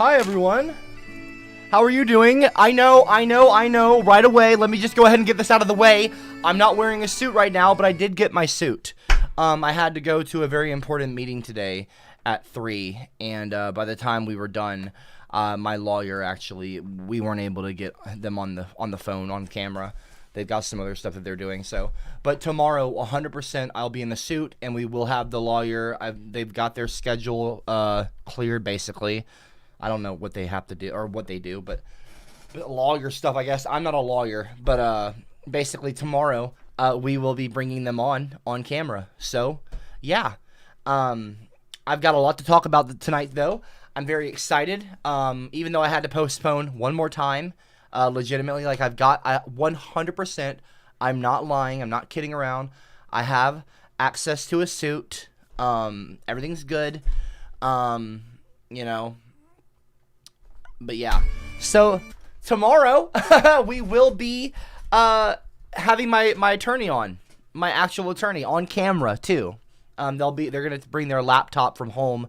Hi, everyone. How are you doing? I know. Right away. Let me just go ahead and get this out of the way. I'm not wearing a suit right now, but I did get my suit. I had to go to a very important meeting today at 3, and by the time we were done, my lawyer actually, we weren't able to get them on the phone, on camera. They've got some other stuff that they're doing, so. But tomorrow, 100%, I'll be in the suit, and we will have the lawyer. They've got their schedule cleared, basically. I don't know what they have to do, or what they do, but lawyer stuff, I guess. I'm not a lawyer, but basically tomorrow, we will be bringing them on camera. So, yeah. I've got a lot to talk about tonight, though. I'm very excited, even though I had to postpone one more time. Legitimately, like I've got 100%. I'm not lying. I'm not kidding around. I have access to a suit. Everything's good. You know. But yeah. So tomorrow we will be having my attorney on, my actual attorney on camera too. They're gonna bring their laptop from home,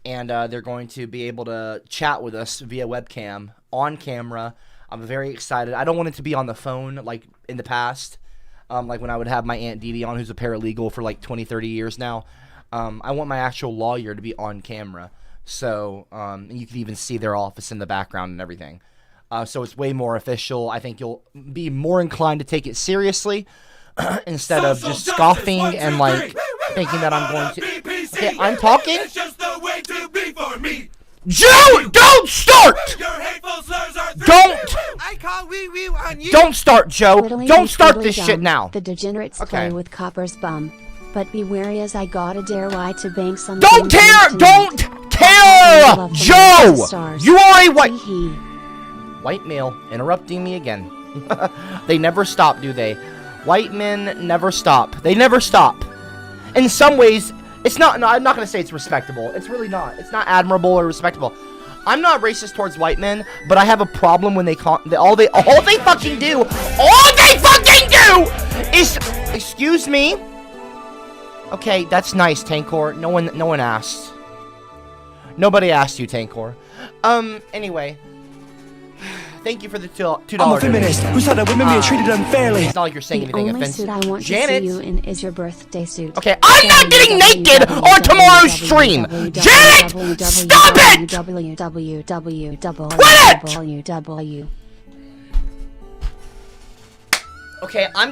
and they're going to be able to chat with us via webcam on camera. I'm very excited. I don't want it to be on the phone like in the past, like when I would have my Aunt Dee Dee on, who's a paralegal for like 20, 30 years now. I want my actual lawyer to be on camera. So, and you can even see their office in the background and everything. So it's way more official. I think you'll be more inclined to take it seriously instead of just scoffing and like thinking that I'm going to. Okay, I'm talking. It's just the way to be for me. Joe, don't start! Don't! I call wee on you. Don't start, Joe. Don't start this shit now. The degenerates play with Copper's bum. But be wary as I gotta dare why to bang some. Don't tear Joe! You are a white male interrupting me again. They never stop, do they? White men never stop. They never stop. In some ways, it's not. No, I'm not gonna say it's respectable. It's really not. It's not admirable or respectable. I'm not racist towards white men, but I have a problem when all they fucking do is, excuse me. Okay, that's nice, Tankor. No one asked. Nobody asked you, Tankor. Anyway. Thank you for the $2. I'm a feminist who saw that women being treated unfairly. It's not like you're saying anything offensive. The only suit I want Janet. to see you in is your birthday suit. Okay, I'm not getting naked on tomorrow's stream! Janet! Stop it! Quit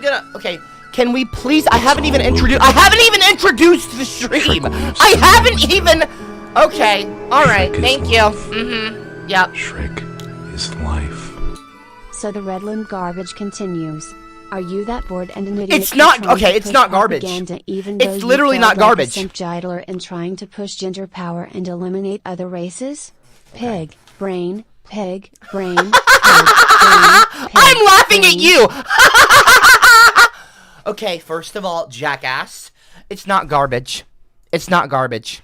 it! Okay, can we please, I haven't even introduced the stream! Okay, alright, thank you. Yep. Shrek is life. So the Redland garbage continues. Are you that bored and an idiot? It's not, okay, it's not garbage. It's literally not garbage. Idler in trying to push gender power and eliminate other races? Pig, brain, pig, brain, pig, brain, pig, I'm laughing at you! Okay, first of all, jackass, it's not garbage. It's not garbage.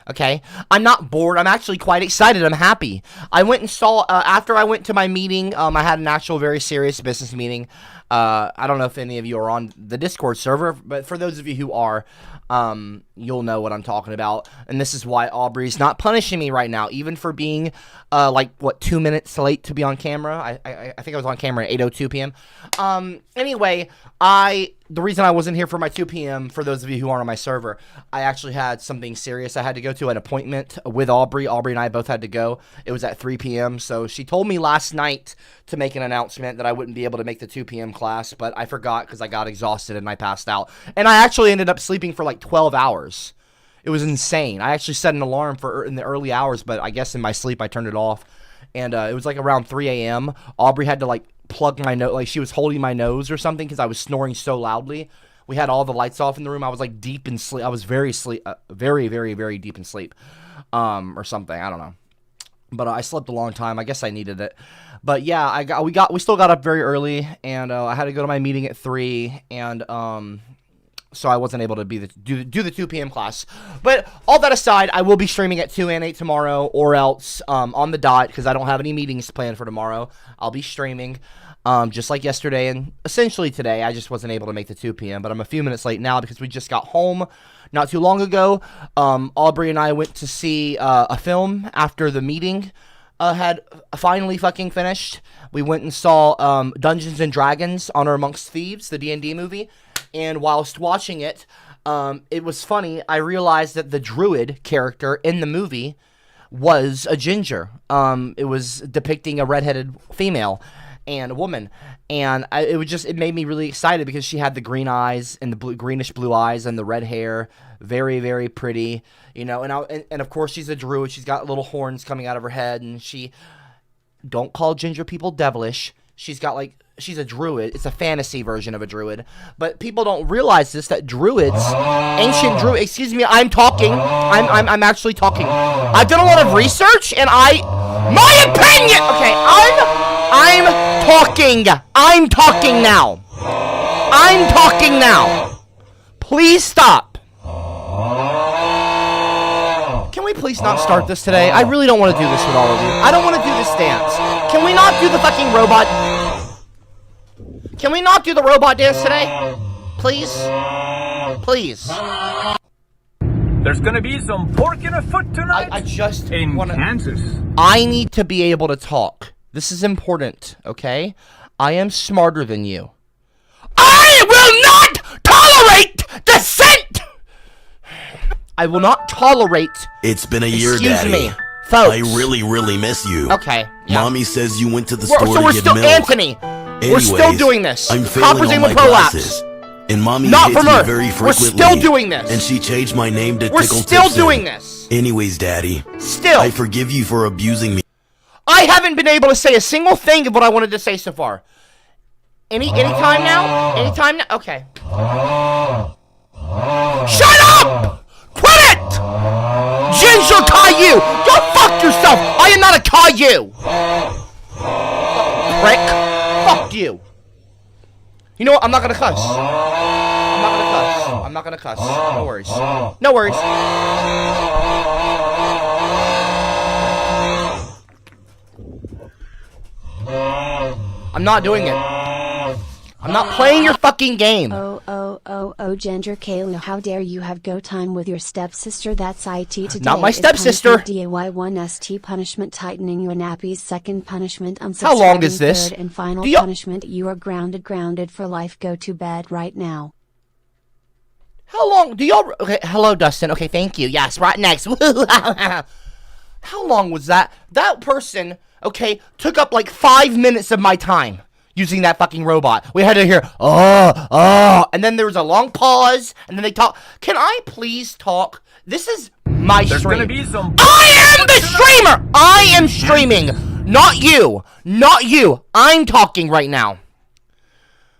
Okay, I'm not bored. I'm actually quite excited. I'm happy. I went and saw, after I went to my meeting, I had an actual very serious business meeting. I don't know if any of you are on the Discord server, but for those of you who are, you'll know what I'm talking about. And this is why Aubrey's not punishing me right now, even for being, 2 minutes late to be on camera. I think I was on camera at 8:02 p.m. Anyway, the reason I wasn't here for my 2 p.m., for those of you who aren't on my server, I actually had something serious I had to go to, an appointment with Aubrey. Aubrey and I both had to go. It was at 3 p.m., so she told me last night to make an announcement that I wouldn't be able to make the 2 p.m. class, but I forgot because I got exhausted and I passed out. And I actually ended up sleeping for like 12 hours. It was insane. I actually set an alarm for in the early hours, but I guess in my sleep I turned it off. And it was like around 3 a.m. Aubrey had to like plug my nose, like she was holding my nose or something because I was snoring so loudly. We had all the lights off in the room. I was like deep in sleep. I was very, very deep in sleep, or something. I don't know. But I slept a long time. I guess I needed it. But yeah, we still got up very early, and I had to go to my meeting at 3, and so I wasn't able to do the 2 p.m. class. But all that aside, I will be streaming at 2 and 8 tomorrow, or else on the dot, because I don't have any meetings planned for tomorrow. I'll be streaming just like yesterday and essentially today. I just wasn't able to make the 2 p.m., but I'm a few minutes late now because we just got home not too long ago. Aubrey and I went to see a film after the meeting had finally fucking finished. We went and saw Dungeons and Dragons: Honor Amongst Thieves, the D&D movie. And whilst watching it, it was funny. I realized that the druid character in the movie was a ginger. It was depicting a redheaded female and a woman, and it made me really excited because she had the green eyes and the greenish blue eyes and the red hair, very, very pretty, you know. And of course she's a druid. She's got little horns coming out of her head, and don't call ginger people devilish. She's a druid. It's a fantasy version of a druid. But people don't realize this, that druids, ancient druid, excuse me, I'm talking. I'm actually talking. I've done a lot of research, and my opinion, okay, I'm talking. I'm talking now. I'm talking now. Please stop. Can we please not start this today? I really don't want to do this with all of you. I don't want to do this dance. Can we not do the fucking robot? Can we not do the robot dance today? Please? Please. There's gonna be some pork in a foot tonight. I just in wanna, Kansas. I need to be able to talk. This is important, okay? I am smarter than you. I will not tolerate dissent! I will not tolerate. It's been a year, Excuse Daddy. me, folks. I really miss you. Okay. Yeah. Mommy says you went to the So store we're to still get milk. Anthony. We're still Anyways, doing this. I'm failing Copper's on in the my prolapse. classes. And Mommy Not hits from me Earth. very We're frequently. still doing this. And she changed my name to We're Tickle still Tipson. doing this. Anyways, Daddy. Still. I forgive you for abusing me. I haven't been able to say a single thing of what I wanted to say so far. Any time now? Any time now? Okay. Shut up! Quit it! Ginger Caillou! Go fuck yourself! I am not a Caillou! Prick. Fuck you. You know what? I'm not gonna cuss. I'm not gonna cuss. I'm not gonna cuss. No worries. No worries. I'm not doing it. I'm not playing your fucking game. Oh, Ginger Kayla, how dare you have go time with your stepsister? That's it today. Not my is stepsister. DAY1ST punishment, tightening your nappies. Second punishment, unsubscribing. How long is this? Third and final Do you- punishment, you are grounded for life. Go to bed right now. How long do y'all... Okay, hello, Dustin. Okay, thank you. Yes, right next. How long was that? That person, okay, took up like 5 minutes of my time using that fucking robot. We had to hear, and then there was a long pause, and then they talk. Can I please talk? This is my There's stream. gonna be some. I am the streamer! I am streaming! Not you! Not you! I'm talking right now.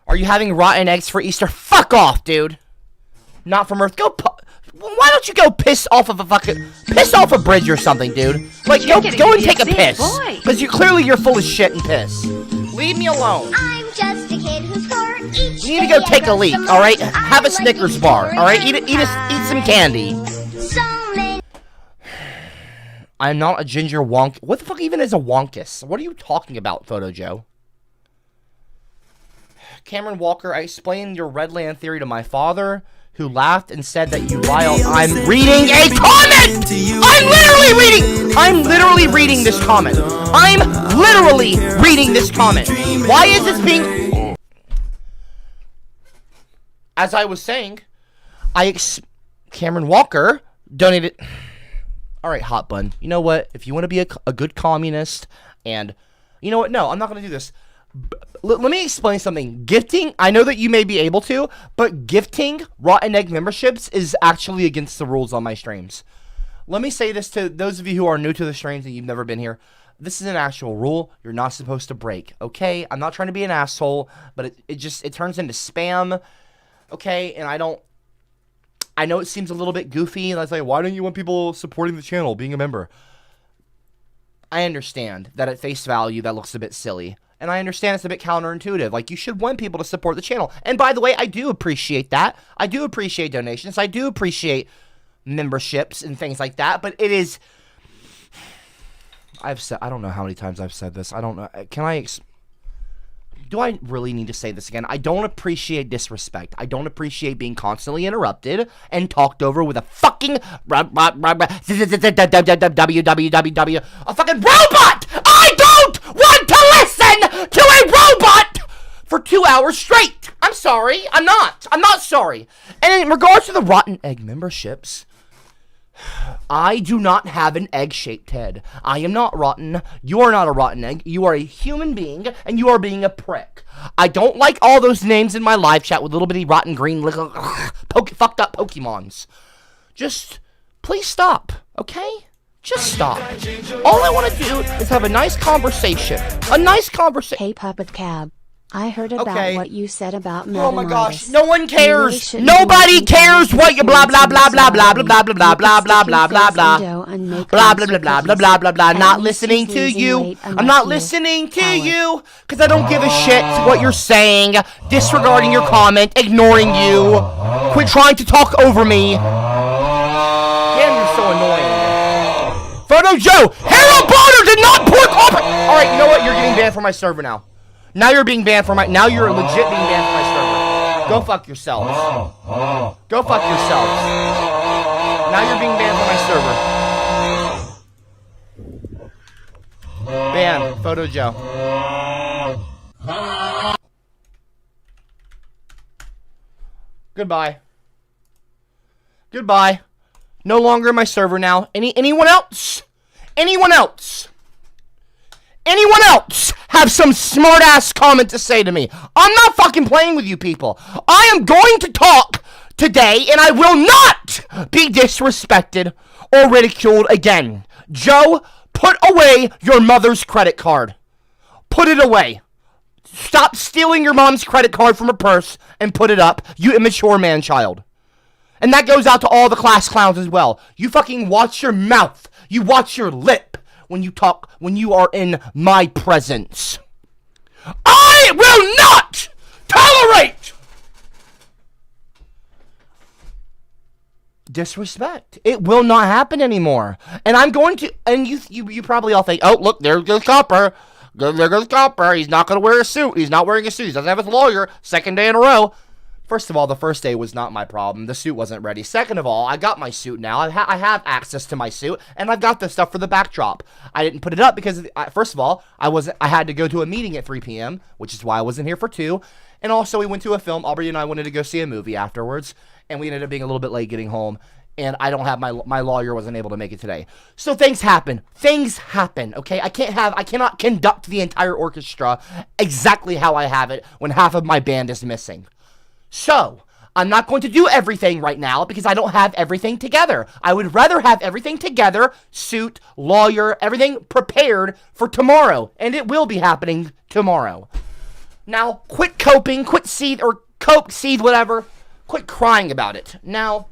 Are you having rotten eggs for Easter? Fuck off, dude! Not from Earth. Why don't you go piss off of a bridge or something, dude? Like, go and take a piss. Because you're full of shit and piss. Leave me alone. I'm just a kid who's 4 each You need to go take a leak, alright? Have a Snickers bar, alright? Eat some candy. I'm not a ginger wonk. What the fuck even is a wonkus? What are you talking about, Photo Joe? Cameron Walker, I explained your Redland theory to my father, who laughed and said that you lie all... I'm reading a comment! I'm literally reading this comment. I'm literally reading this comment. Why is this being... As I was saying, Cameron Walker donated... Alright, Hot Bun. You know what? If you want to be a good communist and... You know what? No, I'm not going to do this. Let me explain something. Gifting, I know that you may be able to, but gifting Rotten Egg memberships is actually against the rules on my streams. Let me say this to those of you who are new to the streams and you've never been here. This is an actual rule you're not supposed to break, okay? I'm not trying to be an asshole, but it turns into spam, okay? And I know it seems a little bit goofy, and I was like, why don't you want people supporting the channel, being a member? I understand that at face value that looks a bit silly. And I understand it's a bit counterintuitive. Like, you should want people to support the channel. And by the way, I do appreciate that. I do appreciate donations. I do appreciate memberships and things like that. But it is... I don't know how many times I've said this. I don't know. Can I... do I really need to say this again? I don't appreciate disrespect. I don't appreciate being constantly interrupted and talked over with a fucking www, a fucking robot! I don't want to listen to a robot for 2 hours straight. I'm sorry. I'm not sorry. And in regards to the rotten egg memberships, I do not have an egg-shaped head. I am not rotten. You are not a rotten egg. You are a human being, and you are being a prick. I don't like all those names in my live chat with little bitty rotten green little fucked up Pokemons. Just, please stop, okay? Just stop. All I want to do is have a nice conversation. A nice conversation. Hey, Puppet Cab. I heard about Okay. what you said about Oh my gosh, Metamatis. no one You cares. really shouldn't Nobody be cares what you blah blah blah blah blah listening blah to blah blah blah blah blah blah blah Blah blah blah blah blah blah blah blah blah. Not listening to you. I'm not listening to you because I don't give a shit what you're saying. Disregarding your comment, ignoring you. Quit trying to talk over me. Damn, you're so annoying. Photo Joe, Harold Bonner did not pour corporate. All right, you know what? You're getting banned from my server now. Now you're being banned from my. Now you're legit being banned from my server. Go fuck yourselves. Go fuck yourselves. Now you're being banned from my server. Ban Photo Joe. Goodbye. Goodbye. No longer in my server now. Anyone else? Anyone else? Anyone else have some smart-ass comment to say to me? I'm not fucking playing with you people. I am going to talk today, and I will not be disrespected or ridiculed again. Joe, put away your mother's credit card. Put it away. Stop stealing your mom's credit card from her purse and put it up, you immature man-child. And that goes out to all the class clowns as well. You fucking watch your mouth. You watch your lip when you talk, when you are in my presence. I will not tolerate disrespect. It will not happen anymore. And I'm going to, and you probably all think, oh, look, there goes Copper. There goes Copper. He's not going to wear a suit. He's not wearing a suit. He doesn't have his lawyer. Second day in a row. First of all, the first day was not my problem. The suit wasn't ready. Second of all, I got my suit now. I have access to my suit, and I've got the stuff for the backdrop. I didn't put it up because, first of all, I had to go to a meeting at 3 p.m., which is why I wasn't here for 2. And also, we went to a film. Aubrey and I wanted to go see a movie afterwards, and we ended up being a little bit late getting home. And I don't have my lawyer wasn't able to make it today. So things happen. Things happen, okay? I cannot conduct the entire orchestra exactly how I have it when half of my band is missing. So, I'm not going to do everything right now because I don't have everything together. I would rather have everything together, suit, lawyer, everything prepared for tomorrow. And it will be happening tomorrow. Now, quit coping, quit seethe, or cope, seethe, whatever. Quit crying about it. Now,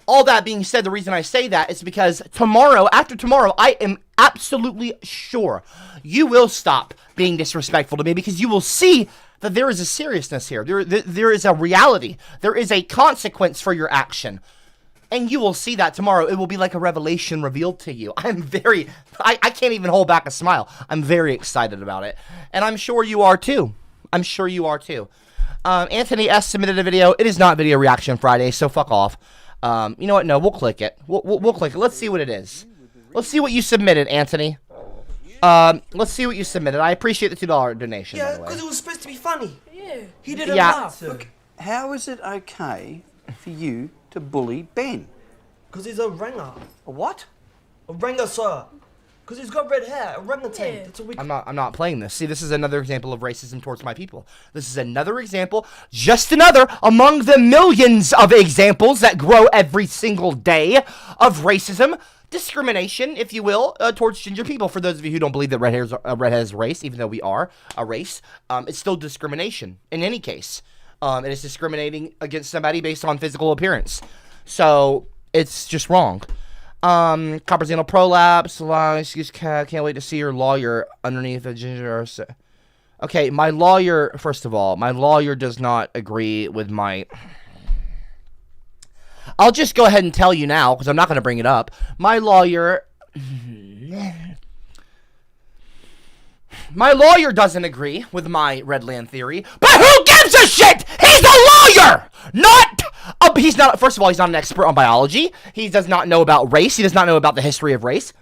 all that being said, the reason I say that is because tomorrow, after tomorrow, I am absolutely sure you will stop being disrespectful to me because you will see that there is a seriousness here. There is a reality. There is a consequence for your action. And you will see that tomorrow. It will be like a revelation revealed to you. I can't even hold back a smile. I'm very excited about it. And I'm sure you are too. I'm sure you are too. Anthony S. submitted a video. It is not Video Reaction Friday, so fuck off. You know what? No, we'll click it. We'll click it. Let's see what it is. Let's see what you submitted, Anthony. Let's see what you submitted. I appreciate the $2 donation, by Yeah, the way. because it was supposed to be funny. Yeah. He didn't Yeah. laugh. Look, how is it okay for you to bully Ben? Because he's a ringer. A what? A ringer, sir. Because he's got red hair. A orangutan. That's what we... I'm not playing this. See, this is another example of racism towards my people. This is another example, just another among the millions of examples that grow every single day of racism, discrimination, if you will, towards ginger people. For those of you who don't believe that redhead is a race, even though we are a race, it's still discrimination in any case. It is discriminating against somebody based on physical appearance. So, it's just wrong. Copperzino prolapse, excuse, can't wait to see your lawyer underneath a ginger. Okay, my lawyer, first of all, my lawyer does not agree with my... I'll just go ahead and tell you now, because I'm not going to bring it up. My lawyer... My lawyer doesn't agree with my Redland theory, but who gives a shit? He's a lawyer! He's not, first of all, he's not an expert on biology. He does not know about race. He does not know about the history of race.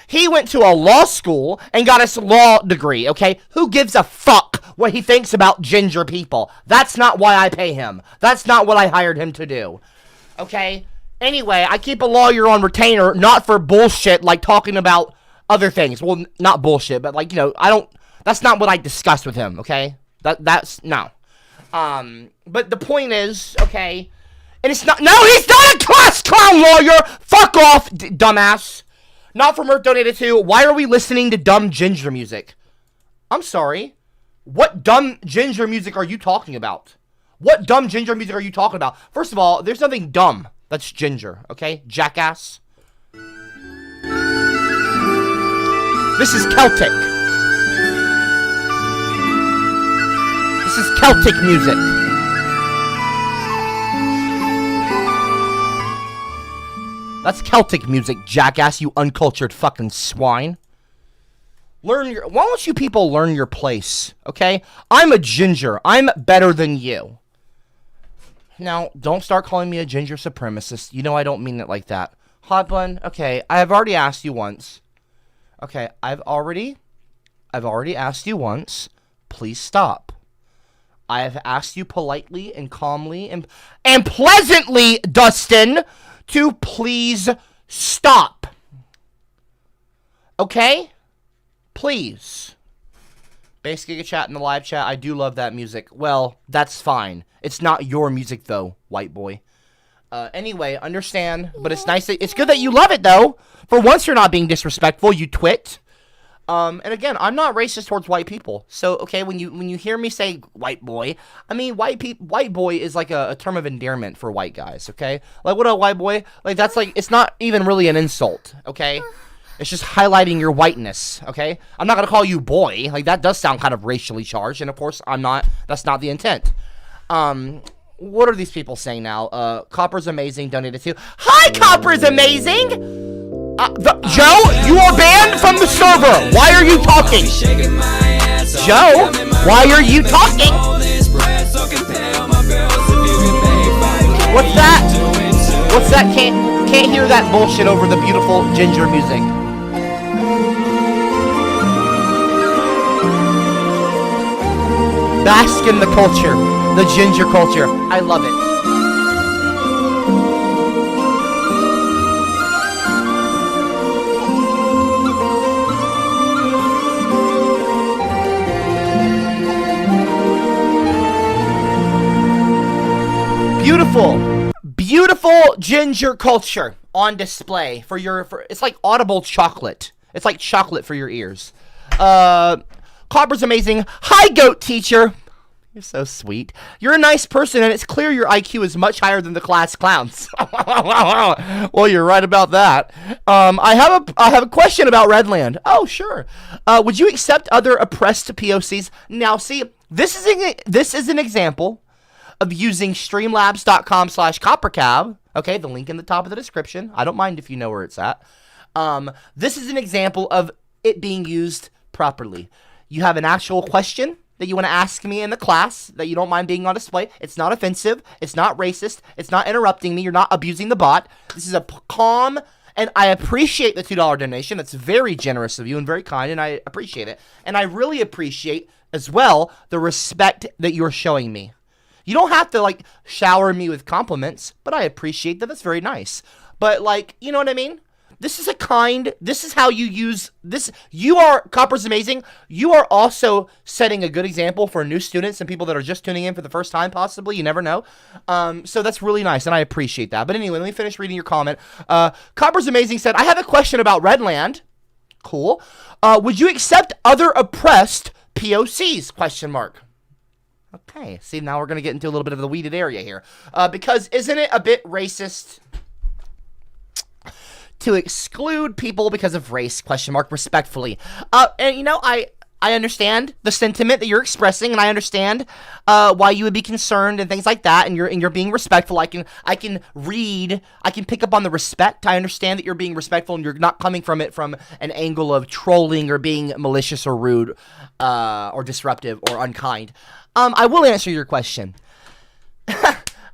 He went to a law school and got his law degree, okay? Who gives a fuck what he thinks about ginger people? That's not why I pay him. That's not what I hired him to do, okay? Anyway, I keep a lawyer on retainer, not for bullshit like talking about other things. Well, not bullshit, but like, you know, that's not what I discussed with him, okay? No. But the point is, okay, and it's not, no, he's not a class clown lawyer! Fuck off, dumbass! Not from Earth donated to, why are we listening to dumb ginger music? I'm sorry. What dumb ginger music are you talking about? What dumb ginger music are you talking about? First of all, there's nothing dumb that's ginger, okay? Jackass. This is Celtic. This is Celtic music. That's Celtic music, jackass, you uncultured fucking swine. Why don't you people learn your place, okay? I'm a ginger. I'm better than you. Now, don't start calling me a ginger supremacist. You know I don't mean it like that. Hot bun, okay, I have already asked you once. Okay, I've already asked you once. Please stop. I have asked you politely and calmly and pleasantly, Dustin, to please stop. Okay? Please. Base Giga Chat in the live chat. I do love that music. Well, that's fine. It's not your music, though, white boy. Anyway, understand, but it's nice it's good that you love it, though. For once you're not being disrespectful, you twit. And again, I'm not racist towards white people. So, okay, when you hear me say white boy, I mean white boy is like a term of endearment for white guys, okay? Like, what a white boy? Like, that's like, it's not even really an insult, okay? It's just highlighting your whiteness, okay? I'm not gonna call you boy. Like, that does sound kind of racially charged, and of course, that's not the intent. What are these people saying now? Copper's amazing, donated to. Hi, Copper's amazing! Joe, you are banned from the server. Why are you talking? Joe, why are you talking? What's that? What's that? Can't hear that bullshit over the beautiful ginger music. Bask in the culture, the ginger culture. I love it. Beautiful ginger culture on display for it's like audible chocolate. It's like chocolate for your ears. Copper's amazing. Hi, goat teacher. You're so sweet. You're a nice person, and it's clear your IQ is much higher than the class clowns. Well, you're right about that. I have a question about Redland. Oh, sure. Would you accept other oppressed POCs? Now, see, this is an example of using streamlabs.com/coppercab. Okay, the link in the top of the description. I don't mind if you know where it's at. This is an example of it being used properly. You have an actual question that you want to ask me in the class that you don't mind being on display. It's not offensive. It's not racist. It's not interrupting me. You're not abusing the bot. This is a calm, and I appreciate the $2 donation. That's very generous of you and very kind, and I appreciate it. And I really appreciate, as well, the respect that you're showing me. You don't have to, like, shower me with compliments, but I appreciate that. That's very nice. But, like, you know what I mean? This is how you use this. Copper's amazing. You are also setting a good example for new students and people that are just tuning in for the first time, possibly. You never know. So that's really nice, and I appreciate that. But anyway, let me finish reading your comment. Copper's amazing said, I have a question about Redland. Cool. Would you accept other oppressed POCs? Question mark. Okay, see, now we're going to get into a little bit of the weeded area here. Because isn't it a bit racist to exclude people because of race? Question mark, respectfully. And, you know, I I understand the sentiment that you're expressing, and I understand why you would be concerned and things like that. And you're being respectful. I can pick up on the respect. I understand that you're being respectful, and you're not coming from it from an angle of trolling or being malicious or rude or disruptive or unkind. I will answer your question.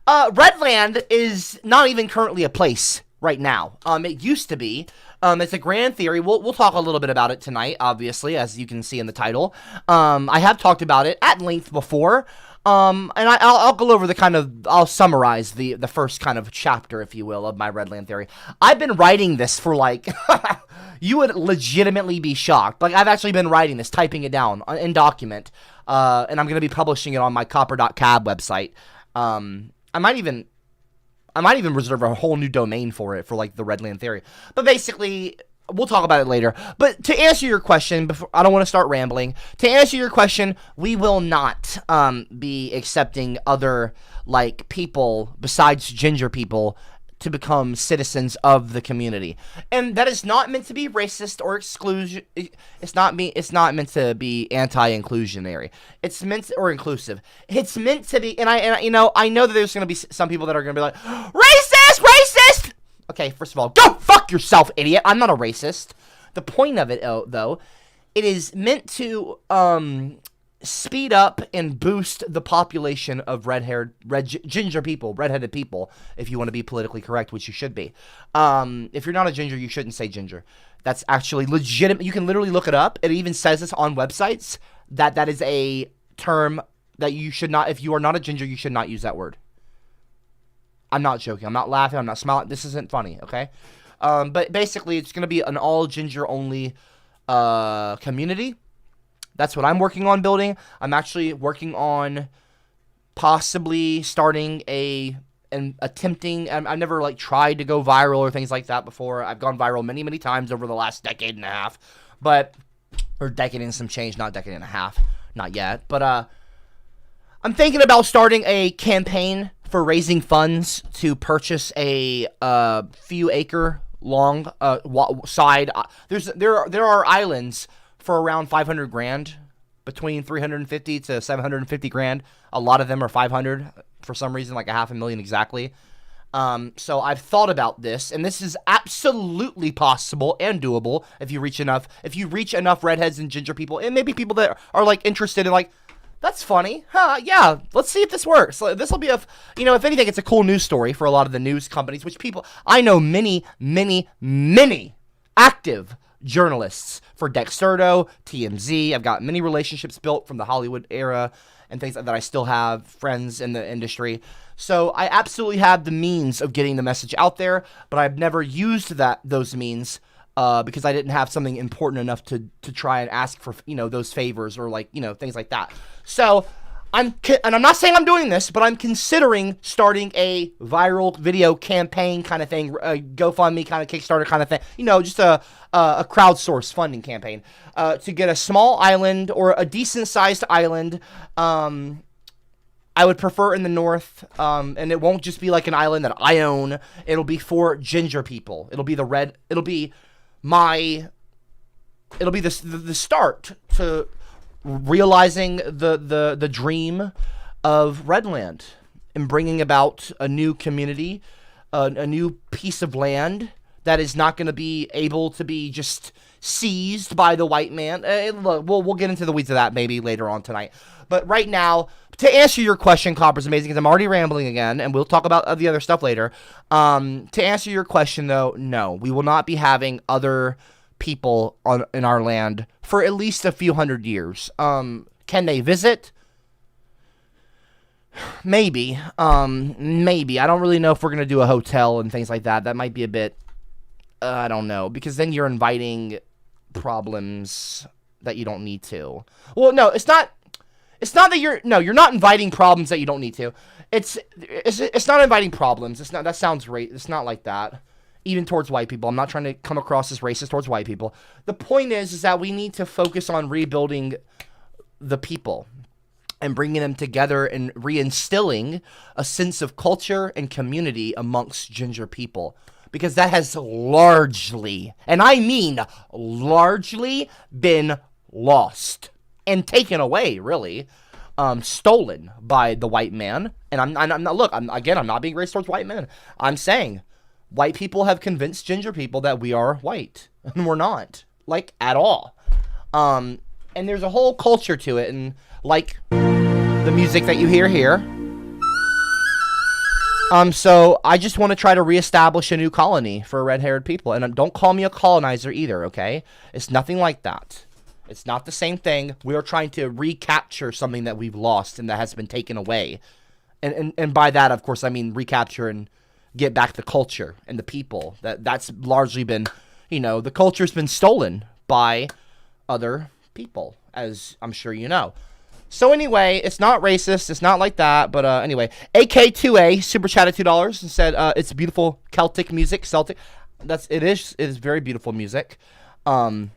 Redland is not even currently a place right now. It used to be. It's a grand theory. We'll talk a little bit about it tonight, obviously, as you can see in the title. I have talked about it at length before. And I'll go over I'll summarize the first kind of chapter, if you will, of my Redland theory. I've been writing this for you would legitimately be shocked. I've actually been writing this, typing it down in document, and I'm going to be publishing it on my copper.cab website. I might even reserve a whole new domain for it, for the Redland theory. But basically, we'll talk about it later. But to answer your question, I don't want to start rambling. To answer your question, we will not be accepting other people besides ginger people to become citizens of the community. And that is not meant to be racist or exclusion. It's not meant to be anti-inclusionary. It's meant or inclusive. It's meant to be, and I know that there's going to be some people that are going to be like, racist! Okay, first of all, go fuck yourself, idiot. I'm not a racist. The point of it, though, it is meant to speed up and boost the population of ginger people, redheaded people, if you want to be politically correct, which you should be. If you're not a ginger, you shouldn't say ginger. That's actually legitimate. You can literally look it up. It even says this on websites that is a term that you should not, if you are not a ginger, you should not use that word. I'm not joking. I'm not laughing. I'm not smiling. This isn't funny, okay? But basically, it's going to be an all ginger only community. That's what I'm working on building. I'm actually working on possibly starting attempting. I've never tried to go viral or things like that before. I've gone viral many, many times over the last decade and a half, or decade and some change, not decade and a half, not yet. But I'm thinking about starting a campaign for raising funds to purchase a few acre long side. There are islands for around 500 grand, between 350 to 750 grand. A lot of them are 500 for some reason, like $500,000 exactly. So I've thought about this, and this is absolutely possible and doable if you reach enough redheads and ginger people, and maybe people that are interested in that's funny, huh? Yeah, let's see if this works. This will be if anything, it's a cool news story for a lot of the news companies, which I know many, many, many active journalists for Dexerto, TMZ. I've got many relationships built from the Hollywood era and things like that. I still have friends in the industry. So I absolutely have the means of getting the message out there, but I've never used those means because I didn't have something important enough to try and ask for, those favors or things like that. So and I'm not saying I'm doing this, but I'm considering starting a viral video campaign kind of thing, a GoFundMe kind of Kickstarter kind of thing, just a crowdsource funding campaign to get a small island or a decent sized island. I would prefer in the north, and it won't just be an island that I own. It'll be for ginger people. It'll be the start to realizing the dream of Redland and bringing about a new community, a new piece of land that is not going to be able to be just seized by the white man. Look, we'll get into the weeds of that maybe later on tonight. But right now, to answer your question, Copper's Amazing, because I'm already rambling again, and we'll talk about the other stuff later. To answer your question, though, no, we will not be having other people in our land for at least a few hundred years. Can they visit? Maybe. Maybe. I don't really know if we're going to do a hotel and things like that. That might be a bit, I don't know, because then you're inviting problems that you don't need to. Well, no, it's not that you're not inviting problems that you don't need to. It's not inviting problems. It's not, that sounds right. It's not like that. Even towards white people. I'm not trying to come across as racist towards white people. The point is that we need to focus on rebuilding the people and bringing them together and reinstilling a sense of culture and community amongst ginger people. Because that has largely, and I mean largely, been lost and taken away, really, stolen by the white man. And I'm not, look, I'm not being racist towards white men. I'm saying white people have convinced ginger people that we are white, and we're not, like, at all. And there's a whole culture to it, and like the music that you hear here. So I just want to try to reestablish a new colony for red-haired people. And don't call me a colonizer either, okay? It's nothing like that. It's not the same thing. We are trying to recapture something that we've lost and that has been taken away. And by that, of course, I mean recapture and get back the culture and the people. That's largely been, you know, the culture's been stolen by other people, as I'm sure you know. So anyway, it's not racist. It's not like that. But anyway, AK2A super chatted $2 and said it's beautiful Celtic music. Celtic. It is very beautiful music. But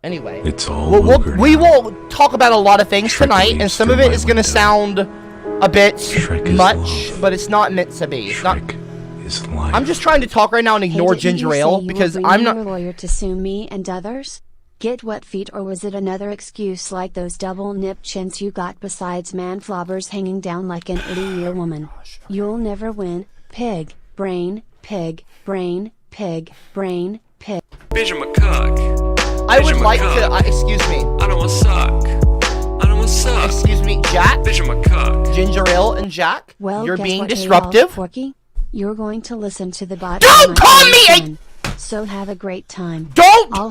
anyway, It's all we will talk about a lot of things tonight, and some of it is going to sound a bit much, but it's not meant to be. It's not. Is life. I'm just trying to talk right now and ignore ginger ale because I'm not. A lawyer to sue me and others. Get wet feet, or was it another excuse like those double nip chins you got besides man flobbers hanging down like an 80-year woman? You'll never win. Pig, brain, pig, brain, pig, brain, pig. Bitch, I'm a cock. I would like to. Excuse me. I don't want suck. I don't want suck. Excuse me, Jack. Bitch, I'm a cock. Ginger ale and Jack. Well, you're guess being what, disruptive. Porky? You're going to listen to the bot. Don't call me a. So have a great time. Don't call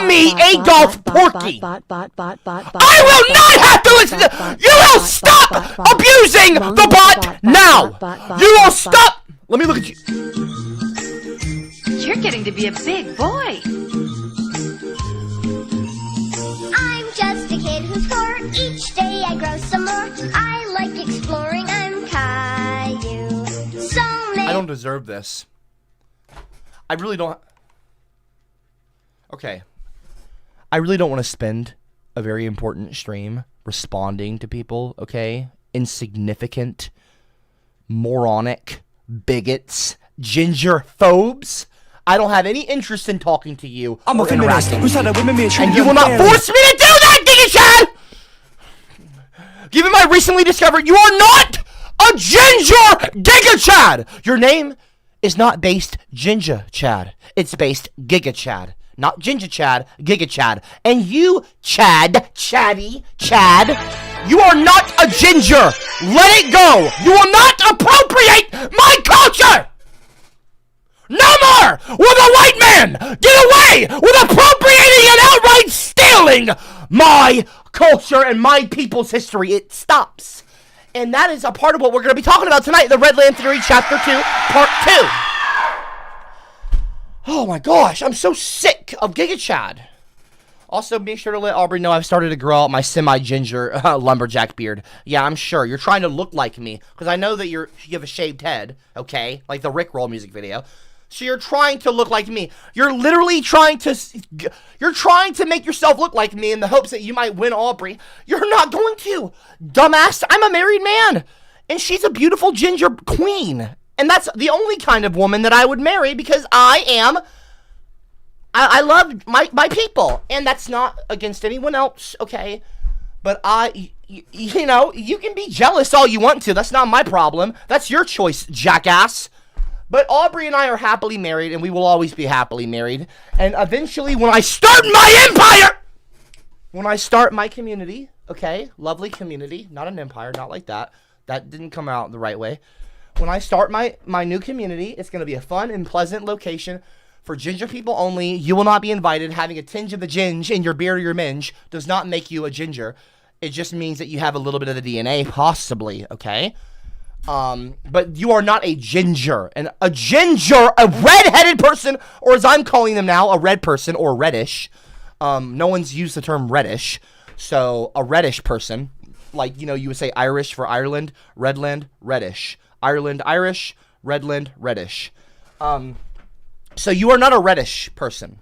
me Adolf Porky. I will not have to listen to. You will stop abusing the bot now. You will stop. Let me look at you. You're getting to be a big boy. I'm just a kid who's 4. Each day I grow some more. I like exploring. I'm Caillou. So many. I don't deserve this. I really don't. Okay. I really don't want to spend a very important stream responding to people, okay? Insignificant, moronic, bigots, ginger phobes. I don't have any interest in talking to you or interacting. And you will not force me to do that, Giga Chad! Given my recently discovered, you are not a ginger Giga Chad! Your name is not based Ginger Chad. It's based Giga Chad. Not Ginger Chad, Giga Chad. And you, Chad, Chatty, Chad, you are not a ginger. Let it go. You will not appropriate my culture. No more will a white man get away with appropriating and outright stealing my culture and my people's history. It stops. And that is a part of what we're going to be talking about tonight, the Redland Theory, Chapter 2, Part 2. Oh my gosh, I'm so sick of Giga Chad. Also, make sure to let Aubrey know I've started to grow out my semi-ginger lumberjack beard. Yeah, I'm sure. You're trying to look like me, because I know that you have a shaved head, okay? Like the Rickroll music video. So you're trying to look like me. You're literally trying to make yourself look like me in the hopes that you might win Aubrey. You're not going to. Dumbass, I'm a married man. And she's a beautiful ginger queen. And that's the only kind of woman that I would marry because I love my people. And that's not against anyone else, okay? But you know, you can be jealous all you want to. That's not my problem. That's your choice, jackass. But Aubrey and I are happily married, and we will always be happily married. And eventually, when I start my empire, when I start my community, okay, lovely community, not an empire, not like that. That didn't come out the right way. When I start my new community, it's going to be a fun and pleasant location for ginger people only. You will not be invited. Having a tinge of the ginge in your beard or your minge does not make you a ginger. It just means that you have a little bit of the DNA, possibly, okay? But you are not a ginger. And a red-headed person, or as I'm calling them now, a red person, or reddish. No one's used the term reddish. So, a reddish person, like, you know, you would say Irish for Ireland, Redland, reddish. Ireland, Irish, Redland, reddish. So you are not a reddish person.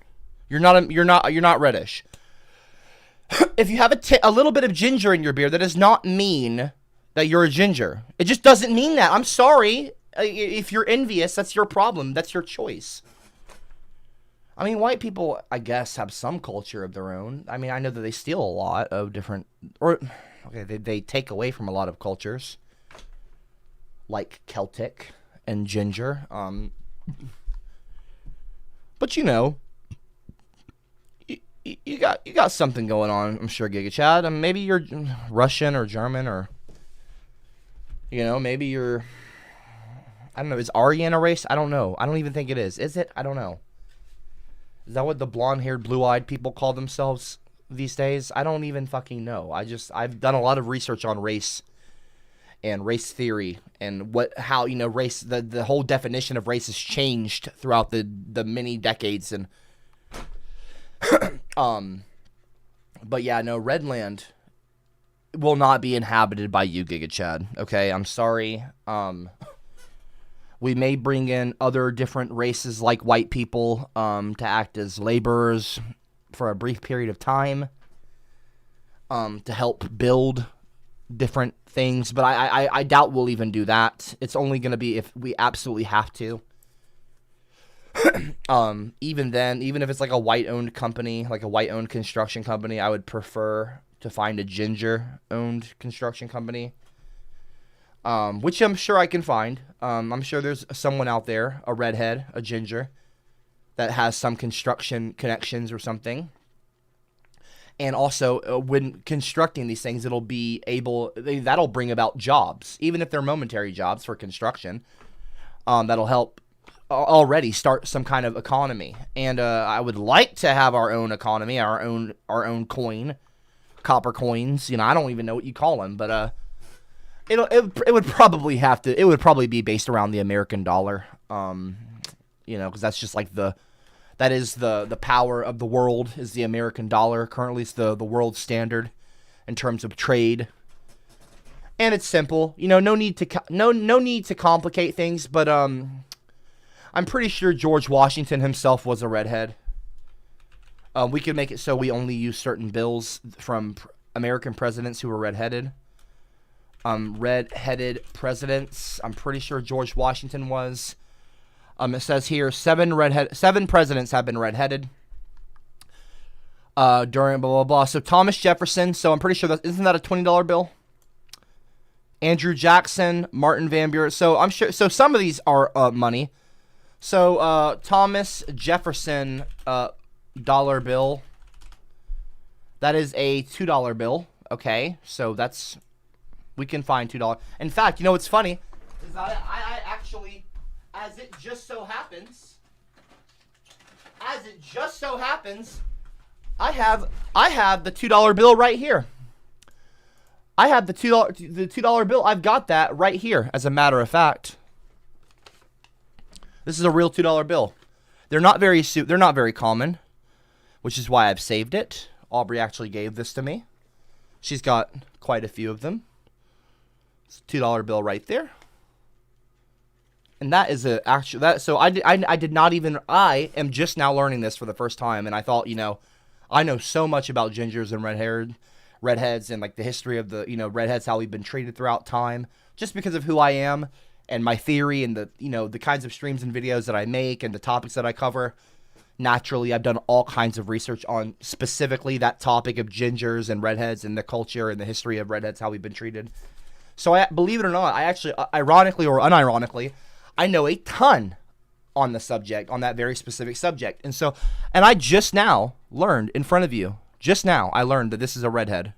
You're not reddish. If you have a little bit of ginger in your beard, that does not mean that you're a ginger. It just doesn't mean that. I'm sorry. If you're envious, that's your problem. That's your choice. I mean, white people, I guess, have some culture of their own. I mean, I know that they steal a lot of different, or okay, they take away from a lot of cultures, like Celtic and ginger. But you know, you got something going on. I'm sure, Giga Chad. Maybe you're Russian or German, or maybe you're. I don't know. Is Aryan a race? I don't know. I don't even think it is. Is it? I don't know. Is that what the blonde-haired, blue-eyed people call themselves these days? I don't even fucking know. I've done a lot of research on race and race theory and how race, the whole definition of race has changed throughout the many decades. And but yeah, no, Redland will not be inhabited by you, Giga Chad. Okay, I'm sorry. We may bring in other different races like white people to act as laborers for a brief period of time to help build different things. But I doubt we'll even do that. It's only going to be if we absolutely have to. Even then, even if it's like a white-owned company, like a white-owned construction company, I would prefer to find a ginger-owned construction company. Which I'm sure I can find. I'm sure there's someone out there, a redhead, a ginger, that has some construction connections or something. And also, when constructing these things, that'll bring about jobs, even if they're momentary jobs for construction. That'll help already start some kind of economy. And I would like to have our own economy, our own coin, copper coins. I don't even know what you call them, but It would probably be based around the American dollar, because that's just like that is the power of the world is the American dollar. Currently, it's the world standard in terms of trade, and it's simple. No need to complicate things. But I'm pretty sure George Washington himself was a redhead. We could make it so we only use certain bills from American presidents who were redheaded. Red-headed presidents. I'm pretty sure George Washington was. It says here 7 presidents have been redheaded during blah blah blah. So Thomas Jefferson. So I'm pretty sure isn't that a $20 bill? Andrew Jackson, Martin Van Buren. So I'm sure. So some of these are money. So Thomas Jefferson dollar bill. That is a $2 bill. Okay, so that's. We can find $2. In fact, what's funny is that I actually, as it just so happens, I have the $2 bill right here. I have the $2 bill. I've got that right here. As a matter of fact, this is a real $2 bill. They're not very common, which is why I've saved it. Aubrey actually gave this to me. She's got quite a few of them. It's a $2 bill right there. And that is so I did not even, I am just now learning this for the first time. And I thought, I know so much about gingers and redheads and like the history of the, redheads, how we've been treated throughout time, just because of who I am and my theory and the kinds of streams and videos that I make and the topics that I cover. Naturally, I've done all kinds of research on specifically that topic of gingers and redheads and the culture and the history of redheads, how we've been treated. So believe it or not, I actually, ironically or unironically, I know a ton on the subject, on that very specific subject. And I just now learned in front of you, I learned that this is a redhead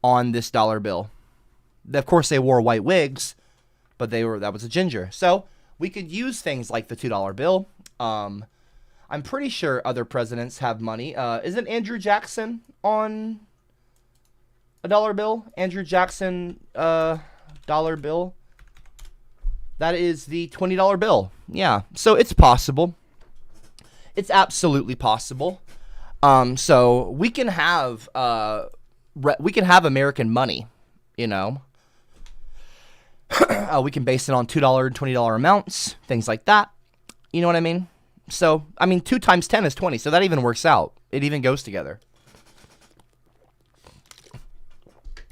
on this dollar bill. Of course, they wore white wigs, but that was a ginger. So we could use things like the $2 bill. I'm pretty sure other presidents have money. Isn't Andrew Jackson on a dollar bill? Andrew Jackson dollar bill. That is the $20 bill. Yeah, so it's possible. It's absolutely possible. So we can have American money. We can base it on $2 and $20 amounts, things like that. You know what I mean? So 2 times 10 is 20. So that even works out. It even goes together.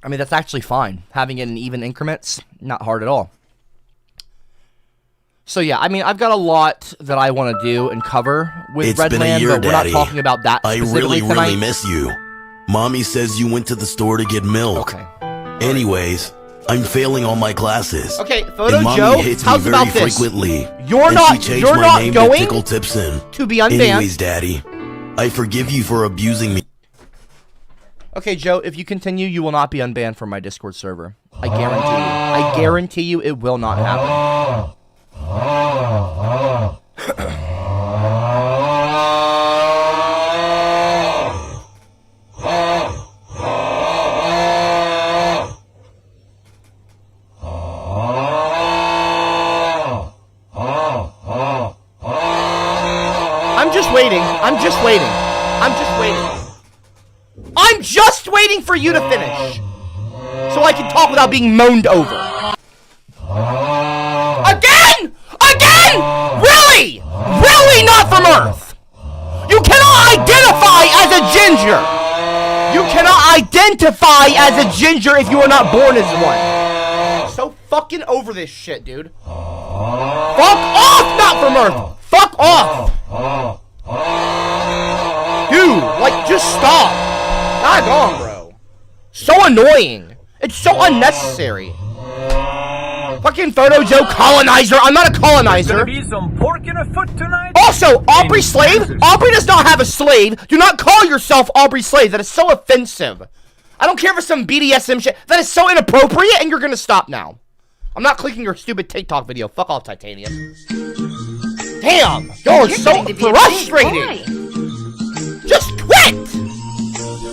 That's actually fine. Having it in even increments, not hard at all. So yeah, I mean, I've got a lot that I want to do and cover with It's Redland, been a year, but we're Daddy. not talking about that I specifically really, tonight. really miss you. Mommy says you went to the store to get milk. Okay. Anyways, I'm failing all my classes. Okay, Photo and Mommy Joe, hits how's me very about this? frequently. You're and not- she changed you're my not name going to Tickle Tipson. to be unbanned. Anyways, Daddy, I forgive you for abusing me. Okay, Joe, if you continue, you will not be unbanned from my Discord server. I guarantee you. I guarantee you it will not happen. I'm just waiting. I'm just waiting. I'm just waiting. I'm just waiting for you to finish. So I can talk without being moaned over. Again! Again! Really? Really not from Earth? You cannot identify as a ginger! You cannot identify as a ginger if you are not born as one. So fucking over this shit, dude. Fuck off, not from Earth! Fuck off! Dude, like, just stop. Not gone, bro. So annoying. It's so unnecessary. Fucking Photo Joe colonizer. I'm not a colonizer. Gonna be some pork in a foot tonight? Also, Aubrey Slave? Aubrey does not have a slave. Do not call yourself Aubrey Slave. That is so offensive. I don't care for some BDSM shit. That is so inappropriate, and you're gonna stop now. I'm not clicking your stupid TikTok video. Fuck off, Titanium. Damn! Y'all are so frustrating! Just quit!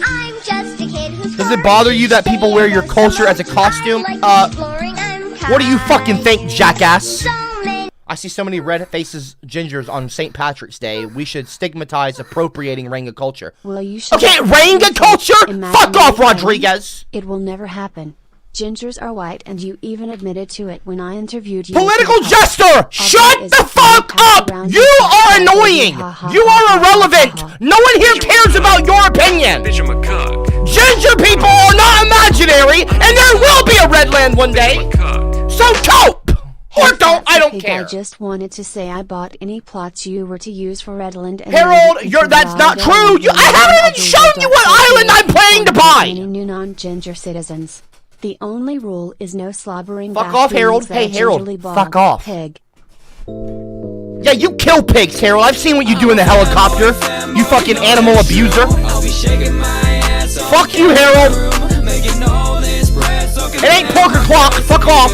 I'm just a kid who's Does it bother you that people wear your culture as a costume? What do you fucking think, jackass? I see so many red faces gingers on St. Patrick's Day. We should stigmatize appropriating Ranga culture. Well, you should. Okay, Ranga culture? Fuck off, Rodriguez! It will never happen. Gingers are white, and you even admitted to it when I interviewed you. Political jester! Shut the fuck up! You are annoying! You are irrelevant! No one here cares about your opinion! Bitch, I'm a cock. Ginger people are not imaginary, and there will be a Redland one day! So cope! Or don't, I don't care! I just wanted to say I bought any plots you were to use for Redland. And Harold, that's not true! I haven't even shown you what island I'm planning to buy! Any new non-ginger citizens. The only rule is no slobbering. Fuck off, Harold. Hey, Harold. Fuck off. Pig. Yeah, you kill pigs, Harold. I've seen what you do in the helicopter. You fucking animal abuser. Fuck you, Harold. It ain't poker clock. Fuck off.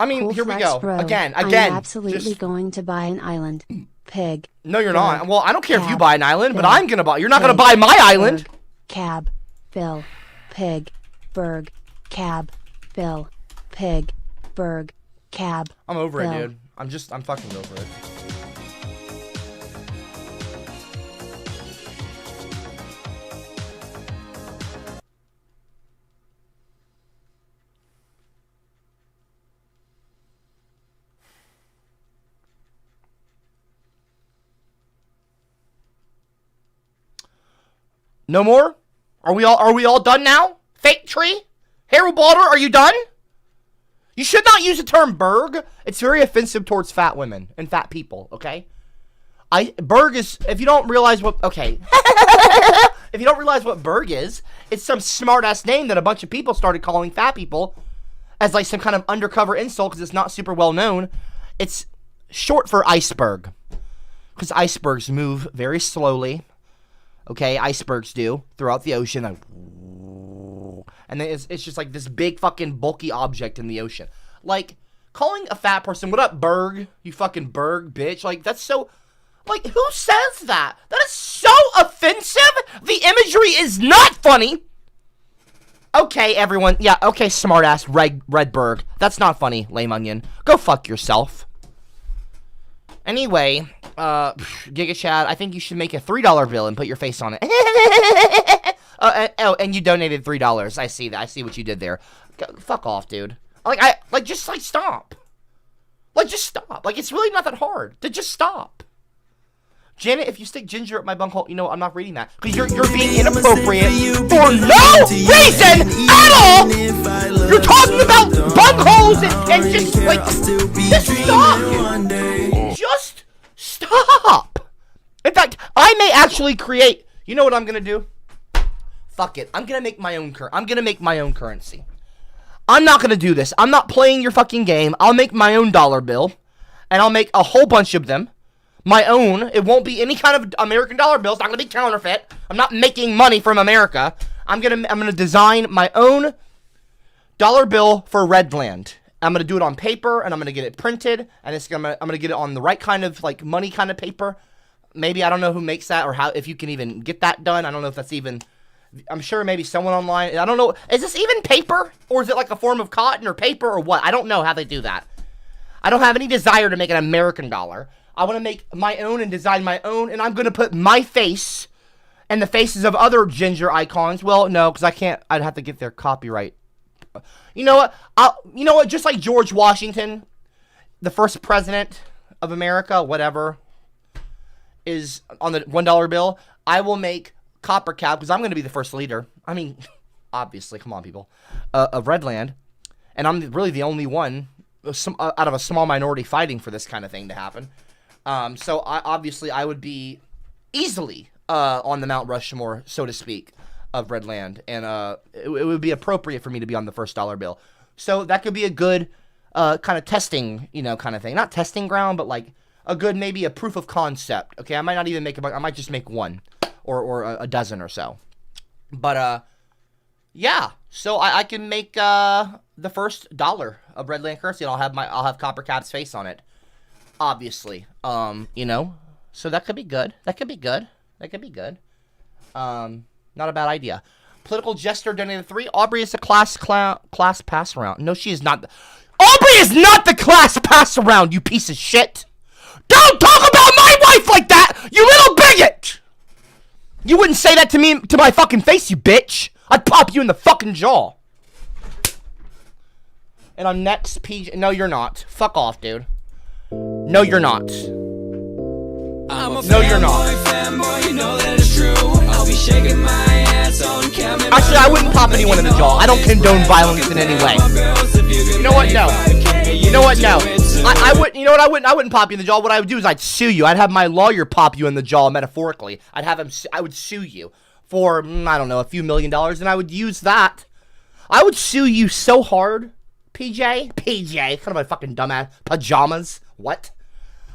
I mean, Cool here we flex, go. bro. Again. I'm absolutely going to buy an island. Pig. No, you're not. Well, I don't care if you Cab. buy an island, but Bill. I'm gonna buy. You're not gonna Pig. buy my island. Berg. Cab. Bill. Pig. Berg. Cab. Bill. Pig. Berg. Cab. I'm over it, Bill. dude. I'm fucking over it. No more? Are we all done now? Fake tree? Harold Balder, are you done? You should not use the term Berg. It's very offensive towards fat women and fat people, okay? Berg is, if you don't realize what, okay. If you don't realize what Berg is, it's some smart-ass name that a bunch of people started calling fat people as like some kind of undercover insult because it's not super well known. It's short for iceberg. Because icebergs move very slowly. Okay, icebergs do throughout the ocean, like, and then it's just like this big fucking bulky object in the ocean. Like calling a fat person, "What up, Berg? You fucking Berg, bitch!" Like that's so, like who says that? That is so offensive. The imagery is not funny. Okay, everyone, yeah, okay, smartass Redberg. That's not funny, lame onion. Go fuck yourself. Anyway, Giga Chad, I think you should make a $3 bill and put your face on it. And you donated $3. I see that. I see what you did there. Fuck off, dude. Just stop. Just stop. It's really not that hard to just stop. Janet, if you stick ginger up my bunghole, you know what, I'm not reading that. Because you're being inappropriate for no reason at all! You're talking about bungholes and just, like, just stop! Just stop! In fact, I may actually create, you know what I'm gonna do? Fuck it, I'm gonna make my own currency. I'm not gonna do this. I'm not playing your fucking game. I'll make my own dollar bill, and I'll make a whole bunch of them. My own. It won't be any kind of American dollar bill. It's not gonna be counterfeit. I'm not making money from America. I'm gonna design my own dollar bill for Redland. I'm gonna do it on paper, and I'm gonna get it printed, and I'm gonna get it on the right kind of like money kind of paper. Maybe I don't know who makes that or how if you can even get that done. I don't know if that's even. I'm sure maybe someone online. I don't know. Is this even paper or is it like a form of cotton or paper or what? I don't know how they do that. I don't have any desire to make an American dollar. I want to make my own and design my own, and I'm going to put my face and the faces of other ginger icons. Well, no, because I can't. I'd have to get their copyright. You know what? You know what? Just like George Washington, the first president of America, whatever, is on the $1 bill. I will make Copper Cow because I'm going to be the first leader. I mean, obviously, come on, people, of Redland, and I'm really the only one out of a small minority fighting for this kind of thing to happen. So I would be easily on the Mount Rushmore, so to speak, of Redland, and it would be appropriate for me to be on the first dollar bill. So that could be a good kind of testing, kind of thing. Not testing ground, but like a good maybe a proof of concept. Okay, I might not even make I might just make one or a dozen or so. But yeah. So I can make the first dollar of Redland currency, and I'll have Copper Cat's face on it. Obviously, so that could be good. That could be good. Not a bad idea. Political Jester donated 3. Aubrey is the class pass around. No, she is not. Aubrey is not the class pass around, you piece of shit. Don't talk about my wife like that, you little bigot. You wouldn't say that to me, to my fucking face, you bitch. I'd pop you in the fucking jaw. And I'm next, PJ. No, you're not. Fuck off, dude. No, you're not. No, you're not. Actually, I wouldn't pop anyone in the jaw. I don't condone violence in any way. You know what? No. You know what? No. I wouldn't. You know what? I wouldn't pop you in the jaw. What I would do is I'd sue you. I'd have my lawyer pop you in the jaw metaphorically. I'd have him. I would sue you for I don't know, a few $1 million, and I would use that. I would sue you so hard, PJ, kind of my fucking dumbass pajamas. What?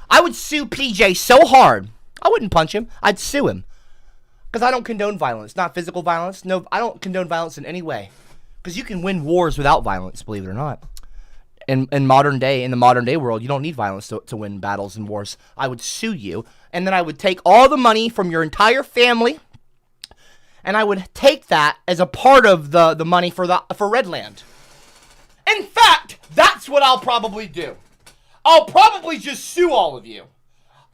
I would sue PJ so hard. I wouldn't punch him. I'd sue him. Because I don't condone violence. Not physical violence. No, I don't condone violence in any way. Because you can win wars without violence, believe it or not. In the modern day world, you don't need violence to win battles and wars. I would sue you. And then I would take all the money from your entire family. And I would take that as a part of the money for Redland. In fact, that's what I'll probably do. I'll probably just sue all of you.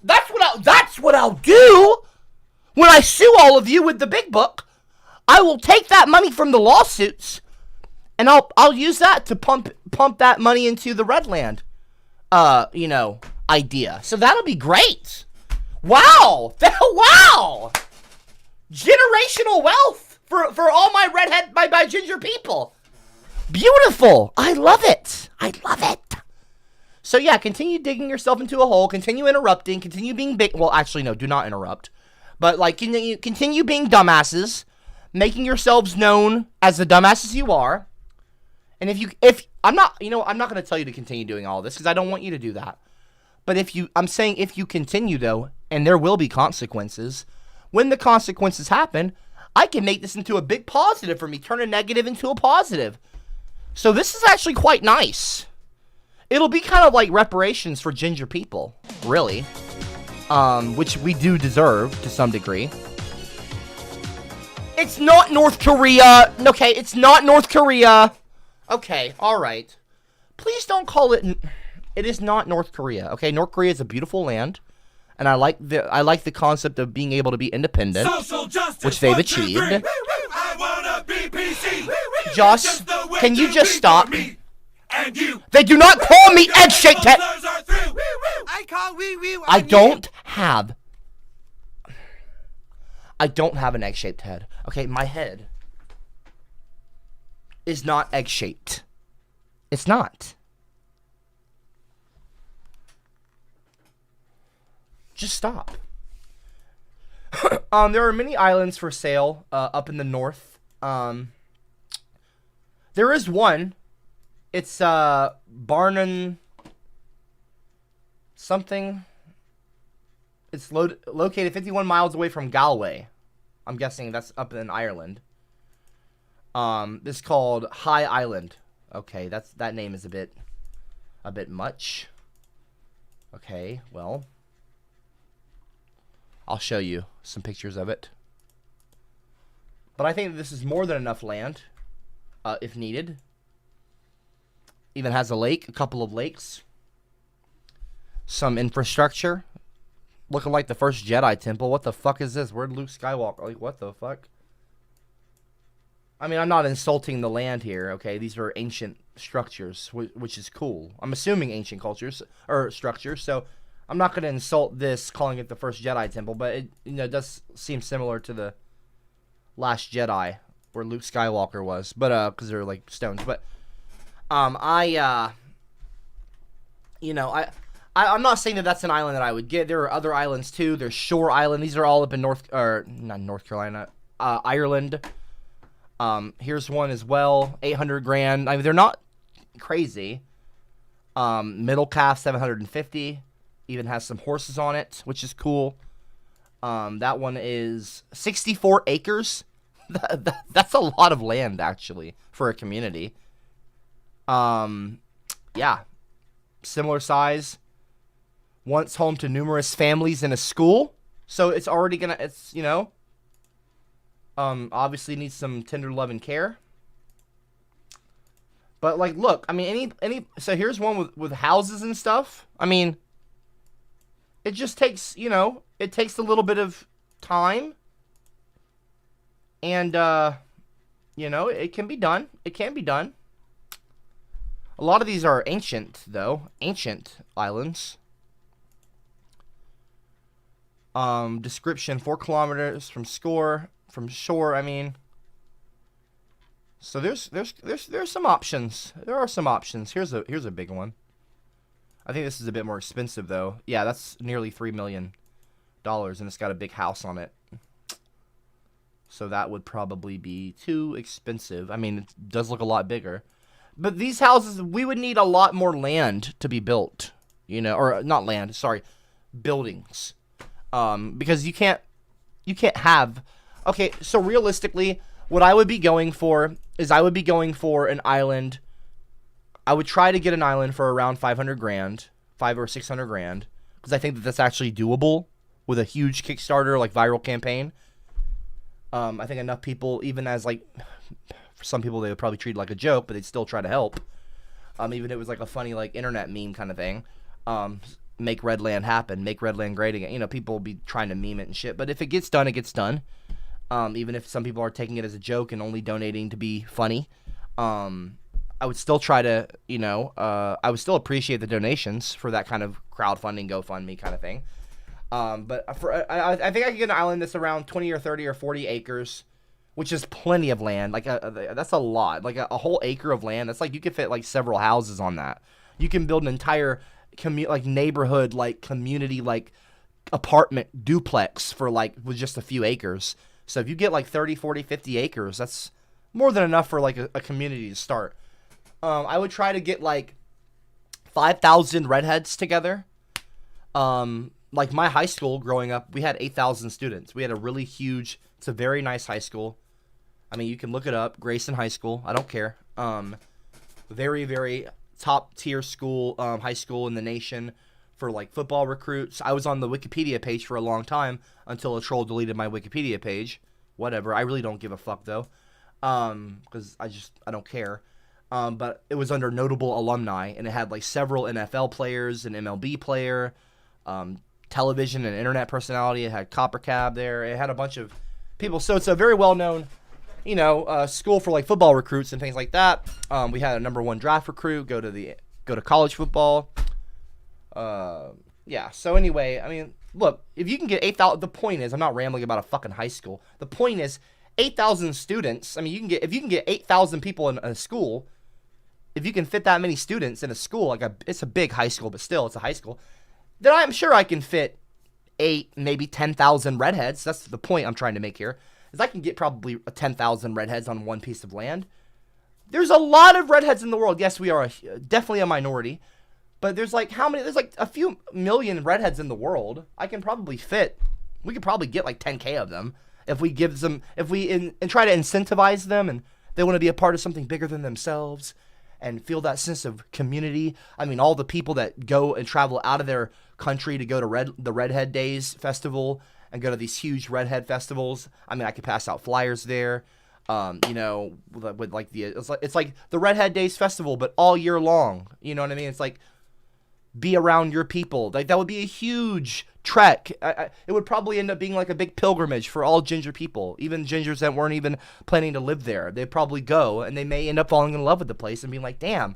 That's what I'll do. When I sue all of you with the big book, I will take that money from the lawsuits, and I'll use that to pump that money into the Redland, idea. So that'll be great. Wow, wow, generational wealth for all my ginger people. Beautiful. I love it. So yeah, continue digging yourself into a hole, continue interrupting, continue being big. Well, actually, no, do not interrupt. But like, continue being dumbasses, making yourselves known as the dumbasses you are. And I'm not going to tell you to continue doing all this because I don't want you to do that. But I'm saying if you continue though, and there will be consequences, when the consequences happen, I can make this into a big positive for me, turn a negative into a positive. So this is actually quite nice. It'll be kind of like reparations for ginger people, really. Which we do deserve to some degree. It's not North Korea. Okay, it's not North Korea. Okay, alright. Please don't call it... It is not North Korea, okay? North Korea is a beautiful land. And I like the concept of being able to be independent. Which they've achieved. Josh, can you just stop? They do not call me egg shake tat. I don't have I don't have an egg-shaped head. Okay, my head is not egg-shaped. It's not. Just stop. There are many islands for sale up in the north. There is one. It's Barnon something. It's located 51 miles away from Galway. I'm guessing that's up in Ireland. This is called High Island. Okay, that name is a bit much. Okay, well, I'll show you some pictures of it. But I think this is more than enough land, if needed. Even has a lake, a couple of lakes. Some infrastructure. Looking like the first Jedi temple. What the fuck is this? Where'd Luke Skywalker? Like, what the fuck? I mean, I'm not insulting the land here, okay? These are ancient structures, which is cool. I'm assuming ancient cultures, or structures, so I'm not going to insult this, calling it the first Jedi temple, but it does seem similar to the Last Jedi, where Luke Skywalker was, but, because they're, like, stones, but, I'm not saying that that's an island that I would get. There are other islands, too. There's Shore Island. These are all up in not North Carolina, Ireland. Here's one as well, 800 grand. I mean, they're not crazy. Middle Calf, 750. Even has some horses on it, which is cool. That one is 64 acres. That's a lot of land, actually, for a community. Yeah. Similar size. Once home to numerous families and a school. So it's already gonna, obviously needs some tender love and care. But, like, look, I mean, so here's one with houses and stuff. I mean, it just takes, it takes a little bit of time. And, it can be done. It can be done. A lot of these are ancient, though. Ancient islands. Description, 4 kilometers from shore, I mean. So there's some options. There are some options. Here's a big one. I think this is a bit more expensive, though. Yeah, that's nearly $3 million, and it's got a big house on it. So that would probably be too expensive. I mean, it does look a lot bigger. But these houses, we would need a lot more land to be built, or not land, sorry, buildings. Because you can't have, okay, so realistically, what I would be going for is I would be going for an island. I would try to get an island for around 500 grand, 500 or 600 grand, because I think that that's actually doable with a huge Kickstarter, like, viral campaign. I think enough people, even as, like, for some people, they would probably treat it like a joke, but they'd still try to help. Even if it was, like, a funny, like, internet meme kind of thing. Make Redland happen, make Redland great again. People will be trying to meme it and shit. But if it gets done, it gets done. Even if some people are taking it as a joke and only donating to be funny. I would still try to, I would still appreciate the donations for that kind of crowdfunding, GoFundMe kind of thing. But I think I can get an island that's around 20 or 30 or 40 acres, which is plenty of land. Like, that's a lot. Like, a whole acre of land. That's like, you could fit, like, several houses on that. You can build an entire neighborhood, like, community, like, apartment duplex for, like, with just a few acres. So if you get, like, 30, 40, 50 acres, that's more than enough for, like, a community to start. I would try to get, like, 5,000 redheads together. Like, my high school growing up, we had 8,000 students. We had a really huge, it's a very nice high school. I mean, you can look it up, Grayson High School. I don't care. Very, very top tier school, high school in the nation for, like, football recruits. I was on the Wikipedia page for a long time until a troll deleted my Wikipedia page. Whatever. I really don't give a fuck, though. Because I don't care. But it was under notable alumni, and it had, like, several NFL players, an MLB player, television and internet personality. It had Copper Cab there. It had a bunch of people. So it's a very well-known, school for, like, football recruits and things like that. We had a #1 draft recruit go to college football. Yeah. So anyway, I mean, look, if you can get 8,000, the point is, I'm not rambling about a fucking high school. The point is, 8,000 students. I mean, if you can get 8,000 people in a school, if you can fit that many students in a school, it's a big high school, but still, it's a high school, then I'm sure I can fit 8, maybe 10,000 redheads. That's the point I'm trying to make here, is I can get probably 10,000 redheads on one piece of land. There's a lot of redheads in the world. Yes, we are definitely a minority. But there's like how many? There's like a few million redheads in the world. We could probably get like 10K of them if we give them, if we and try to incentivize them, and they want to be a part of something bigger than themselves and feel that sense of community. I mean, all the people that go and travel out of their country to go to the Redhead Days festival and go to these huge redhead festivals. I mean, I could pass out flyers there. You know, with like it's like the Redhead Days festival, but all year long. You know what I mean? It's like, be around your people. Like, that would be a huge trek. It would probably end up being like a big pilgrimage for all ginger people, even gingers that weren't even planning to live there. They'd probably go, and they may end up falling in love with the place and being like, damn,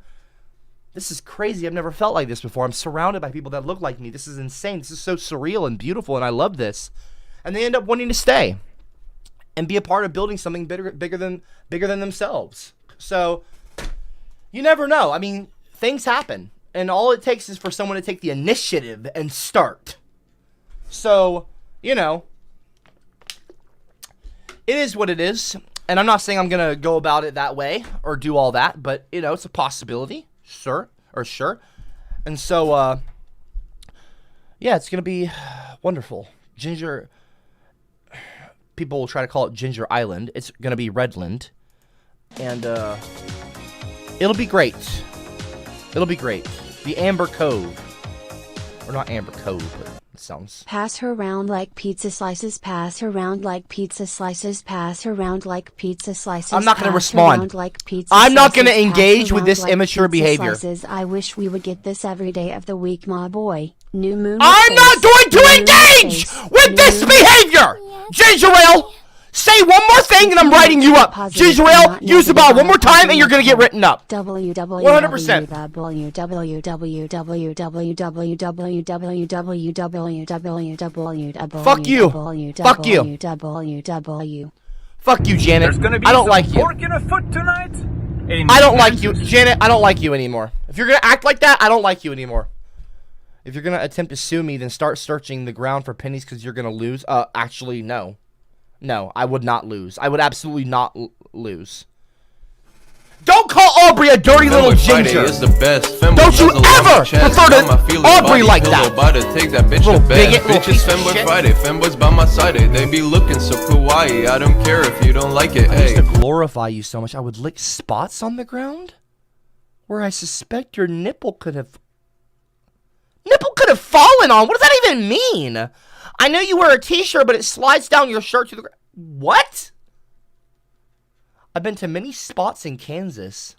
this is crazy. I've never felt like this before. I'm surrounded by people that look like me. This is insane. This is so surreal and beautiful, and I love this. And they end up wanting to stay and be a part of building something bigger than themselves. So you never know. I mean, things happen. And all it takes is for someone to take the initiative and start. So, you know, it is what it is. And I'm not saying I'm going to go about it that way or do all that. But, you know, it's a possibility. Sure. And so, yeah, it's going to be wonderful. Ginger, people will try to call it Ginger Island. It's going to be Redland. And it'll be great. It'll be great. The Amber Cove. Or not Amber Cove, but it sounds... Pass her round like pizza slices, pass her round like pizza slices, pass her round like pizza slices. I'm not going to respond. I'm not going to engage with this immature behavior. I wish we would get this every day of the week, my boy. New moon. I'm not going to engage with this behavior! Ginger Ale! Say one more thing and I'm writing you up. Ginger Ale, use the ball one more time and you're going to get written up. 100%. Fuck you. Fuck you. Fuck you, Janet. There's gonna be I don't like you. Pork in a foot tonight? I don't like you. Janet, I don't like you anymore. If you're going to act like that, I don't like you anymore. If you're going to attempt to sue me, then start searching the ground for pennies because you're going to lose. Actually, no. No, I would not lose. I would absolutely not lose. Don't call Aubrey a dirty little ginger. Is the best. Don't you ever refer to Aubrey like that. Take that bitch little to bed. bigot, little piece of Femboy shit. Friday. Femboys by my side. They be looking so kawaii. I don't care if you don't like it. I used Hey. to glorify you so much. I would lick spots on the ground where I suspect your nipple could have fallen on. What does that even mean? I know you wear a t-shirt, but it slides down your shirt to the ground. What? I've been to many spots in Kansas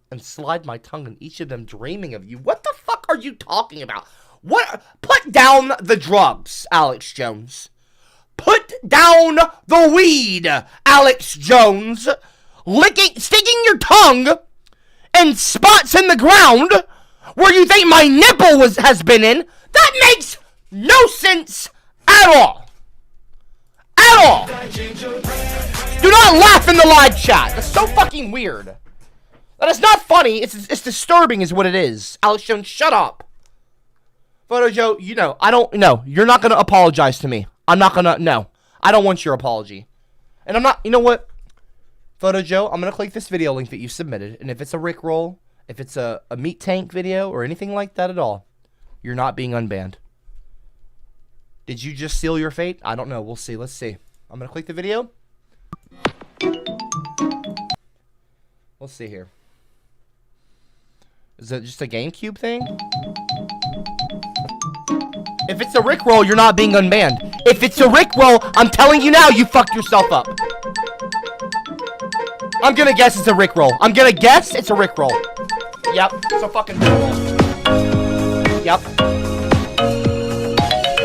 and slide my tongue in each of them dreaming of you. What the fuck are you talking about? What? Put down the drugs, Alex Jones. Put down the weed, Alex Jones. Sticking your tongue in spots in the ground where you think my nipple has been in. That makes no sense at all. At all. Do not laugh in the live chat. That's so fucking weird. That is not funny. It's disturbing is what it is. Alex Jones, shut up. Photo Joe, you know, I don't know. You're not going to apologize to me. I'm not going to, no. I don't want your apology. And I'm not, you know what? Photo Joe, I'm going to click this video link that you submitted. And if it's a Rickroll, if it's a meat tank video or anything like that at all, you're not being unbanned. Did you just seal your fate? I don't know. We'll see. Let's see. I'm going to click the video. Let's see here. Is it just a GameCube thing? If it's a Rickroll, you're not being unbanned. If it's a Rickroll, I'm telling you now, you fucked yourself up. I'm going to guess it's a Rickroll. I'm going to guess it's a Rickroll. Yep. It's a fucking Rickroll. Yep.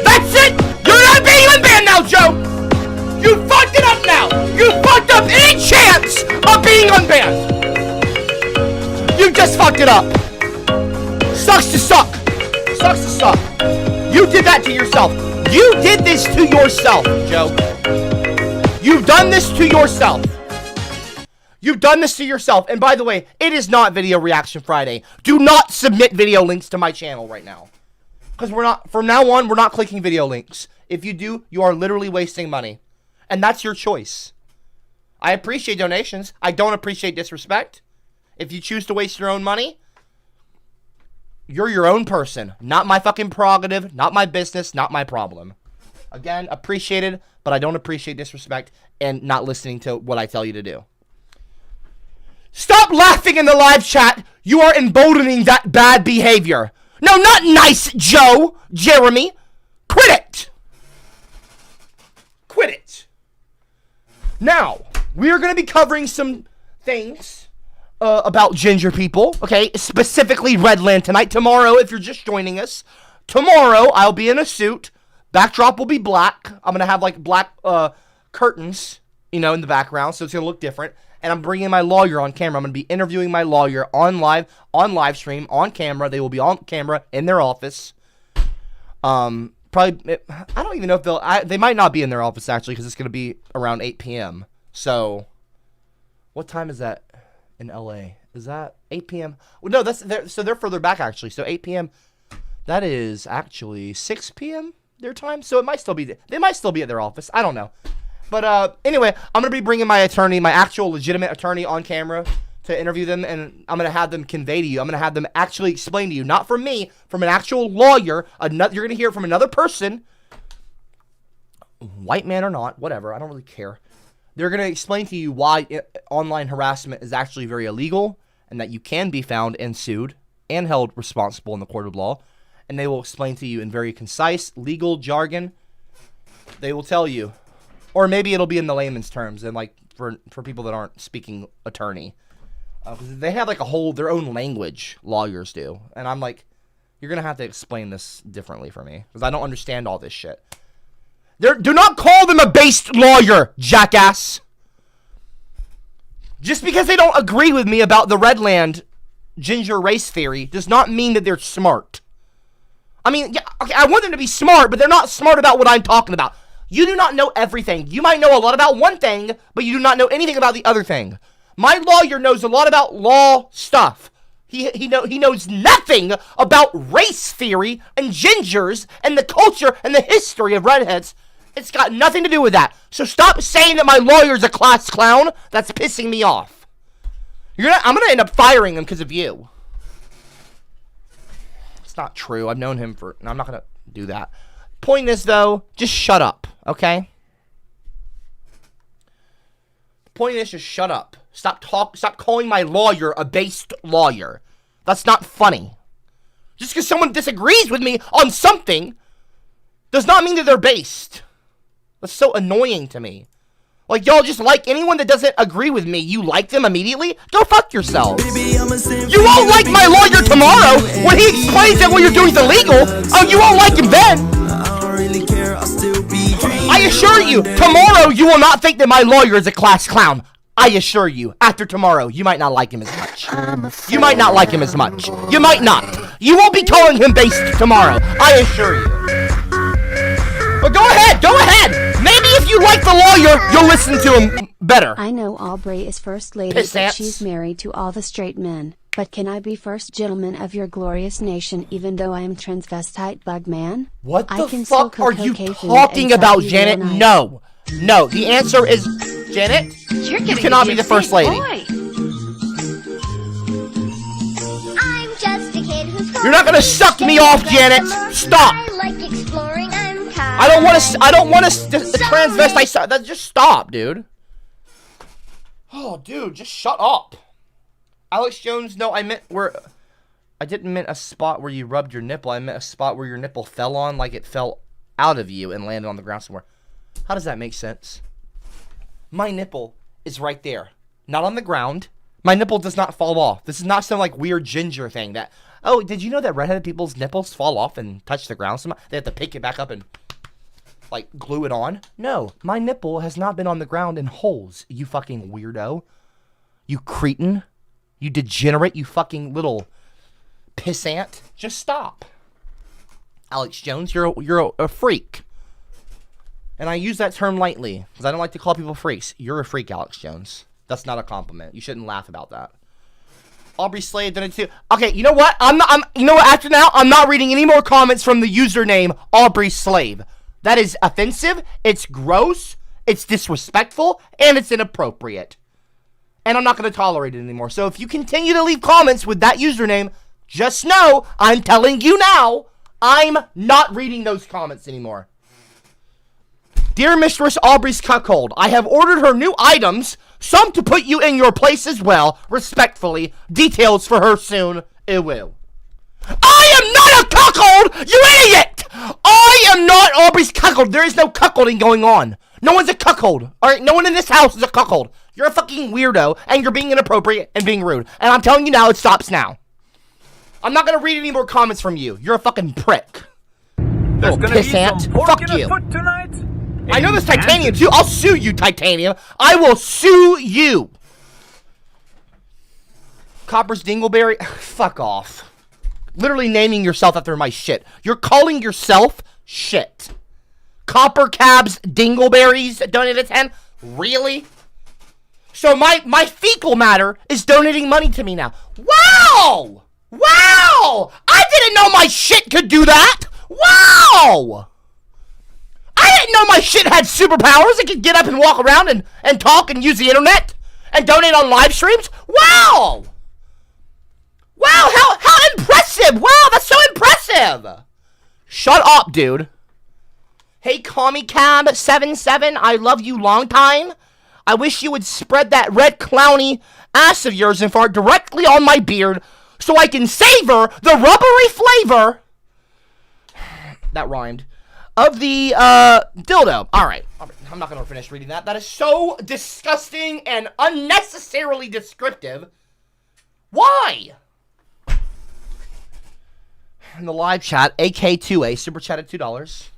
That's it! You're not being unbanned now, Joe! You fucked it up now! You fucked up any chance of being unbanned! You just fucked it up! Sucks to suck! Sucks to suck! You did did that to yourself. You did this to yourself, Joe. You've done this to yourself. You've done this to yourself. And by the way, it is not Video Reaction Friday. Do not submit video links to my channel right now. Because from now on, we're not clicking video links. If you do, you are literally wasting money. And that's your choice. I appreciate donations. I don't appreciate disrespect. If you choose to waste your own money, you're your own person. Not my fucking prerogative, not my business, not my problem. Again, appreciated, but I don't appreciate disrespect and not listening to what I tell you to do. Stop laughing in the live chat. You are emboldening that bad behavior. No, not nice, Joe, Jeremy. Quit it. Quit it. Now, we are going to be covering some things about ginger people, okay? Specifically Redland tonight. Tomorrow, if you're just joining us, tomorrow I'll be in a suit. Backdrop will be black. I'm going to have like black curtains, you know, in the background, so it's going to look different. And I'm bringing my lawyer on camera. I'm going to be interviewing my lawyer on live stream, on camera. They will be on camera in their office. Probably, I don't even know if they might not be in their office, actually, because it's going to be around 8 p.m. So, what time is that in LA? Is that 8 p.m.? Well, no, they're further back, actually. So, 8 p.m., that is actually 6 p.m. their time. So, it might still be, they might still be at their office. I don't know. But anyway, I'm going to be bringing my attorney, my actual legitimate attorney on camera to interview them, and I'm going to have them convey to you. I'm going to have them actually explain to you, not from me, from an actual lawyer. You're going to hear from another person, white man or not, whatever. I don't really care. They're going to explain to you why online harassment is actually very illegal and that you can be found and sued and held responsible in the court of law. And they will explain to you in very concise legal jargon. They will tell you. Or maybe it'll be in the layman's terms, and like for people that aren't speaking attorney, they have like their own language. Lawyers do, and I'm like, you're gonna have to explain this differently for me because I don't understand all this shit. Do not call them a based lawyer, jackass. Just because they don't agree with me about the Redland ginger race theory does not mean that they're smart. I mean, yeah, okay, I want them to be smart, but they're not smart about what I'm talking about. You do not know everything. You might know a lot about one thing, but you do not know anything about the other thing. My lawyer knows a lot about law stuff. He knows nothing about race theory and gingers and the culture and the history of redheads. It's got nothing to do with that. So stop saying that my lawyer's a class clown. That's pissing me off. I'm gonna end up firing him because of you. It's not true. I've known him for. I'm not gonna do that. Point is, though, just shut up, okay? Point is, just shut up. Stop calling my lawyer a based lawyer. That's not funny. Just because someone disagrees with me on something does not mean that they're based. That's so annoying to me. Like, y'all just like anyone that doesn't agree with me, you like them immediately? Go fuck yourselves. You won't like my lawyer tomorrow when he explains that what you're doing is illegal. Oh, you won't like him then. I assure you, tomorrow you will not think that my lawyer is a class clown. I assure you, after tomorrow, you might not like him as much. You might not like him as much. You might not. You won't be calling him based tomorrow. I assure you. But go ahead, go ahead. Maybe if you like the lawyer, you'll listen to him better. I know Aubrey is first lady, but she's married to all the straight men. But can I be first gentleman of your glorious nation even though I am transvestite bug man? What the fuck are you talking about, Janet? No. No, the answer is, Janet, you cannot be the first lady. I'm just a kid who's You're not gonna suck me off, Janet. Stop. I like exploring. I don't want to transvestite. Just stop, dude. Oh, dude, just shut up. Alex Jones, no, I didn't mean a spot where you rubbed your nipple. I meant a spot where your nipple fell on, like it fell out of you and landed on the ground somewhere. How does that make sense? My nipple is right there, not on the ground. My nipple does not fall off. This is not some like weird ginger thing that, oh, did you know that redheaded people's nipples fall off and touch the ground? They have to pick it back up and like glue it on. No, my nipple has not been on the ground in holes, you fucking weirdo. You cretin. You degenerate, you fucking little pissant. Just stop. Alex Jones. You're a freak. And I use that term lightly because I don't like to call people freaks. You're a freak, Alex Jones. That's not a compliment. You shouldn't laugh about that. Aubrey Slade done it too. Okay, you know what? You know what? After now, I'm not reading any more comments from the username Aubrey Slave. That is offensive. It's gross. It's disrespectful, and it's inappropriate. And I'm not going to tolerate it anymore. So if you continue to leave comments with that username, just know I'm telling you now, I'm not reading those comments anymore. Dear Mistress Aubrey's cuckold, I have ordered her new items, some to put you in your place as well. Respectfully, details for her soon. It will. I am not a cuckold, you idiot! I am not Aubrey's cuckold. There is no cuckolding going on. No one's a cuckold. Alright, no one in this house is a cuckold. You're a fucking weirdo, and you're being inappropriate and being rude. And I'm telling you now, it stops now. I'm not gonna read any more comments from you. You're a fucking prick. There's gonna be some pork Fuck in you. a foot tonight. I know there's titanium too. I'll sue you, titanium. I will sue you. Copper's Dingleberry. Fuck off. Literally naming yourself after my shit. You're calling yourself shit. Copper Cabs Dingleberries donated 10. Really? So my fecal matter is donating money to me now. Wow! Wow! I didn't know my shit could do that. Wow! I didn't know my shit had superpowers. It could get up and walk around and talk and use the internet and donate on live streams. Wow! Wow, how impressive! Wow, that's so impressive! Shut up, dude. Hey, CommieCab77, I love you long time. I wish you would spread that red clowny ass of yours and fart directly on my beard so I can savor the rubbery flavor. That rhymed. Of the dildo. All right. I'm not going to finish reading that. That is so disgusting and unnecessarily descriptive. Why? In the live chat, AK2A super chatted $2.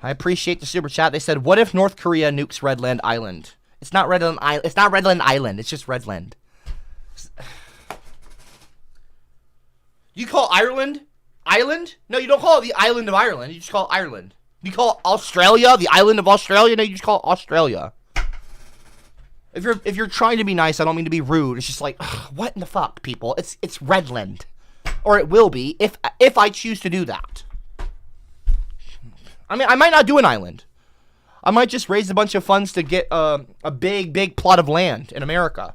I appreciate the super chat. They said, "What if North Korea nukes Redland Island?" It's not Redland Island. It's not Redland Island. It's just Redland. You call Ireland Island? No, you don't call it the island of Ireland. You just call it Ireland. You call Australia the island of Australia? No, you just call it Australia. If you're trying to be nice, I don't mean to be rude. It's just like, ugh, what in the fuck, people? It's Redland, or it will be if I choose to do that. I mean, I might not do an island. I might just raise a bunch of funds to get a big plot of land in America.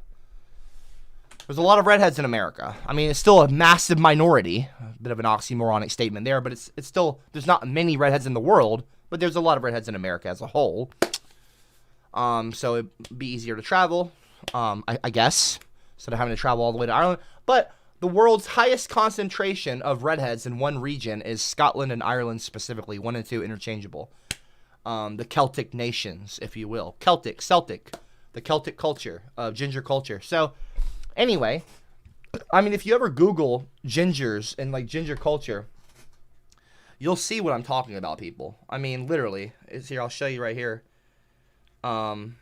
There's a lot of redheads in America. I mean, it's still a massive minority. A bit of an oxymoronic statement there, but it's still, there's not many redheads in the world, but there's a lot of redheads in America as a whole. So it'd be easier to travel, I guess, instead of having to travel all the way to Ireland. But the world's highest concentration of redheads in one region is Scotland and Ireland specifically, 1 and 2 interchangeable. The Celtic nations, if you will. Celtic, the Celtic culture, ginger culture. So, anyway, I mean, if you ever Google gingers and like ginger culture, you'll see what I'm talking about, people. I mean, literally, it's here. I'll show you right here. Boom.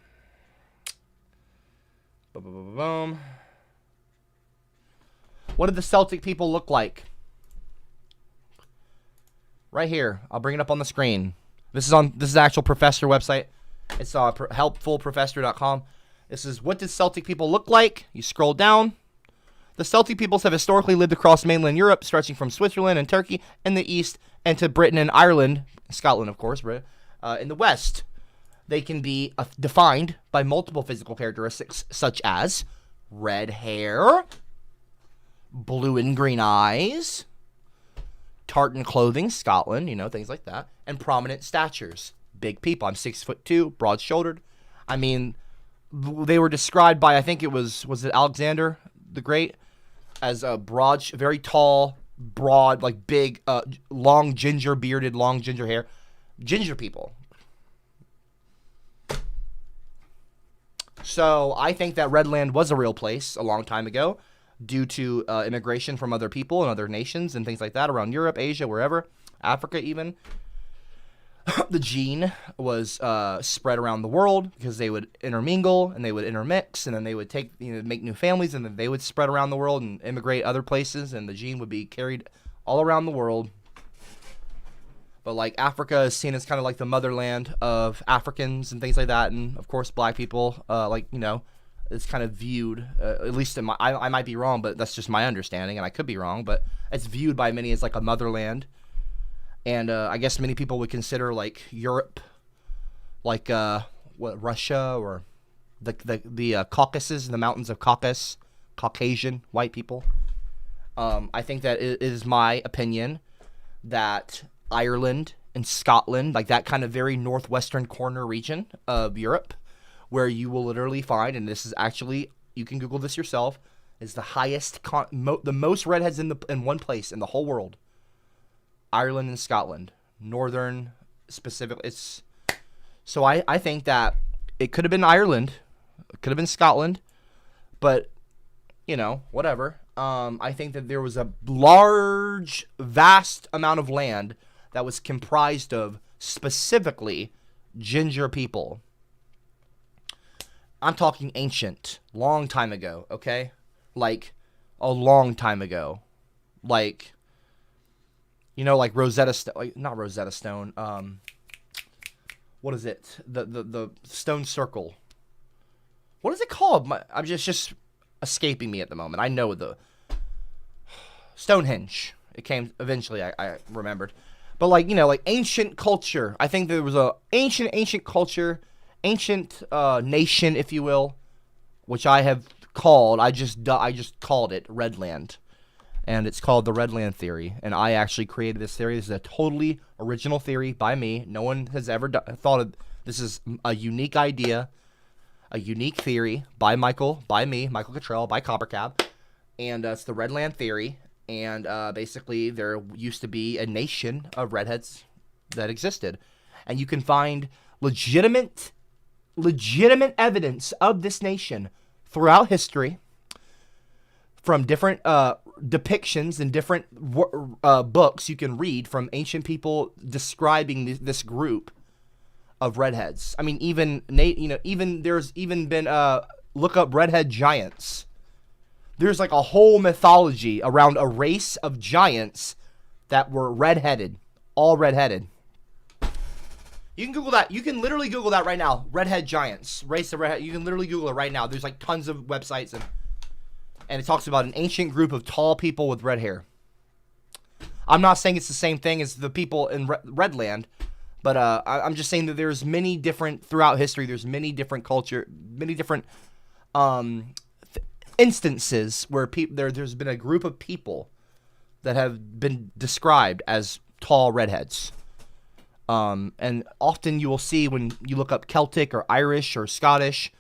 What did the Celtic people look like? Right here. I'll bring it up on the screen. This is the actual professor website. It's helpfulprofessor.com. This is, what did Celtic people look like? You scroll down. The Celtic peoples have historically lived across mainland Europe, stretching from Switzerland and Turkey in the east and to Britain and Ireland, Scotland, of course, in the west. They can be defined by multiple physical characteristics such as red hair, blue and green eyes, tartan clothing, Scotland, things like that, and prominent statures. Big people. I'm 6'2", broad-shouldered. I mean, they were described by, I think it was it Alexander the Great, as a broad, very tall, broad, like big, long ginger bearded, long ginger hair. Ginger people. So I think that Redland was a real place a long time ago due to immigration from other people and other nations and things like that around Europe, Asia, wherever, Africa even. The gene was spread around the world because they would intermingle and they would intermix, and then they would make new families, and then they would spread around the world and immigrate other places, and the gene would be carried all around the world. But like Africa is seen as kind of like the motherland of Africans and things like that, and of course black people, like, you know, it's kind of viewed, at least in my, I might be wrong, but that's just my understanding, and I could be wrong, but it's viewed by many as like a motherland. And I guess many people would consider like Europe, like what, Russia, or the Caucasus, the mountains of Caucasus, Caucasian white people. I think that it is my opinion that Ireland and Scotland, like that kind of very northwestern corner region of Europe, where you will literally find, and this is actually, you can Google this yourself, is the highest, the most redheads in one place in the whole world. Ireland and Scotland, northern specific. So I think that it could have been Ireland, it could have been Scotland, but you know, whatever. I think that there was a large, vast amount of land that was comprised of specifically ginger people. I'm talking ancient, long time ago, okay? Like a long time ago. Like, you know, like Rosetta Stone, like, not Rosetta Stone. What is it? The stone circle. What is it called? I'm just escaping me at the moment. I know the Stonehenge. It came eventually. I remembered, but like, you know, like ancient culture. I think there was a ancient culture, ancient nation, if you will, which I have called. I just called it Redland. And it's called the Redland theory. And I actually created this theory. This is a totally original theory by me. No one has ever thought of this. Is a unique idea, a unique theory by Michael, by me, Michael Cottrell, by Coppercap. And it's the Redland theory. And basically, there used to be a nation of redheads that existed. And you can find legitimate evidence of this nation throughout history, from different depictions and different books you can read from ancient people describing this group of redheads. I mean, even there's even been look up redhead giants. There's like a whole mythology around a race of giants that were redheaded, all redheaded. You can Google that. You can literally Google that right now. Redhead giants, race of redhead. You can literally Google it right now. There's like tons of websites and it talks about an ancient group of tall people with red hair. I'm not saying it's the same thing as the people in Redland, but I'm just saying that there's many different, throughout history, there's many different culture, many different instances where there's been a group of people that have been described as tall redheads. And often you will see when you look up Celtic or Irish or Scottish,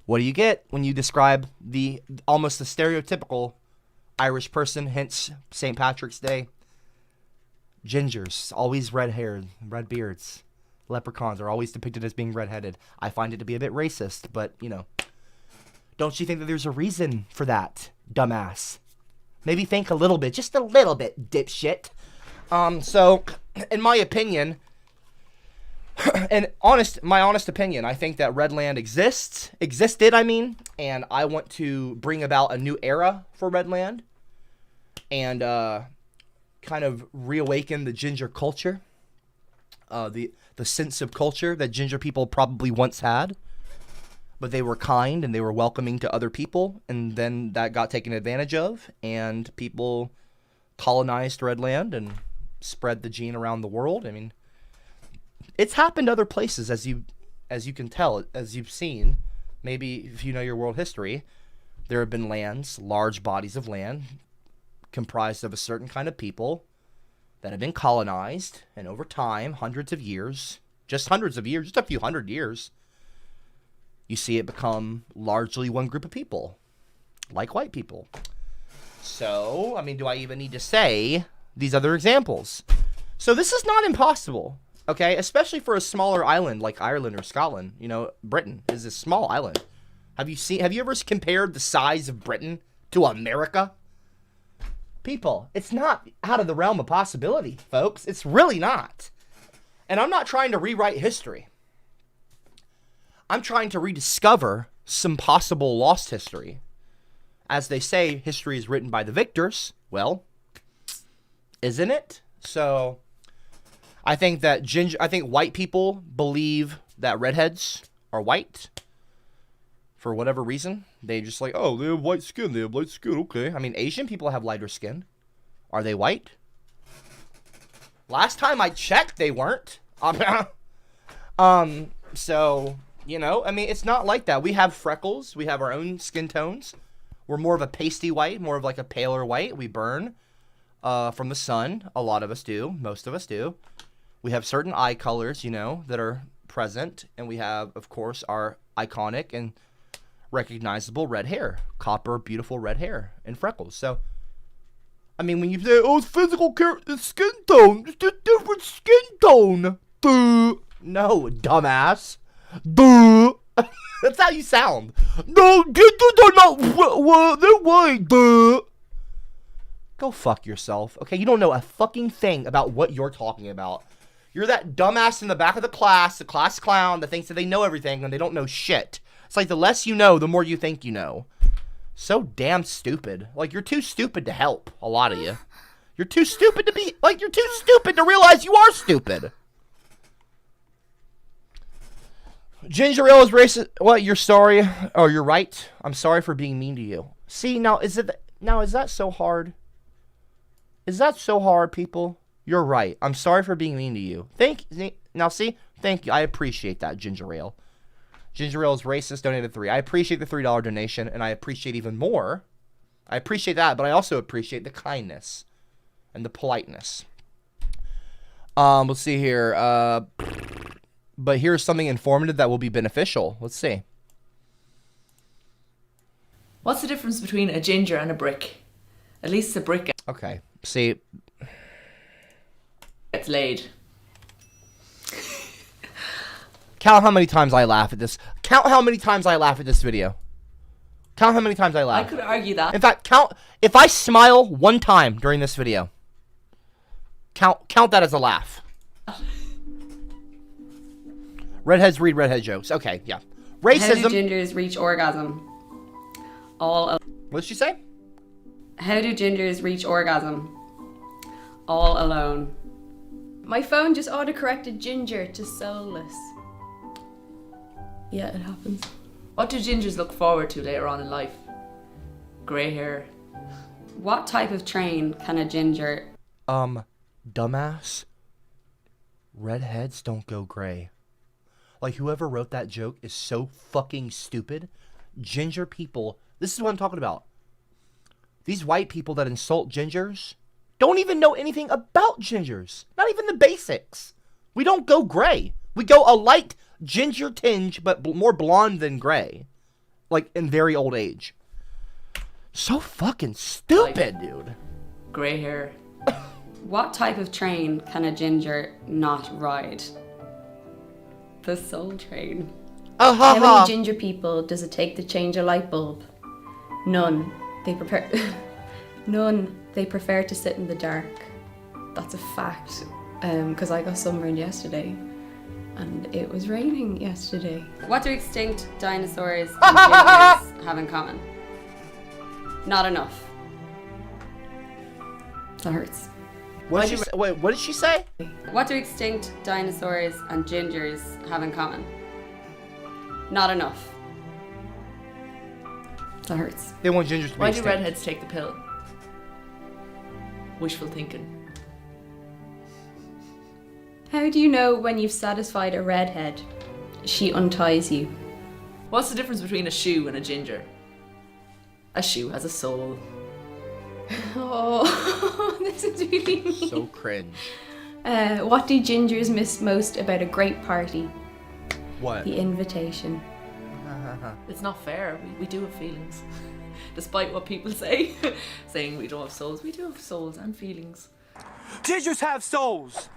what do you get when you describe almost the stereotypical Irish person, hence St. Patrick's Day? Gingers, always red hair, red beards. Leprechauns are always depicted as being redheaded. I find it to be a bit racist, but, you know. Don't you think that there's a reason for that, dumbass? Maybe think a little bit, just a little bit, dipshit. So, in my opinion, my honest opinion, I think that Redland existed, and I want to bring about a new era for Redland and kind of reawaken the ginger culture, the sense of culture that ginger people probably once had, but they were kind and they were welcoming to other people, and then that got taken advantage of, and people colonized Redland and spread the gene around the world. I mean, it's happened other places, as you can tell, as you've seen. Maybe if you know your world history, there have been lands, large bodies of land, comprised of a certain kind of people that have been colonized, and over time, hundreds of years, just a few hundred years, you see it become largely one group of people, like white people. So, I mean, do I even need to say these other examples? So this is not impossible. Okay, especially for a smaller island like Ireland or Scotland. You know, Britain is a small island. Have you ever compared the size of Britain to America? People, it's not out of the realm of possibility, folks. It's really not. And I'm not trying to rewrite history. I'm trying to rediscover some possible lost history. As they say, history is written by the victors. Well, isn't it? So I think that white people believe that redheads are white for whatever reason. They just like, oh, they have white skin. They have light skin. Okay. I mean, Asian people have lighter skin. Are they white? Last time I checked, they weren't. So, you know, I mean, it's not like that. We have freckles. We have our own skin tones. We're more of a pasty white, more of like a paler white. We burn from the sun. A lot of us do. Most of us do. We have certain eye colors, you know, that are present. And we have, of course, our iconic and recognizable red hair. Copper, beautiful red hair and freckles. So, I mean, when you say, oh, it's physical it's skin tone. It's a different skin tone. Duh. No, dumbass. Duh. That's how you sound. No, they're not. They're white. Duh. Go fuck yourself. Okay, you don't know a fucking thing about what you're talking about. You're that dumbass in the back of the class clown that thinks that they know everything and they don't know shit. It's like the less you know, the more you think you know. So damn stupid. Like, you're too stupid to help, a lot of you. You're too stupid to be, like, you're too stupid to realize you are stupid. Ginger Ale is racist. What, you're sorry? Oh, you're right. I'm sorry for being mean to you. See, now, is that so hard? Is that so hard, people? You're right. I'm sorry for being mean to you. Thank you. I appreciate that, Ginger Ale. Ginger Ale is racist, donated 3. I appreciate the $3 donation, and I appreciate even more. I appreciate that, but I also appreciate the kindness and the politeness. Let's see here. But here's something informative that will be beneficial. Let's see. What's the difference between a ginger and a brick? At least a brick Okay. See. gets laid. Count how many times I laugh at this. Count how many times I laugh at this video. Count how many times I laugh. I could argue that. In fact, count if I smile one time during this video. Count that as a laugh. Redheads read redhead jokes. Okay, yeah. Racism. How do gingers reach orgasm? What did she say? How do gingers reach orgasm? All alone. My phone just autocorrected ginger to soulless. Yeah, it happens. What do gingers look forward to later on in life? Grey hair. What type of train can a ginger... Dumbass. Redheads don't go gray. Like, whoever wrote that joke is so fucking stupid. Ginger people, this is what I'm talking about. These white people that insult gingers don't even know anything about gingers. Not even the basics. We don't go gray. We go a light ginger tinge, but more blonde than gray. Like, in very old age. So fucking stupid, dude. Grey hair. What type of train can a ginger not ride? The soul train. How many ginger people does it take to change a light bulb? None. None. They prefer to sit in the dark. That's a fact. Because I got sunburned yesterday. And it was raining yesterday. What do extinct dinosaurs and gingers have in common? Not enough. That hurts. What did she say? What do extinct dinosaurs and gingers have in common? Not enough. That hurts. They want gingers to be Why do extinct. redheads take the pill? Wishful thinking. How do you know when you've satisfied a redhead? She unties you. What's the difference between a shoe and a ginger? A shoe has a soul. Oh, this is really mean. So cringe. What do gingers miss most about a great party? What? The invitation. It's not fair. We do have feelings. Despite what people say. Saying we don't have souls. We do have souls and feelings. Gingers have souls!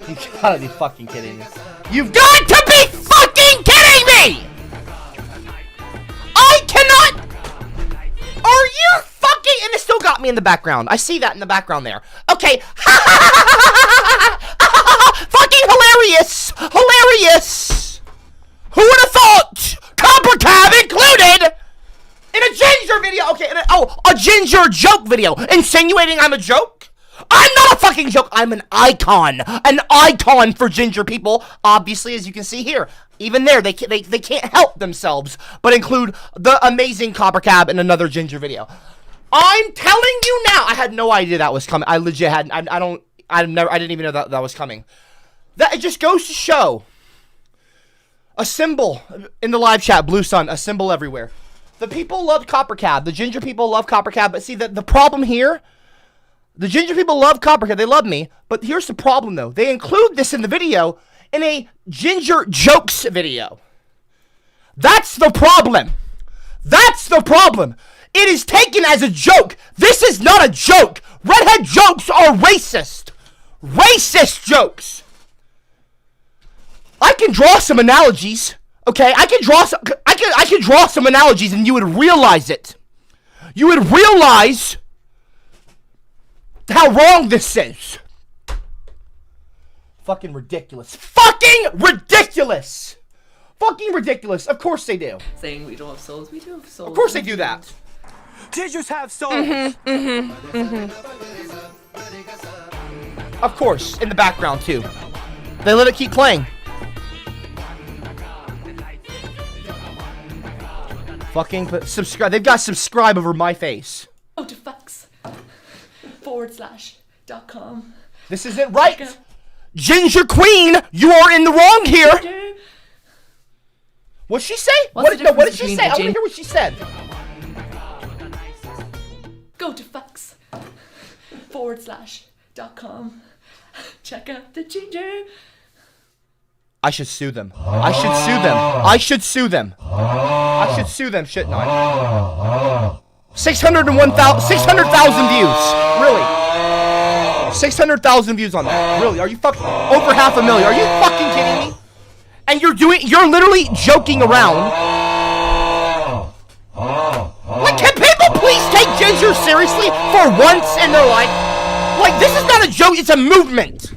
You gotta be fucking kidding me. You've got to be fucking kidding me! I cannot... Are you fucking... And it still got me in the background. I see that in the background there. Okay. Fucking hilarious! Hilarious! Who would have thought? Copper Cab included in a ginger video. Okay, a ginger joke video. Insinuating I'm a joke? I'm not a fucking joke. I'm an icon. An icon for ginger people. Obviously, as you can see here. Even there, they can't help themselves but include the amazing Copper Cab in another ginger video. I'm telling you now. I had no idea that was coming. I legit hadn't. I didn't even know that was coming. That it just goes to show. A symbol in the live chat, Blue Sun, a symbol everywhere. The people love Copper Cab. The ginger people love Copper Cab. But see, the problem here, the ginger people love Copper Cab. They love me. But here's the problem, though. They include this in the video in a ginger jokes video. That's the problem. That's the problem. It is taken as a joke. This is not a joke. Redhead jokes are racist. Racist jokes. I can draw some analogies, okay? I can draw some analogies and you would realize it. You would realize how wrong this is. Fucking ridiculous. Fucking ridiculous. Fucking ridiculous. Of course they do. Saying we don't have souls. We do have souls. Of course they do that. Gingers have souls. Of course, in the background too. They let it keep playing. Fucking subscribe. They've got subscribe over my face. Go to fax.com. This isn't right. Ginger Queen, you are in the wrong here. What'd she say? What did she say? I want to hear what she said. Go to fax.com. Check out the ginger. I should sue them. I should sue them. I should sue them. I should sue them, shouldn't I? 600,000 views. Really? 600,000 views on that. Really? Are you fucking over 500,000? Are you fucking kidding me? And you're literally joking around. Like, can people please take ginger seriously for once in their life? Like, this is not a joke, it's a movement.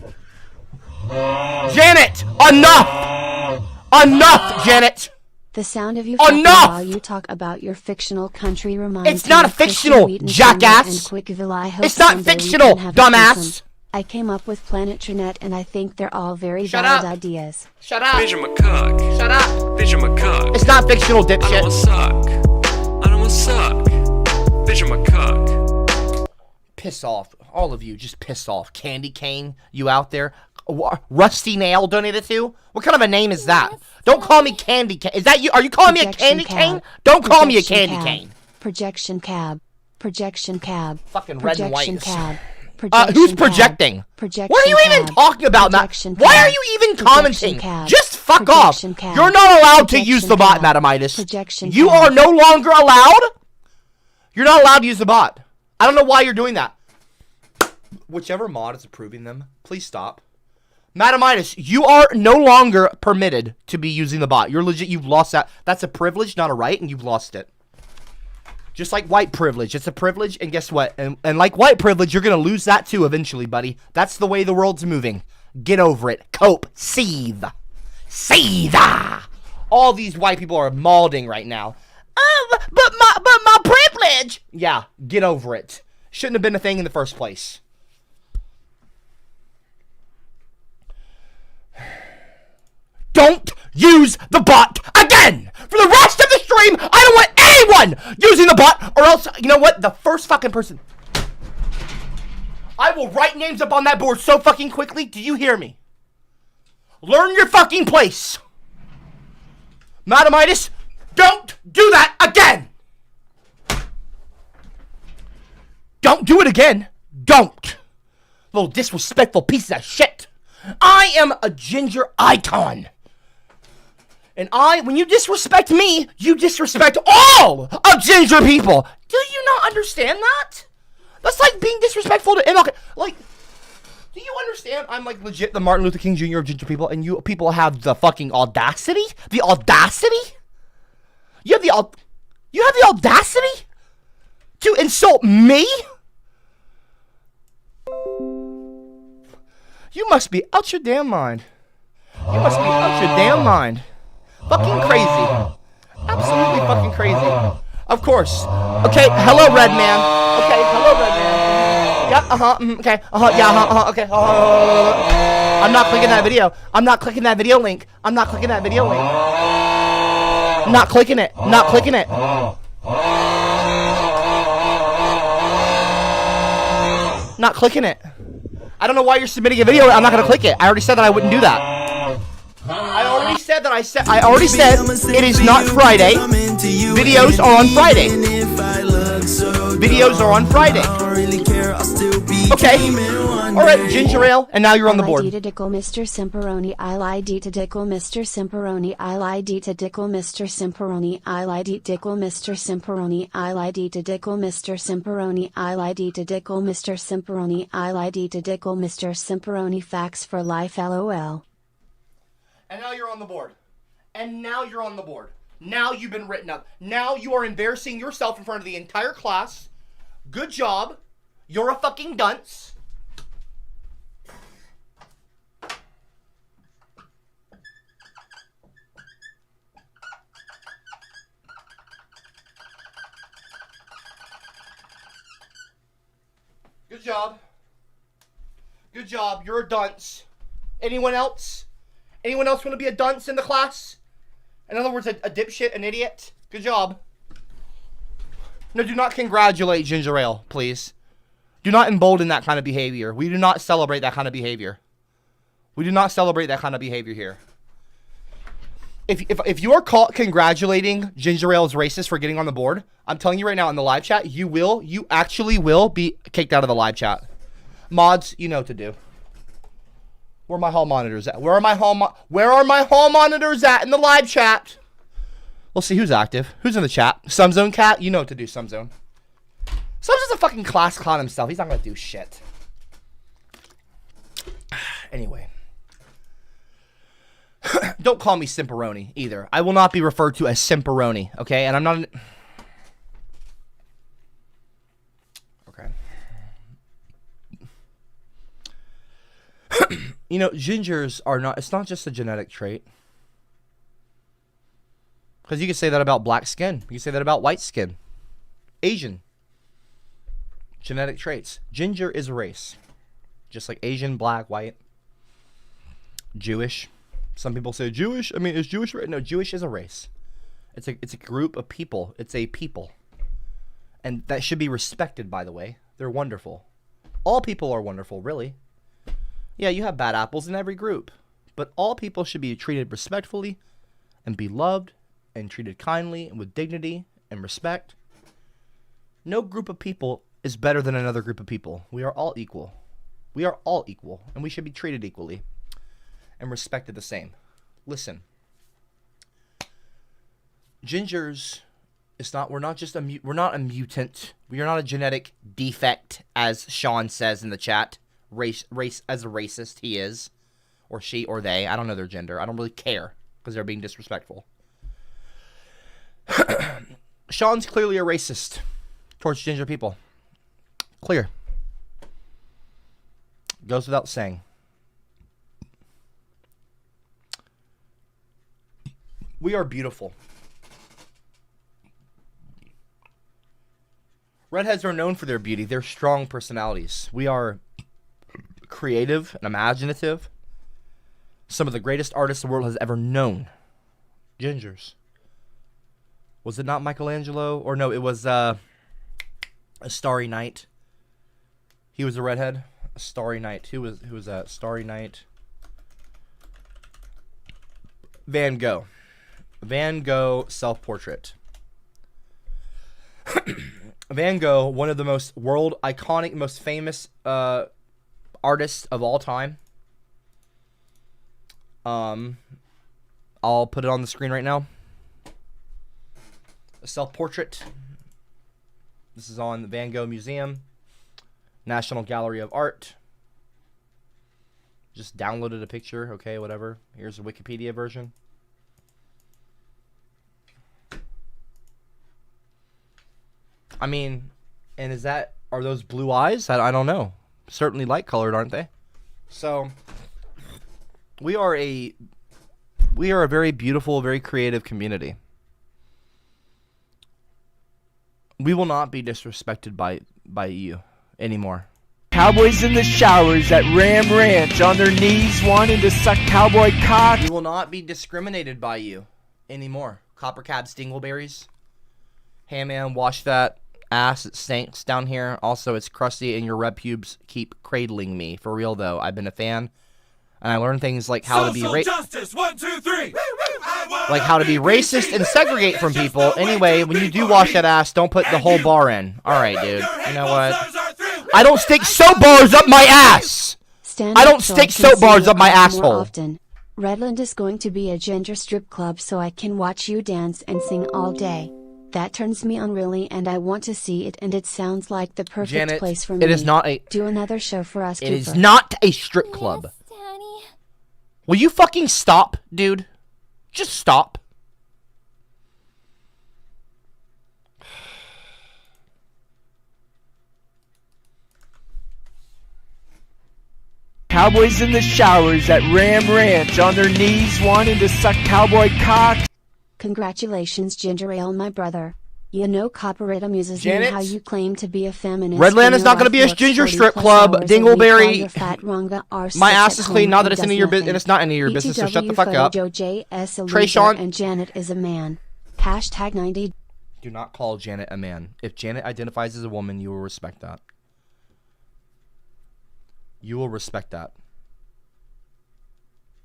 Janet, enough! Enough, Janet! The sound of you talking while you talk about your fictional country reminds me It's not of fictional, Christian Wheaton jackass! and Quickville. I hope It's not someday we fictional, can have a dumbass! threesome. I came up with Planet Trinet and I think they're all very Shut valid up. ideas. Shut up! Bitch, I'm a cock. Shut up! Bitch, I'm a cock. It's not fictional, I don't wanna dipshit. suck. I don't wanna suck. Bitch, I'm a cock. Piss off. All of you, just piss off. Candy Cane, you out there? Rusty Nail donated to? What kind of a name is that? Don't call me Candy Cane. Is that you? Are you calling me a Candy Cane? Don't call me a Candy Cane. Projection cab. Projection cab. Fucking red and white. Cab. Who's projecting? Projection what are you even cab. talking about, Matt? Projection Why cab. are you even Projection commenting? cab. Just fuck off. Projection cab. You're not allowed to Projection use the bot, cab. Madamitis. Projection You cab. are no longer allowed. You're not allowed to use the bot. I don't know why you're doing that. Whichever mod is approving them, please stop. Madamitis, you are no longer permitted to be using the bot. You're legit. You've lost that. That's a privilege, not a right, and you've lost it. Just like white privilege. It's a privilege, and guess what? And like white privilege, you're going to lose that too eventually, buddy. That's the way the world's moving. Get over it. Cope. Seethe. Seethe. All these white people are mauling right now. But my privilege. Yeah, get over it. Shouldn't have been a thing in the first place. Don't use the bot again! For the rest of the stream, I don't want anyone using the bot, or else, you know what? The first fucking person... I will write names up on that board so fucking quickly. Do you hear me? Learn your fucking place. Madamitis, don't do that again! Don't do it again. Don't. Little disrespectful piece of shit. I am a ginger icon. And when you disrespect me, you disrespect all of ginger people. Do you not understand that? That's like being disrespectful to MLK. Like, do you understand? I'm like legit the Martin Luther King Jr. of ginger people, and you people have the fucking audacity? The audacity? You have the audacity to insult me? You must be out your damn mind. You must be out your damn mind. Fucking crazy. Absolutely fucking crazy. Of course. Okay, hello, Red Man. Okay, hello, Red Man. Yep. Okay. Yeah. Okay. I'm not clicking that video. I'm not clicking that video link. I'm not clicking that video link. Not clicking it. Not clicking it. Not clicking it. I don't know why you're submitting a video. I'm not gonna click it. I already said that I wouldn't do that. I already said it is not Friday. Videos are on Friday. Videos are on Friday. Okay. Alright, ginger ale, and now you're on the board. to dickle Mr. Simperoni. I lied to dickle Mr. Simperoni. I lied to dickle Mr. Simperoni. I lied to dickle Mr. Simperoni. I lied to dickle Mr. Simperoni. I lied to dickle Mr. Simperoni. I lied to dickle Mr. Simperoni. Facts for life, lol. And now you're on the board. And now you're on the board. Now you've been written up. Now you are embarrassing yourself in front of the entire class. Good job. You're a fucking dunce. Good job. Good job. You're a dunce. Anyone else? Anyone else want to be a dunce in the class? In other words, a dipshit, an idiot? Good job. No, do not congratulate ginger ale, please. Do not embolden that kind of behavior. We do not celebrate that kind of behavior. We do not celebrate that kind of behavior here. If you are caught congratulating ginger ale's racist for getting on the board, I'm telling you right now in the live chat, you actually will be kicked out of the live chat. Mods, you know what to do. Where are my hall monitors at? Where are my hall monitors at in the live chat? We'll see who's active. Who's in the chat? Sumzone Cat, you know what to do, Sumzone. Sumzone's a fucking class clown himself. He's not gonna do shit. Anyway. Don't call me Simperoni either. I will not be referred to as Simperoni, okay? And I'm not okay. You know, gingers are not, it's not just a genetic trait. Because you can say that about black skin. You can say that about white skin. Asian. Genetic traits. Ginger is a race. Just like Asian, black, white. Jewish. Some people say Jewish. I mean, is Jewish right? No, Jewish is a race. It's a group of people. It's a people. And that should be respected, by the way. They're wonderful. All people are wonderful, really. Yeah, you have bad apples in every group. But all people should be treated respectfully and be loved and treated kindly and with dignity and respect. No group of people is better than another group of people. We are all equal. We are all equal, and we should be treated equally and respected the same. Listen. Gingers we're not a mutant. We are not a genetic defect, as Sean says in the chat. Race as a racist, he is. Or she or they. I don't know their gender. I don't really care because they're being disrespectful. Sean's clearly a racist towards ginger people. Clear. Goes without saying. We are beautiful. Redheads are known for their beauty. They're strong personalities. We are creative and imaginative. Some of the greatest artists the world has ever known. Gingers. Was it not Michelangelo? Or no, it was A Starry Night. He was a redhead. A Starry Night. Who was that? Starry Night. Van Gogh. Van Gogh self-portrait. Van Gogh, one of the most world iconic, most famous artists of all time. I'll put it on the screen right now. A self-portrait. This is on the Van Gogh Museum, National Gallery of Art. Just downloaded a picture. Okay, whatever. Here's a Wikipedia version. I mean, and are those blue eyes? I don't know. Certainly light colored, aren't they? So, we are a very beautiful, very creative community. We will not be disrespected by you anymore. Cowboys in the showers at Ram Ranch on their knees wanting to suck cowboy cock. We will not be discriminated by you anymore. Copper Cabs Dingleberries. Hey man, wash that ass. It stinks down here. Also, it's crusty and your red pubes keep cradling me. For real though, I've been a fan. And I learned things like how to be justice. 1, 2, 3. Like how to be racist and segregate from people. Anyway, when you do wash that ass, don't put the whole bar in. Alright, dude. You know what? I don't stick soap bars up my ass! I don't stick soap bars up my asshole. Often. Redland is going to be a ginger strip club so I can watch you dance and sing all day. That turns me on really and I want to see it and it sounds like the perfect Janet, place for me. it is not a... Do another show for us, It Cooper. is not a strip club. Will you fucking stop, dude? Just stop. Cowboys in the showers at Ram Ranch on their knees wanting to suck cowboy cock. Congratulations, Ginger Ale, my brother. You know, Copper, it amuses Janet? me how you claim to be a feminist. Redland is not going to be a ginger strip club. Dingleberry. My ass is clean now that it's any of your business, and it's not any of your business. So shut the fuck up. Trayshawn and Janet is a man. Hashtag 90. Do not call Janet a man. If Janet identifies as a woman, you will respect that. You will respect that.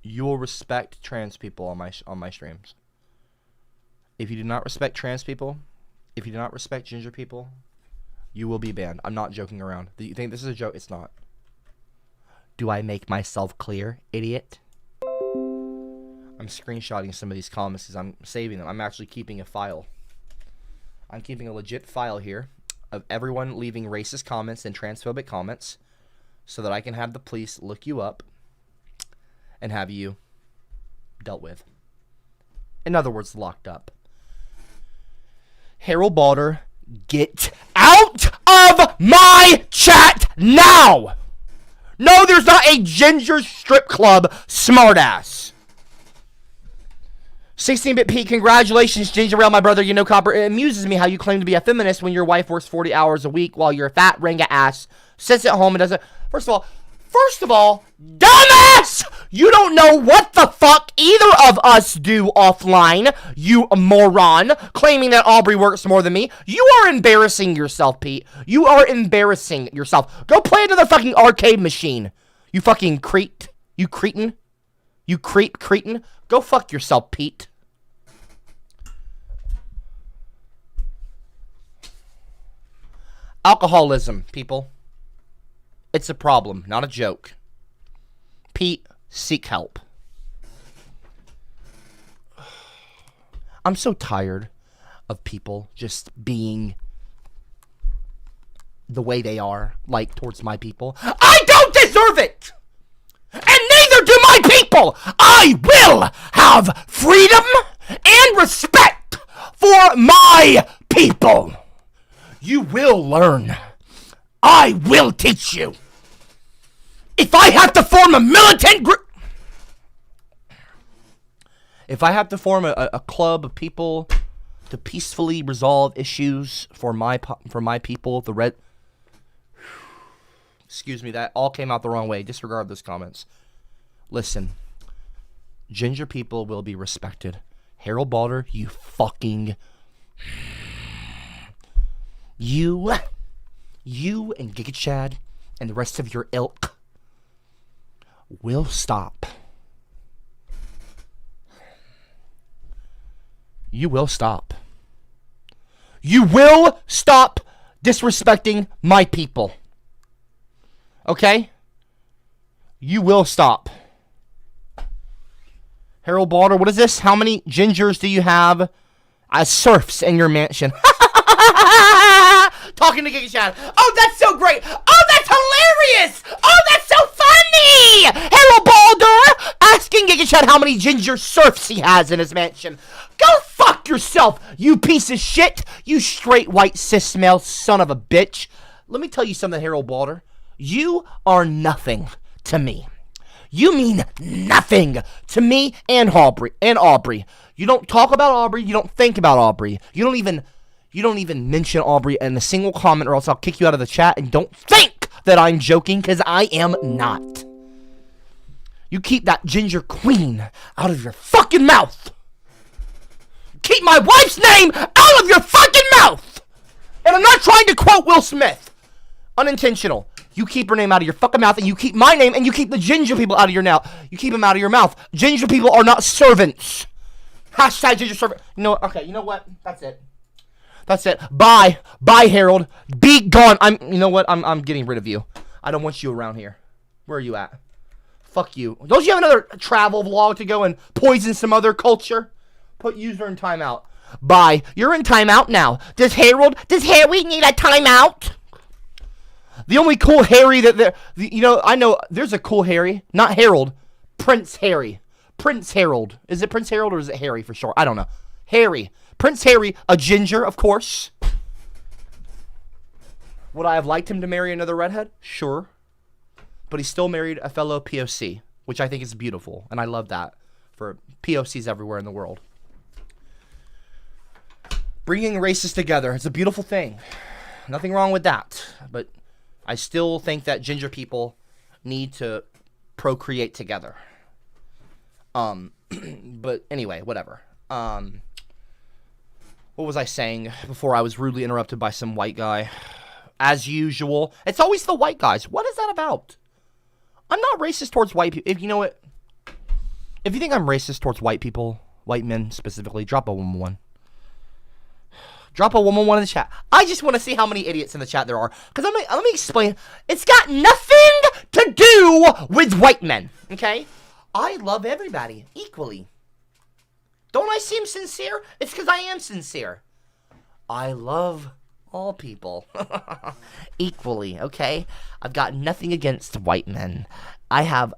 You will respect trans people on my streams. If you do not respect trans people, if you do not respect ginger people, you will be banned. I'm not joking around. Do you think this is a joke? It's not. Do I make myself clear, idiot? I'm screenshotting some of these comments because I'm saving them. I'm actually keeping a file. I'm keeping a legit file here of everyone leaving racist comments and transphobic comments so that I can have the police look you up and have you dealt with. In other words, locked up. Harold Balder, get out of my chat now! No, there's not a ginger strip club, smartass. 16-bit Pete, congratulations, Ginger Ale, my brother. You know, Copper, it amuses me how you claim to be a feminist when your wife works 40 hours a week while your fat ranga ass sits at home and doesn't... First of all, dumbass! You don't know what the fuck either of us do offline, you moron, claiming that Aubrey works more than me. You are embarrassing yourself, Pete. You are embarrassing yourself. Go play another fucking arcade machine. You fucking creep. You cretin. You cretin. Go fuck yourself, Pete. Alcoholism, people. It's a problem, not a joke. Pete, seek help. I'm so tired of people just being the way they are, like, towards my people. I don't deserve it! And neither do my people! I will have freedom and respect for my people! You will learn. I will teach you. If I have to form a militant group, if I have to form a club of people to peacefully resolve issues for my people, the red... Excuse me, that all came out the wrong way. Disregard those comments. Listen, ginger people will be respected. Harold Balder, you fucking... You and Giga Chad and the rest of your ilk will stop. You will stop. You will stop disrespecting my people. Okay? You will stop. Harold Balder, what is this? How many gingers do you have as serfs in your mansion? Talking to Giga Chad. Oh, that's so great. Oh, that's hilarious. Oh, that's so funny. Harold Balder asking Giga Chad how many ginger serfs he has in his mansion. Go fuck yourself, you piece of shit. You straight white cis male son of a bitch. Let me tell you something, Harold Balder. You are nothing to me. You mean nothing to me and Aubrey. You don't talk about Aubrey. You don't think about Aubrey. You don't even mention Aubrey in a single comment, or else I'll kick you out of the chat. And don't think that I'm joking, because I am not. You keep that ginger queen out of your fucking mouth. Keep my wife's name out of your fucking mouth. And I'm not trying to quote Will Smith. Unintentional. You keep her name out of your fucking mouth, and you keep my name, and you keep the ginger people out of your mouth. You keep them out of your mouth. Ginger people are not servants. Hashtag ginger servant. You know what? Okay, you know what? That's it. That's it. Bye. Bye, Harold. Be gone. You know what? I'm getting rid of you. I don't want you around here. Where are you at? Fuck you. Don't you have another travel vlog to go and poison some other culture? Put user in timeout. Bye. You're in timeout now. Does Harry need a timeout? The only cool Harry that there, you know, I know there's a cool Harry. Not Harold. Prince Harry. Prince Harold. Is it Prince Harold or is it Harry for sure? I don't know. Harry. Prince Harry, a ginger, of course. Would I have liked him to marry another redhead? Sure. But he still married a fellow POC, which I think is beautiful. And I love that for POCs everywhere in the world. Bringing races together. It's a beautiful thing. Nothing wrong with that. But I still think that ginger people need to procreate together. But anyway, whatever. What was I saying before I was rudely interrupted by some white guy? As usual. It's always the white guys. What is that about? I'm not racist towards white people. If you know what? If you think I'm racist towards white people, white men specifically, drop a 111. Drop a 111 in the chat. I just want to see how many idiots in the chat there are. Because let me explain. It's got nothing to do with white men. Okay? I love everybody equally. Don't I seem sincere? It's because I am sincere. I love all people equally, okay? I've got nothing against white men. I have,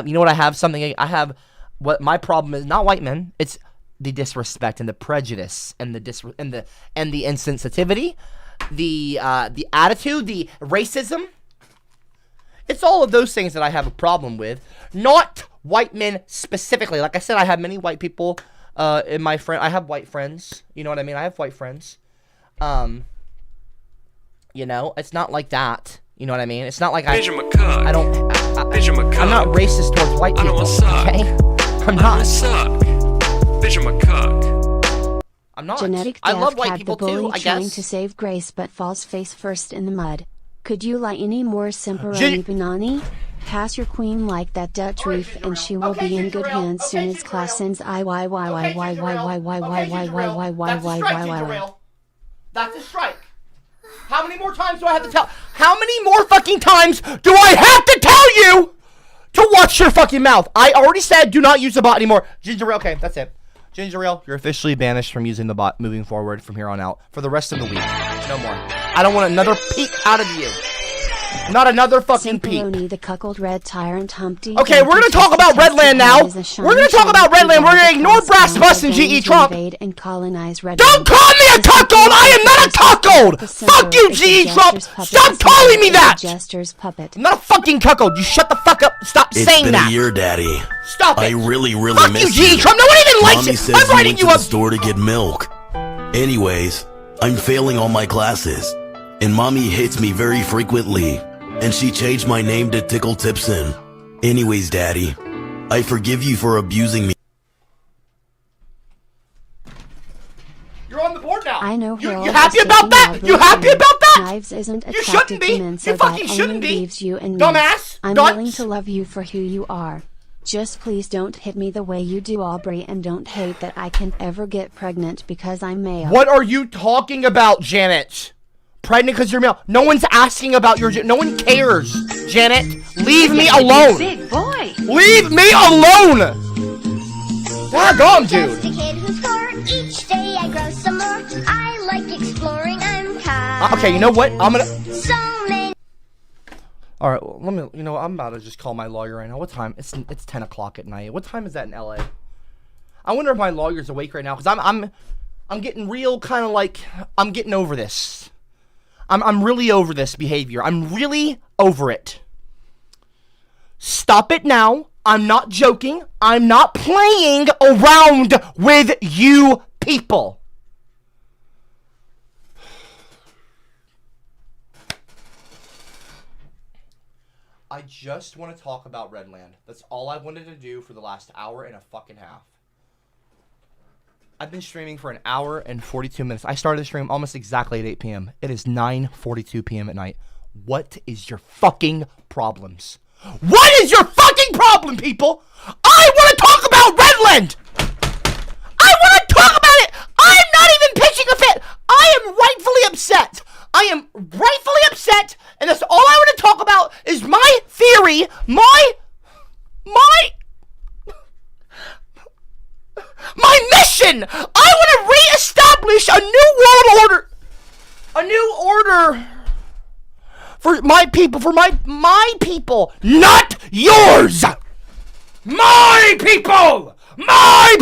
you know what I have? What my problem is, not white men, it's the disrespect and the prejudice and the insensitivity, the attitude, the racism. It's all of those things that I have a problem with, not white men specifically. Like I said, I have many white people in my friend. I have white friends. You know what I mean? I have white friends. You know, it's not like that. You know what I mean? It's not like I'm not racist towards white people. Okay? I'm not. I'm not. Genetic I love theft white had people the bully too, I trying guess. to save Grace but falls face first in the mud. Could you lie any more Simperoni Banani? Pass your queen like that Dutch reef and she will be in good hands soon as class ends. That's a strike. How many more times do I have to tell? How many more fucking times do I have to tell you to watch your fucking mouth? I already said do not use the bot anymore. Ginger Ale, okay, that's it. Ginger Ale, you're officially banished from using the bot moving forward from here on out for the rest of the week. No more. I don't want another peep out of you. Not another fucking peep. The cuckold red tyrant Humpty. Okay, we're gonna talk about Redland now. We're gonna talk about Redland. We're gonna ignore Brass Bus and GE Trump. And colonize Redland. Don't call me a cuckold! I am not a cuckold! Fuck you, GE Trump! Stop calling me that! I'm not a fucking cuckold. You shut the fuck up. Stop saying that. It's been a year, Daddy. Stop it. I really Fuck miss you, GE Trump. No one even likes Mommy it. says I'm writing you you went up. to the store to get milk. Anyways, I'm failing all my classes, and Mommy hits me very frequently, and she changed my name to Tickle Tipson. Anyways, Daddy, I forgive you for abusing me. You're on the board now. I know You Harold happy is about taking that? over You happy and about that? Knives isn't You attracted shouldn't be. to men, You so fucking that shouldn't only be. leaves you and me. Dumbass. I'm Dunce. willing to love you for who you are. Just please don't hit me the way you do, Aubrey, and don't hate that I can't ever get pregnant because I'm male. What are you talking about, Janet? Pregnant because you're male. No one's asking about your... No one cares, Janet. Leave me alone. Big boy. Leave me alone. Doggone, Just dude. a kid who's 4. Each day I grow some more. I like exploring. I'm kind. Okay, you know what? I'm gonna... So many. All right, well, let me... You know, I'm about to just call my lawyer right now. What time? It's 10 o'clock at night. What time is that in LA? I wonder if my lawyer's awake right now because I'm getting real kind of like... I'm getting over this. I'm really over this behavior. I'm really over it. Stop it now. I'm not joking. I'm not playing around with you people. I just want to talk about Redland. That's all I wanted to do for the last hour and a fucking half. I've been streaming for an hour and 42 minutes. I started the stream almost exactly at 8 p.m. It is 9:42 p.m. at night. What is your fucking problems? What is your fucking problem, people? I want to talk about Redland! I want to talk about it! I'm not even pitching a fit! I am rightfully upset! I am rightfully upset, and that's all I want to talk about is my theory, my mission! I want to re-establish a new world order! A new order for my people, my people, not yours! My people! My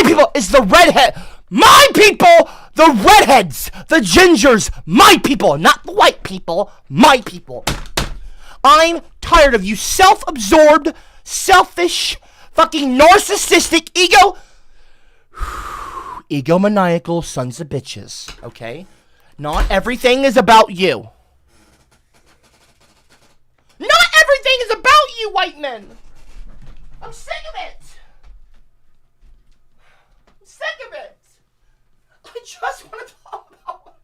people is the redhead. My people, the redheads, the gingers, my people, not the white people, my people. I'm tired of you self-absorbed, selfish, fucking narcissistic, egomaniacal sons of bitches, okay? Not everything is about you. Not everything is about you, white men. I'm sick of it. I'm sick of it. I just want to talk about...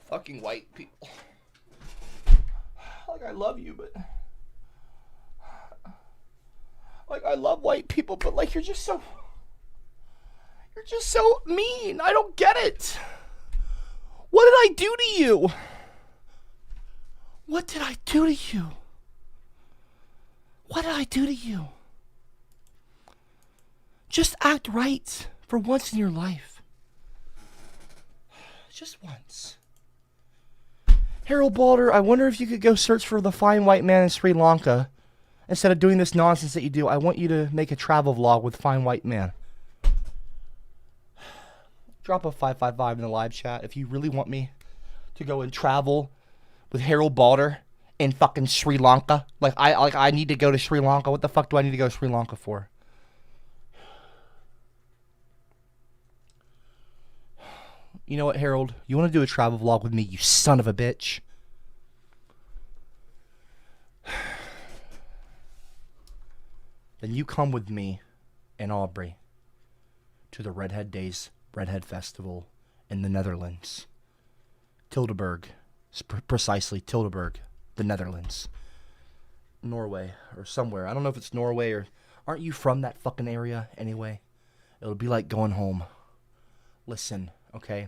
Fucking white people. Like, I love you, but... Like, I love white people, but, like, you're just so mean. I don't get it. What did I do to you? What did I do to you? What did I do to you? Just act right for once in your life. Just once. Harold Balder, I wonder if you could go search for the fine white man in Sri Lanka. Instead of doing this nonsense that you do, I want you to make a travel vlog with fine white man. Drop a 555 in the live chat if you really want me to go and travel with Harold Balder in fucking Sri Lanka. Like I need to go to Sri Lanka. What the fuck do I need to go to Sri Lanka for? You know what, Harold? You want to do a travel vlog with me, you son of a bitch? Then you come with me and Aubrey to the Redhead Days Redhead Festival in the Netherlands. Tildeburg. Precisely, Tildeburg, the Netherlands. Norway, or somewhere. I don't know if it's Norway or... Aren't you from that fucking area anyway? It'll be like going home. Listen, okay?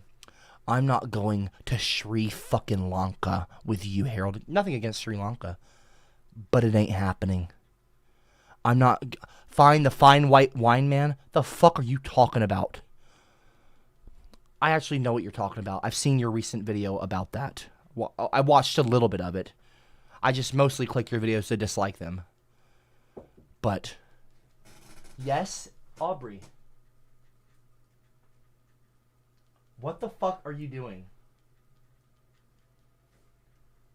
I'm not going to Sri fucking Lanka with you, Harold. Nothing against Sri Lanka. But it ain't happening. I'm not... Find the fine white wine man? The fuck are you talking about? I actually know what you're talking about. I've seen your recent video about that. Well, I watched a little bit of it. I just mostly click your videos to dislike them. But... Yes, Aubrey. What the fuck are you doing?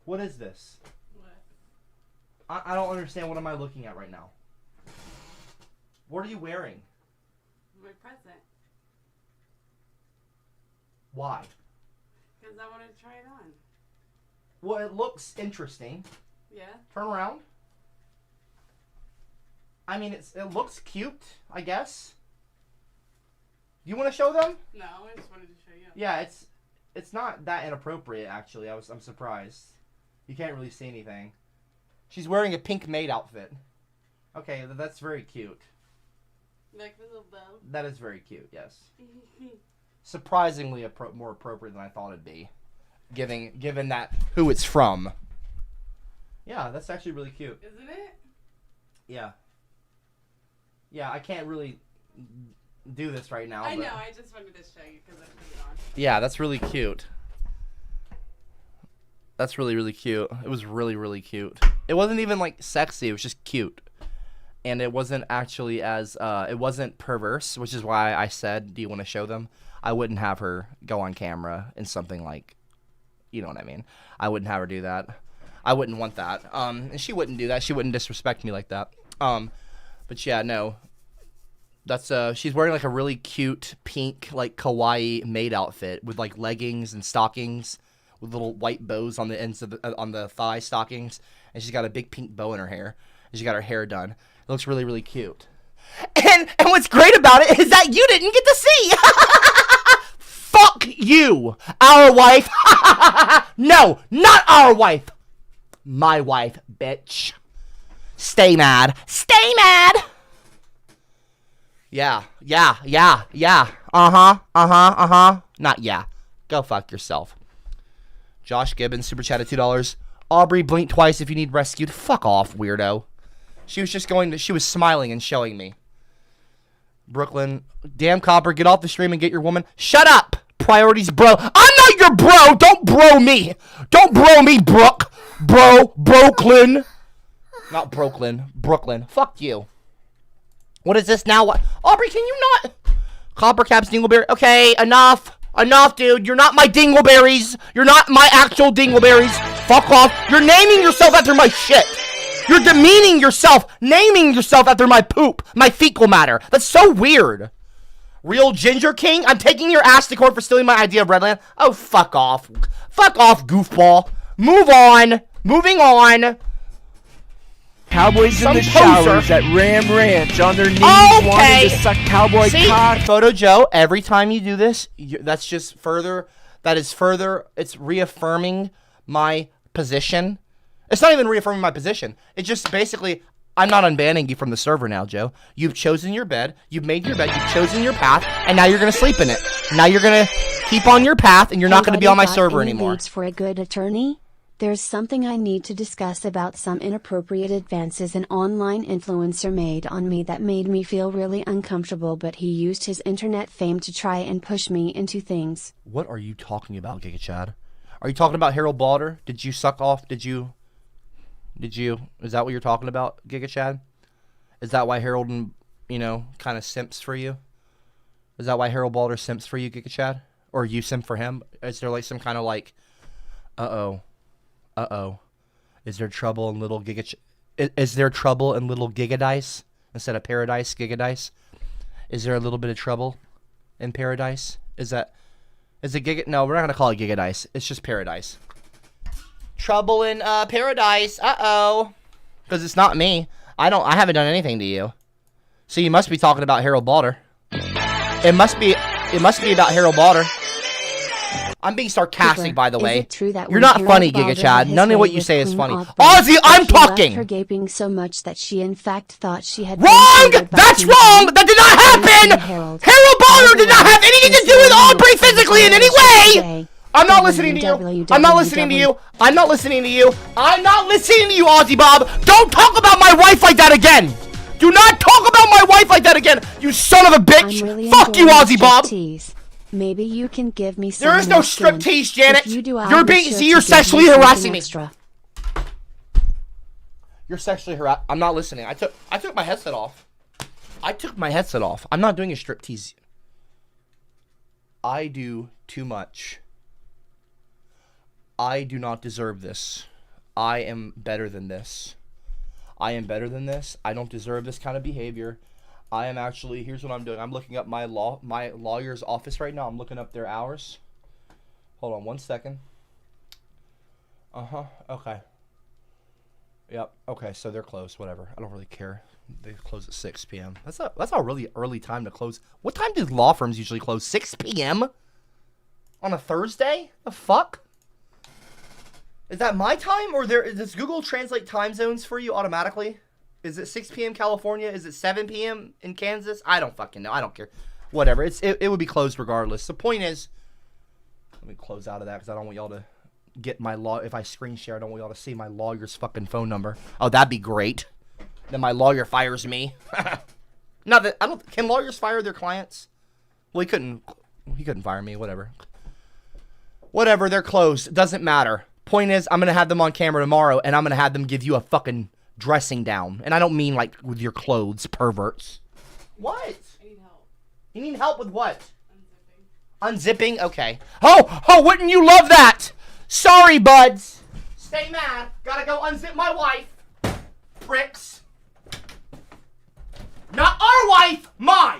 What is this? What? I don't understand. What am I looking at right now? What are you wearing? My present. Why? Because I wanted to try it on. Well, it looks interesting. Yeah? Turn around. I mean, it looks cute, I guess. You want to show them? No, I just wanted to show you. Yeah, it's not that inappropriate, actually. I'm surprised. You can't really see anything. She's wearing a pink maid outfit. Okay, that's very cute. Like the little bow? That is very cute, yes. Surprisingly more appropriate than I thought it'd be. Given that who it's from. Yeah, that's actually really cute. Isn't it? Yeah. Yeah, I can't really do this right now. I know, I just wanted to show you because I put it on. Yeah, that's really cute. That's really, really cute. It was really, really cute. It wasn't even, like, sexy. It was just cute. And it wasn't actually as, it wasn't perverse, which is why I said, do you want to show them? I wouldn't have her go on camera in something like, you know what I mean. I wouldn't have her do that. I wouldn't want that. And she wouldn't do that. She wouldn't disrespect me like that. But yeah, no. That's she's wearing like a really cute pink like kawaii maid outfit with like leggings and stockings with little white bows on the ends of on the thigh stockings, and she's got a big pink bow in her hair, and she got her hair done. It looks really, really cute. And what's great about it is that you didn't get to see. Fuck you, our wife. No, not our wife. My wife, bitch. Stay mad. Stay mad. Yeah. Not yeah. Go fuck yourself. Josh Gibbons, super chatted $2. Aubrey, blink twice if you need rescued. Fuck off, weirdo. She was just she was smiling and showing me. Brooklyn, damn Copper, get off the stream and get your woman. Shut up, priorities, bro. I'm not your bro. Don't bro me. Don't bro me, Brooke. Brooklyn. Not Brooklyn. Brooklyn. Fuck you. What is this now? What? Aubrey, can you not? Copper Caps Dingleberry. Okay, enough. Enough, dude. You're not my dingleberries. You're not my actual dingleberries. Fuck off. You're naming yourself after my shit. You're demeaning yourself, naming yourself after my poop, my fecal matter. That's so weird. Real Ginger King? I'm taking your ass to court for stealing my idea of Redland. Oh, fuck off. Fuck off, goofball. Move on. Moving on. Cowboys in the showers at Ram Ranch on their knees wanting to suck cowboy cock. Photo Joe, every time you do this, that's just further, it's reaffirming my position. It's not even reaffirming my position. It's just basically, I'm not unbanning you from the server now, Joe. You've chosen your bed, you've made your bed, you've chosen your path, and now you're going to sleep in it. Now you're going to keep on your path, and you're not going to be on my server anymore. Leads for a good attorney? There's something I need to discuss about some inappropriate advances an online influencer made on me that made me feel really uncomfortable, but he used his internet fame to try and push me into things. What are you talking about, Giga Chad? Are you talking about Harold Balder? Did you suck off? Is that what you're talking about, Giga Chad? Is that why Harold, kind of simps for you? Is that why Harold Balder simps for you, Giga Chad? Or you simp for him? Is there like some kind of like, uh-oh. Is there trouble in little Is there trouble in little Gigadice instead of Paradise Gigadice? Is there a little bit of trouble in Paradise? Is it No, we're not gonna call it Gigadice. It's just Paradise. Trouble in Paradise. Because it's not me. I haven't done anything to you. So you must be talking about Harold Balder. It must be about Harold Balder. I'm being sarcastic, by the way. You're not funny, Giga Chad. None of what you say is funny. Ozzy, I'm talking! Her gaping so much that she in fact thought she had wrong! That's wrong! That did not happen! Harold Balder did not have anything to do with Aubrey physically in any way! I'm not listening to you. I'm not listening to you. I'm not listening to you. I'm not listening to you, Ozzy Bob. Don't talk about my wife like that again. Do not talk about my wife like that again, you son of a bitch. Really fuck you, Ozzy Bob. Maybe you can give me some. There is no striptease, Janet. You're sexually harassing me. You're sexually harassing. I'm not listening. I took my headset off. I'm not doing a striptease. I do too much. I do not deserve this. I am better than this. I don't deserve this kind of behavior. I am actually, here's what I'm doing. I'm looking up my lawyer's office right now. I'm looking up their hours. Hold on 1 second. Okay. Yep. Okay, so they're closed. Whatever. I don't really care. They close at 6 p.m. That's a really early time to close. What time do law firms usually close? 6 p.m. on a Thursday? The fuck? Is that my time, or does Google translate time zones for you automatically? Is it 6 p.m. California? Is it 7 p.m. in Kansas? I don't fucking know. I don't care. Whatever. It would be closed regardless. The point is, let me close out of that because I don't want y'all to get my law. If I screen share, I don't want y'all to see my lawyer's fucking phone number. Oh, that'd be great. Then my lawyer fires me. Not that I don't. Can lawyers fire their clients? Well, he couldn't fire me. Whatever. They're closed. It doesn't matter. Point is, I'm gonna have them on camera tomorrow, and I'm gonna have them give you a fucking dressing down. And I don't mean like with your clothes, perverts. What? I need help. You need help with what? Unzipping? Okay. Oh, wouldn't you love that? Sorry, buds. stay mad. Gotta go unzip my wife. Pricks. Not our wife, my.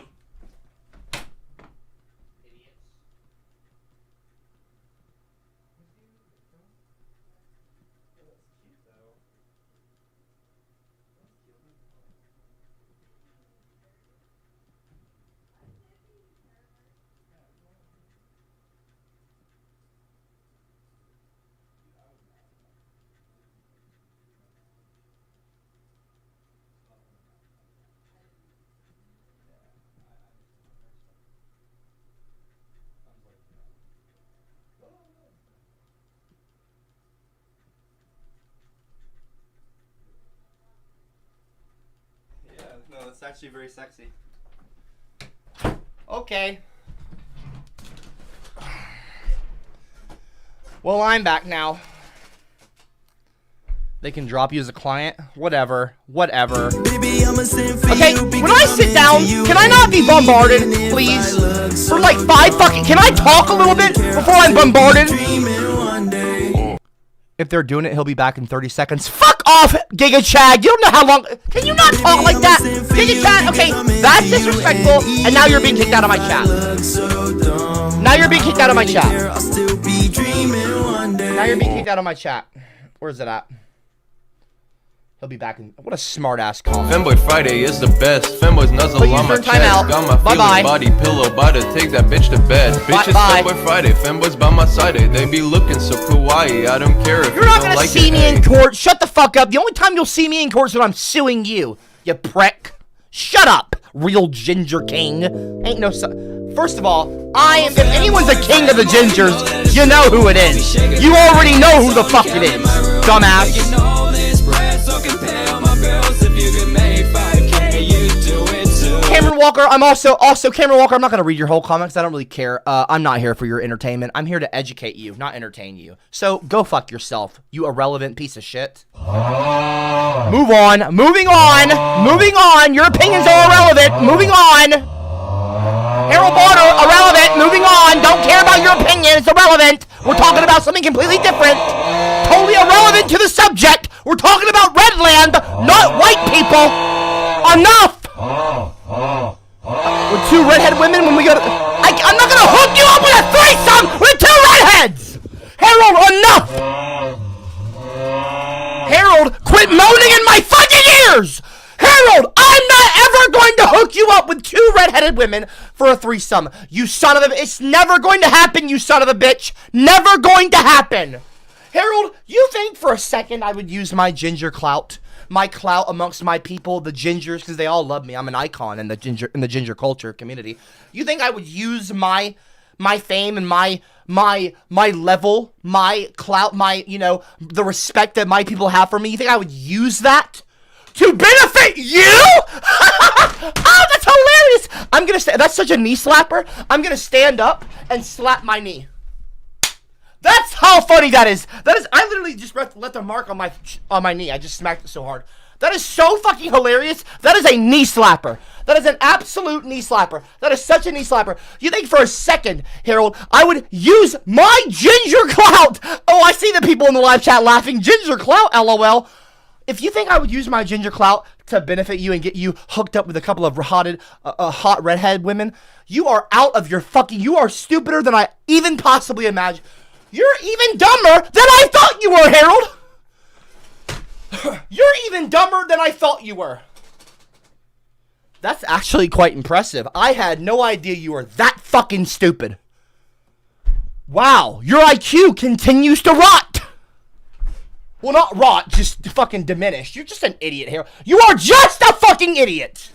No, it's actually very sexy. Okay. Well, I'm back now. They can drop you as a client. Whatever. Whatever. Okay, when I sit down, can I not be bombarded, please? For like 5 fucking... Can I talk a little bit before I'm bombarded? If they're doing it, he'll be back in 30 seconds. Fuck off, Giga Chad. You don't know how long... Can you not talk like that? Giga Chad, okay, that's disrespectful. And now you're being kicked out of my chat. Now you're being kicked out of my chat. Now you're being kicked out of my chat. Where's it at? He'll be back in... What a smart-ass comment. Femboy Friday is the best. Femboy's nuzzle on my chest. Got my feeling body pillow. About to take that bitch to bed. Bitch, it's Femboy Friday. Femboys by my side. They be looking so kawaii. I don't care if you're not gonna see me in court. Shut the fuck up. The only time you'll see me in court is when I'm suing you, you prick. Shut up, real ginger king. Ain't no... First of all, if anyone's a king of the gingers, you know who it is. You already know who the fuck it is, dumbass. Cameron Walker, I'm also Cameron Walker, I'm not gonna read your whole comments. I don't really care. I'm not here for your entertainment. I'm here to educate you, not entertain you. So go fuck yourself, you irrelevant piece of shit. Move on. Moving on. Your opinions are irrelevant. Moving on. Harold Barter, irrelevant. Moving on. Don't care about your opinion. It's irrelevant. We're talking about something completely different. Totally irrelevant to the subject. We're talking about Redland, not white people. Enough. With 2 redhead women when we go to... I'm not gonna hook you up with a threesome with 2 redheads! Harold, enough! Harold, quit moaning in my fucking ears! Harold, I'm not ever going to hook you up with 2 redheaded women for a threesome. You son of a... It's never going to happen, you son of a bitch. Never going to happen. Harold, you think for a second I would use my ginger clout? My clout amongst my people, the gingers, because they all love me. I'm an icon in the ginger culture community. You think I would use my fame and my level, my clout, the respect that my people have for me? You think I would use that to benefit you? Oh, that's hilarious! I'm gonna say that's such a knee slapper. I'm gonna stand up and slap my knee. That's how funny that is. I literally just let the mark on my knee. I just smacked it so hard. That is so fucking hilarious. That is a knee slapper. That is an absolute knee slapper. That is such a knee slapper. You think for a second, Harold, I would use my ginger clout? Oh, I see the people in the live chat laughing. Ginger clout, LOL. If you think I would use my ginger clout to benefit you and get you hooked up with a couple of hot redhead women, you are out of your fucking... You are stupider than I even possibly imagined. You're even dumber than I thought you were, Harold! You're even dumber than I thought you were. That's actually quite impressive. I had no idea you were that fucking stupid. Wow, your IQ continues to rot. Well, not rot, just fucking diminish. You're just an idiot, Harold. You are just a fucking idiot!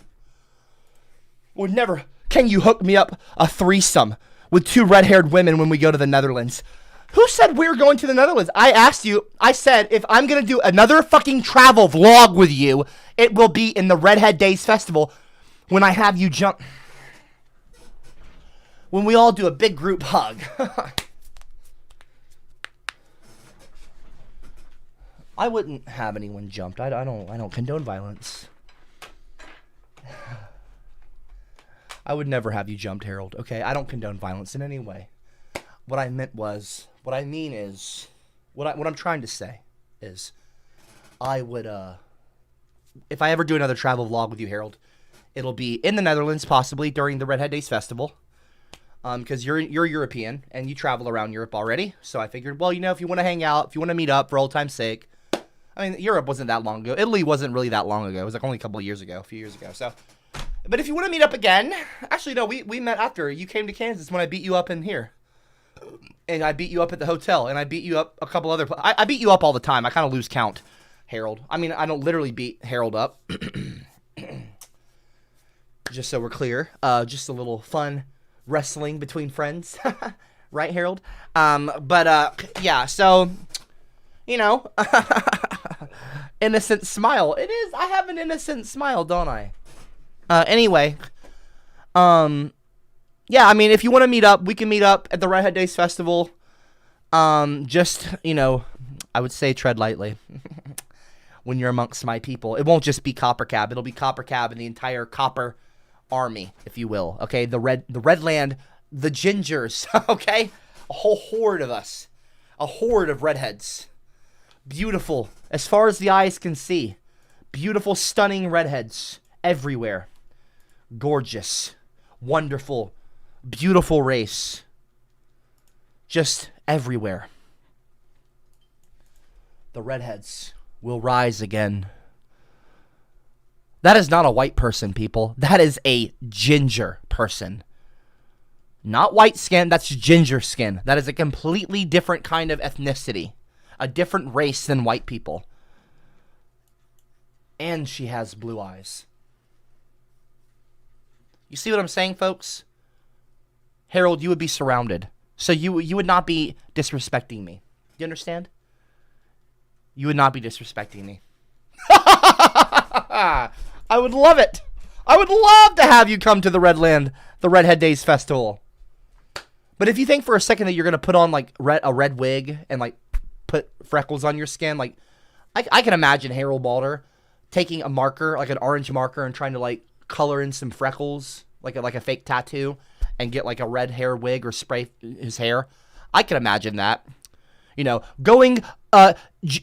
Would never... Can you hook me up a threesome with 2 red-haired women when we go to the Netherlands? Who said we were going to the Netherlands? I asked you. I said, if I'm going to do another fucking travel vlog with you, it will be in the Redhead Days Festival when I have you jump. When we all do a big group hug. I wouldn't have anyone jumped. I don't condone violence. I would never have you jumped, Harold, okay? I don't condone violence in any way. What I mean is, what I'm trying to say is I would, if I ever do another travel vlog with you, Harold, it'll be in the Netherlands, possibly during the Redhead Days Festival. Because you're European and you travel around Europe already. So I figured, well, you know, if you want to hang out, if you want to meet up for old time's sake. I mean, Europe wasn't that long ago. Italy wasn't really that long ago. It was like only a couple of years ago, a few years ago. So, but if you want to meet up again, actually, no, we met after you came to Kansas when I beat you up in here. And I beat you up at the hotel, and I beat you up a couple other... I beat you up all the time. I kind of lose count, Harold. I mean, I don't literally beat Harold up. Just so we're clear. Just a little fun wrestling between friends. Right, Harold? Yeah, so, you know, innocent smile. It is. I have an innocent smile, don't I? Anyway, yeah, I mean, if you want to meet up, we can meet up at the Redhead Days Festival. Just, you know, I would say tread lightly when you're amongst my people. It won't just be Copper Cab. It'll be Copper Cab and the entire Copper army, if you will. Okay, the Redland, the Gingers. Okay, a whole horde of us, a horde of redheads. Beautiful, as far as the eyes can see. Beautiful, stunning redheads everywhere. Gorgeous, wonderful, beautiful race. Just everywhere. The redheads will rise again. That is not a white person, people. That is a ginger person. Not white skin, that's ginger skin. That is a completely different kind of ethnicity. A different race than white people. And she has blue eyes. You see what I'm saying, folks? Harold, you would be surrounded. So you would not be disrespecting me. You understand? You would not be disrespecting me. I would love it. I would love to have you come to the Redland, the Redhead Days Festival. But if you think for a second that you're going to put on like a red wig and like put freckles on your skin, like I can imagine Harold Balder taking a marker, like an orange marker, and trying to like color in some freckles, like a fake tattoo, and get like a red hair wig or spray his hair. I can imagine that. You know, going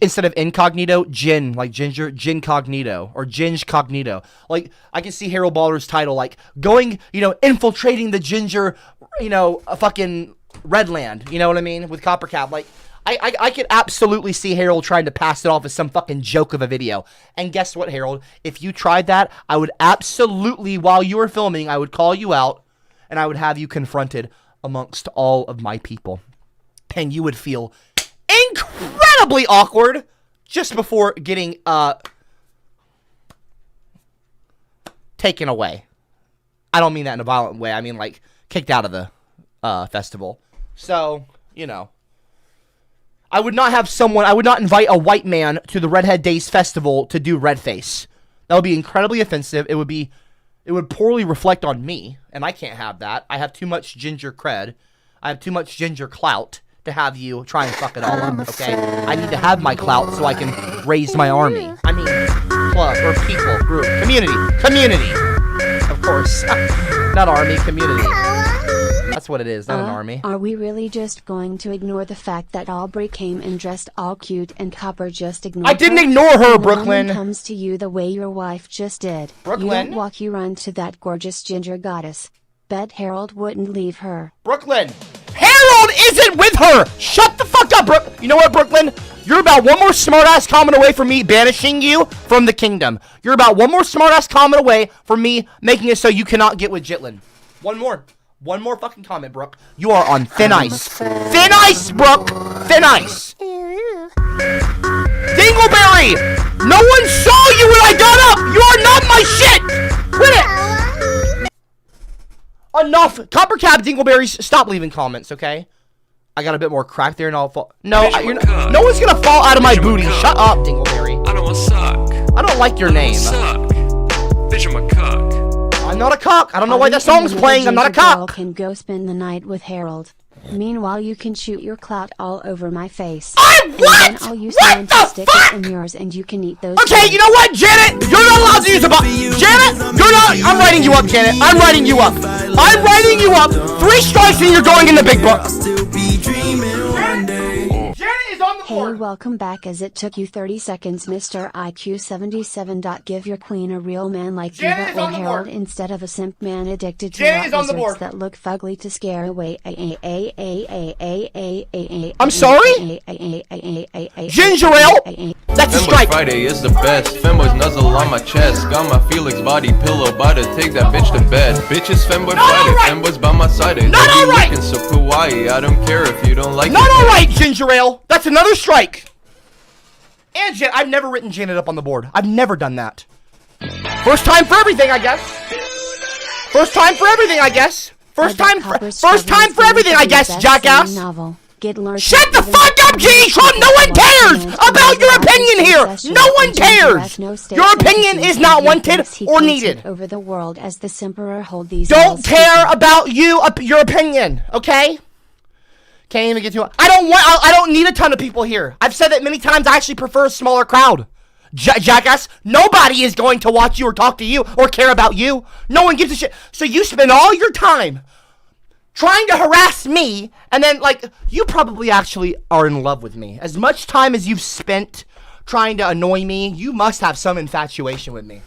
instead of incognito, gin, like ginger, gincognito, or ginge-cognito. Like, I can see Harold Balder's title, like, going, you know, infiltrating the ginger, you know, a fucking Redland, you know what I mean, with Copper Cap. Like, I could absolutely see Harold trying to pass it off as some fucking joke of a video. And guess what, Harold? If you tried that, I would absolutely, while you were filming, I would call you out, and I would have you confronted amongst all of my people. And you would feel incredibly awkward just before getting taken away. I don't mean that in a violent way. I mean like kicked out of the festival. So, you know, I would not invite a white man to the Redhead Days Festival to do red face. That would be incredibly offensive. It would poorly reflect on me, and I can't have that. I have too much ginger cred. I have too much ginger clout to have you try and fuck it all up, okay? I need to have my clout so I can raise my army. I mean, club, or people, group, community, of course. Not army, community. That's what it is, not an army. Are we really just going to ignore the fact that Aubrey came and dressed all cute and Copper just ignored her? I didn't ignore her, When Brooklyn! a woman comes to you the way your wife just did. Brooklyn? You don't walk, you run to that gorgeous ginger goddess. Bet Harold wouldn't leave her. Brooklyn! Harold isn't with her! Shut the fuck up, Brook! You know what, Brooklyn? You're about one more smartass comment away from me banishing you from the kingdom. You're about one more smartass comment away from me making it so you cannot get with Jitlin. One more. One more fucking comment, Brooke. You are on thin ice. Thin ice, Brooke! Thin ice! Dingleberry! No one saw you when I got up! You are not my shit! Quit it! Enough! Copper Cap Dingleberries, stop leaving comments, okay? I got a bit more crack there and I'll fall. No, no one's gonna fall out of my booty. Shut up, Dingleberry. I don't want suck. I don't like your name. Suck. Bitch, I'm a cuck. I'm not a cock. I don't know why that song's playing. I'm not a cock. Can go spend the night with Harold. Meanwhile, you can shoot your clout all over my face. What? And then I'll use someone to stick it in yours, and you can eat those. Okay, you know what, Janet? You're not allowed to use a Janet, you're not. I'm writing you up, Janet. I'm writing you up. I'm writing you up. 3 strikes and you're going in the big book. Hey Hey, welcome back. As it took you 30 seconds, Mr. IQ77. Give your queen a real man like Janet Diva or Harold instead of a simp man addicted to Janet is rock on the lizards board. that look fugly to scare away. I'm sorry? Ginger ale? That's a strike. Friday is the best. Femboys nuzzle on my chest. Got my Felix body pillow. About to take that bitch to bed. Bitches Femboy Friday. Femboys by my side. They be looking so kawaii. I don't care if you don't like it. Not alright, Ginger ale. That's another strike. And I've never written Janet up on the board. I've never done that. First time for everything, I guess. First time for everything, I guess. First time for everything, I guess, jackass. Shut the fuck up, G! Trump! No one cares about your opinion here! No one cares! Your opinion is not wanted or needed. Over the world as the simperer hold these. Don't care about your opinion, okay? Can't even get to it. I don't need a ton of people here. I've said that many times. I actually prefer a smaller crowd. Jackass, nobody is going to watch you or talk to you or care about you. No one gives a shit. So you spend all your time trying to harass me, and then, like, you probably actually are in love with me. As much time as you've spent trying to annoy me, you must have some infatuation with me.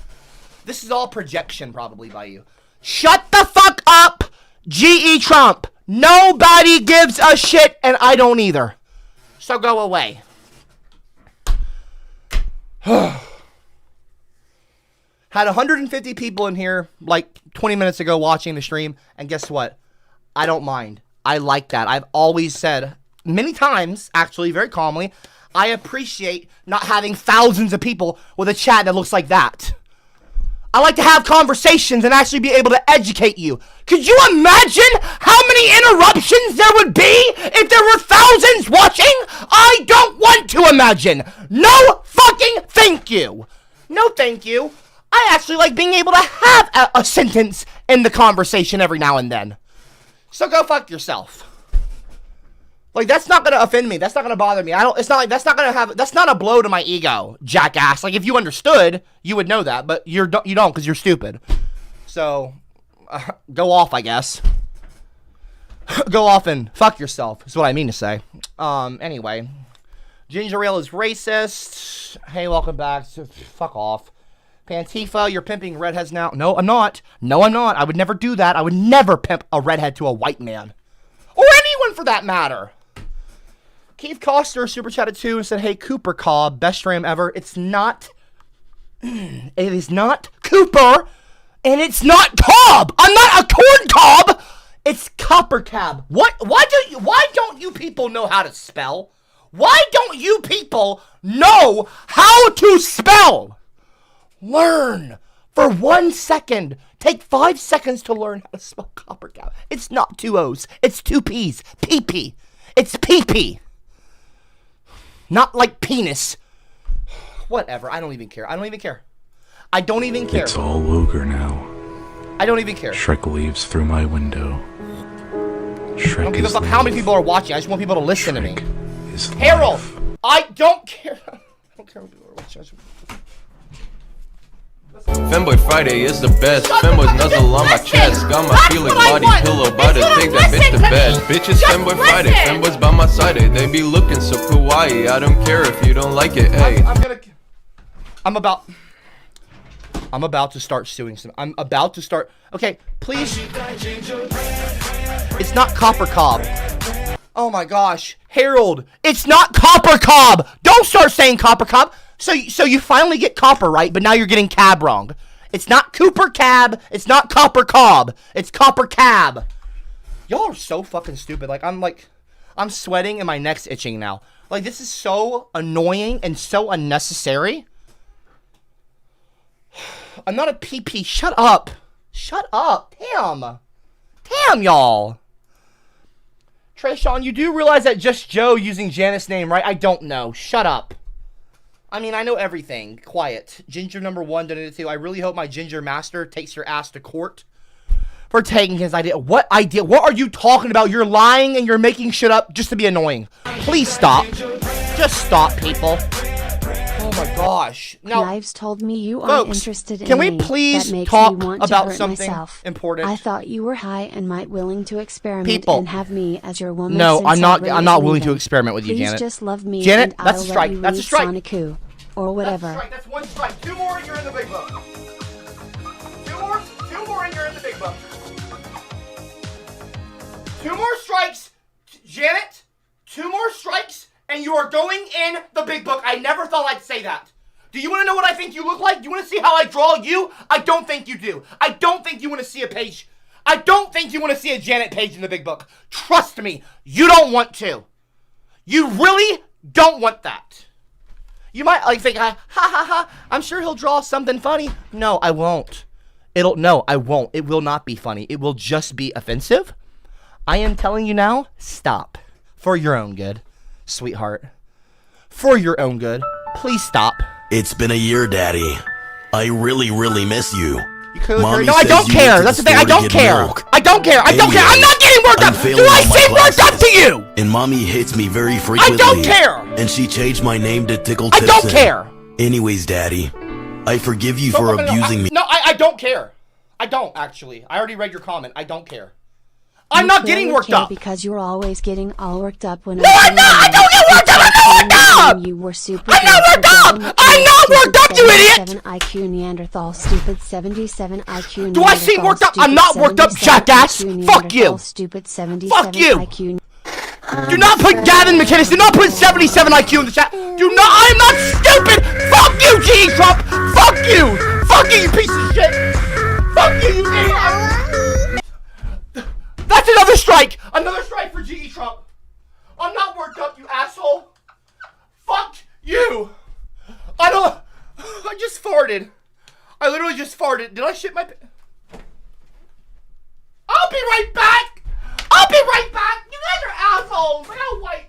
This is all projection, probably, by you. Shut the fuck up, G.E. Trump. Nobody gives a shit, and I don't either. So go away. Had 150 people in here, like, 20 minutes ago watching the stream, and guess what? I don't mind. I like that. I've always said many times, actually, very calmly, I appreciate not having thousands of people with a chat that looks like that. I like to have conversations and actually be able to educate you. Could you imagine how many interruptions there would be if there were thousands watching? I don't want to imagine. No fucking thank you. No thank you. I actually like being able to have a sentence in the conversation every now and then. So go fuck yourself. Like, that's not gonna offend me. That's not gonna bother me. It's not like that's not a blow to my ego, jackass. Like, if you understood, you would know that, but you don't because you're stupid. So, go off, I guess. Go off and fuck yourself, is what I mean to say. Anyway. Ginger ale is racist. Hey, welcome back. Fuck off. Pantifa, you're pimping redheads now. No, I'm not. No, I'm not. I would never do that. I would never pimp a redhead to a white man. Or anyone for that matter. Keith Coster super chatted too and said, hey, Cooper Cobb, best stream ever. It's not. It is not Cooper. And it's not Cobb. I'm not a corn cob. It's Copper Cab. What? Why don't you people know how to spell? Why don't you people know how to spell? Learn for 1 second. Take 5 seconds to learn how to spell Copper Cow. It's not 2 O's. It's 2 P's. Pee-pee. It's pee-pee. Not like penis. Whatever. I don't even care. I don't even care. I don't even care. It's all ogre now. I don't even care. Shrek leaves through my window. Shrek I don't give a fuck how many people are watching. I just want people to listen to me. Harold, I don't care. I don't care what people are watching. Femboy Friday is the best. Femboys nuzzle on my chest. Got my Felix body pillow. About to take that bitch to bed. Bitches Femboy Friday. Femboys by my side. They be looking so kawaii. I don't care if you don't like it. Hey. I'm about to start suing some. I'm about to start. Okay, please. It's not Copper Cobb. Oh my gosh, Harold, it's not Copper Cobb. Don't start saying Copper Cobb. So you finally get Copper right, but now you're getting Cab wrong. It's not Cooper Cab. It's not Copper Cobb. It's Copper Cab. Y'all are so fucking stupid. Like, I'm sweating and my neck's itching now. Like, this is so annoying and so unnecessary. I'm not a PP. Shut up. Shut up. Damn. Damn, y'all. Trayshawn, you do realize that just Joe using Janice's name, right? I don't know. Shut up. I mean, I know everything. Quiet. Ginger number 1 donated to. I really hope my Ginger master takes your ass to court for taking his idea. What idea? What are you talking about? You're lying and you're making shit up just to be annoying. Please stop. Just stop, people. Oh my gosh. Now, Knives told me you aren't folks, interested in can we me. please That makes talk me want to about hurt something myself. important? I thought you were high and might willing to experiment People. and have me as your woman. No, since I'm not. Aubrey I'm is not willing to leaving. experiment with you, Please Janet. just love me. Janet, and that's a I'll strike. Let you That's a read strike. Sonic or whatever. That's a strike. That's one strike. Two more and you're in the big book. Two more and you're in the big book. Two more strikes, Janet. Two more strikes and you are going in the big book. I never thought I'd say that. Do you want to know what I think you look like? Do you want to see how I draw you? I don't think you do. I don't think you want to see a page. I don't think you want to see a Janet page in the big book. Trust me, you don't want to. You really don't want that. You might like think, ha ha ha, I'm sure he'll draw something funny. No, I won't. No, I won't. It will not be funny. It will just be offensive. I am telling you now, stop. For your own good, sweetheart. For your own good, please stop. It's been a year, Daddy. I really, really miss you. Mommy no, I don't care. That's the thing. I don't care. I don't care. I don't care. I'm not getting worked up. Do I seem worked up to you? And Mommy hits me very frequently. I don't care. And she changed my name to Tickle Tipson. I don't care. Anyways, Daddy, I forgive you for abusing me. No, I don't care. I don't, actually. I already read your comment. I don't care. I'm not getting worked up. Because you're always getting all worked up when No, I'm not. I don't get worked up. I'm not worked up. You were super. I'm not worked up. I'm not worked up, you idiot. 77 IQ Neanderthal, stupid 77 IQ. Do I seem worked up? I'm not worked up, jackass. Fuck you. Stupid 77 Fuck you. IQ. Do not put Gavin McInnes. Do not put 77 IQ in the chat. Do not. I'm not stupid. Fuck you, G Trump. Fuck you. Fuck you, you piece of shit. Fuck you, you idiot. That's another strike! Another strike for G.E. Trump! I'm not worked up, you asshole! Fuck you! I just farted. I literally just farted. Did I shit my I'll be right back! I'll be right back! You guys are assholes! I gotta wipe.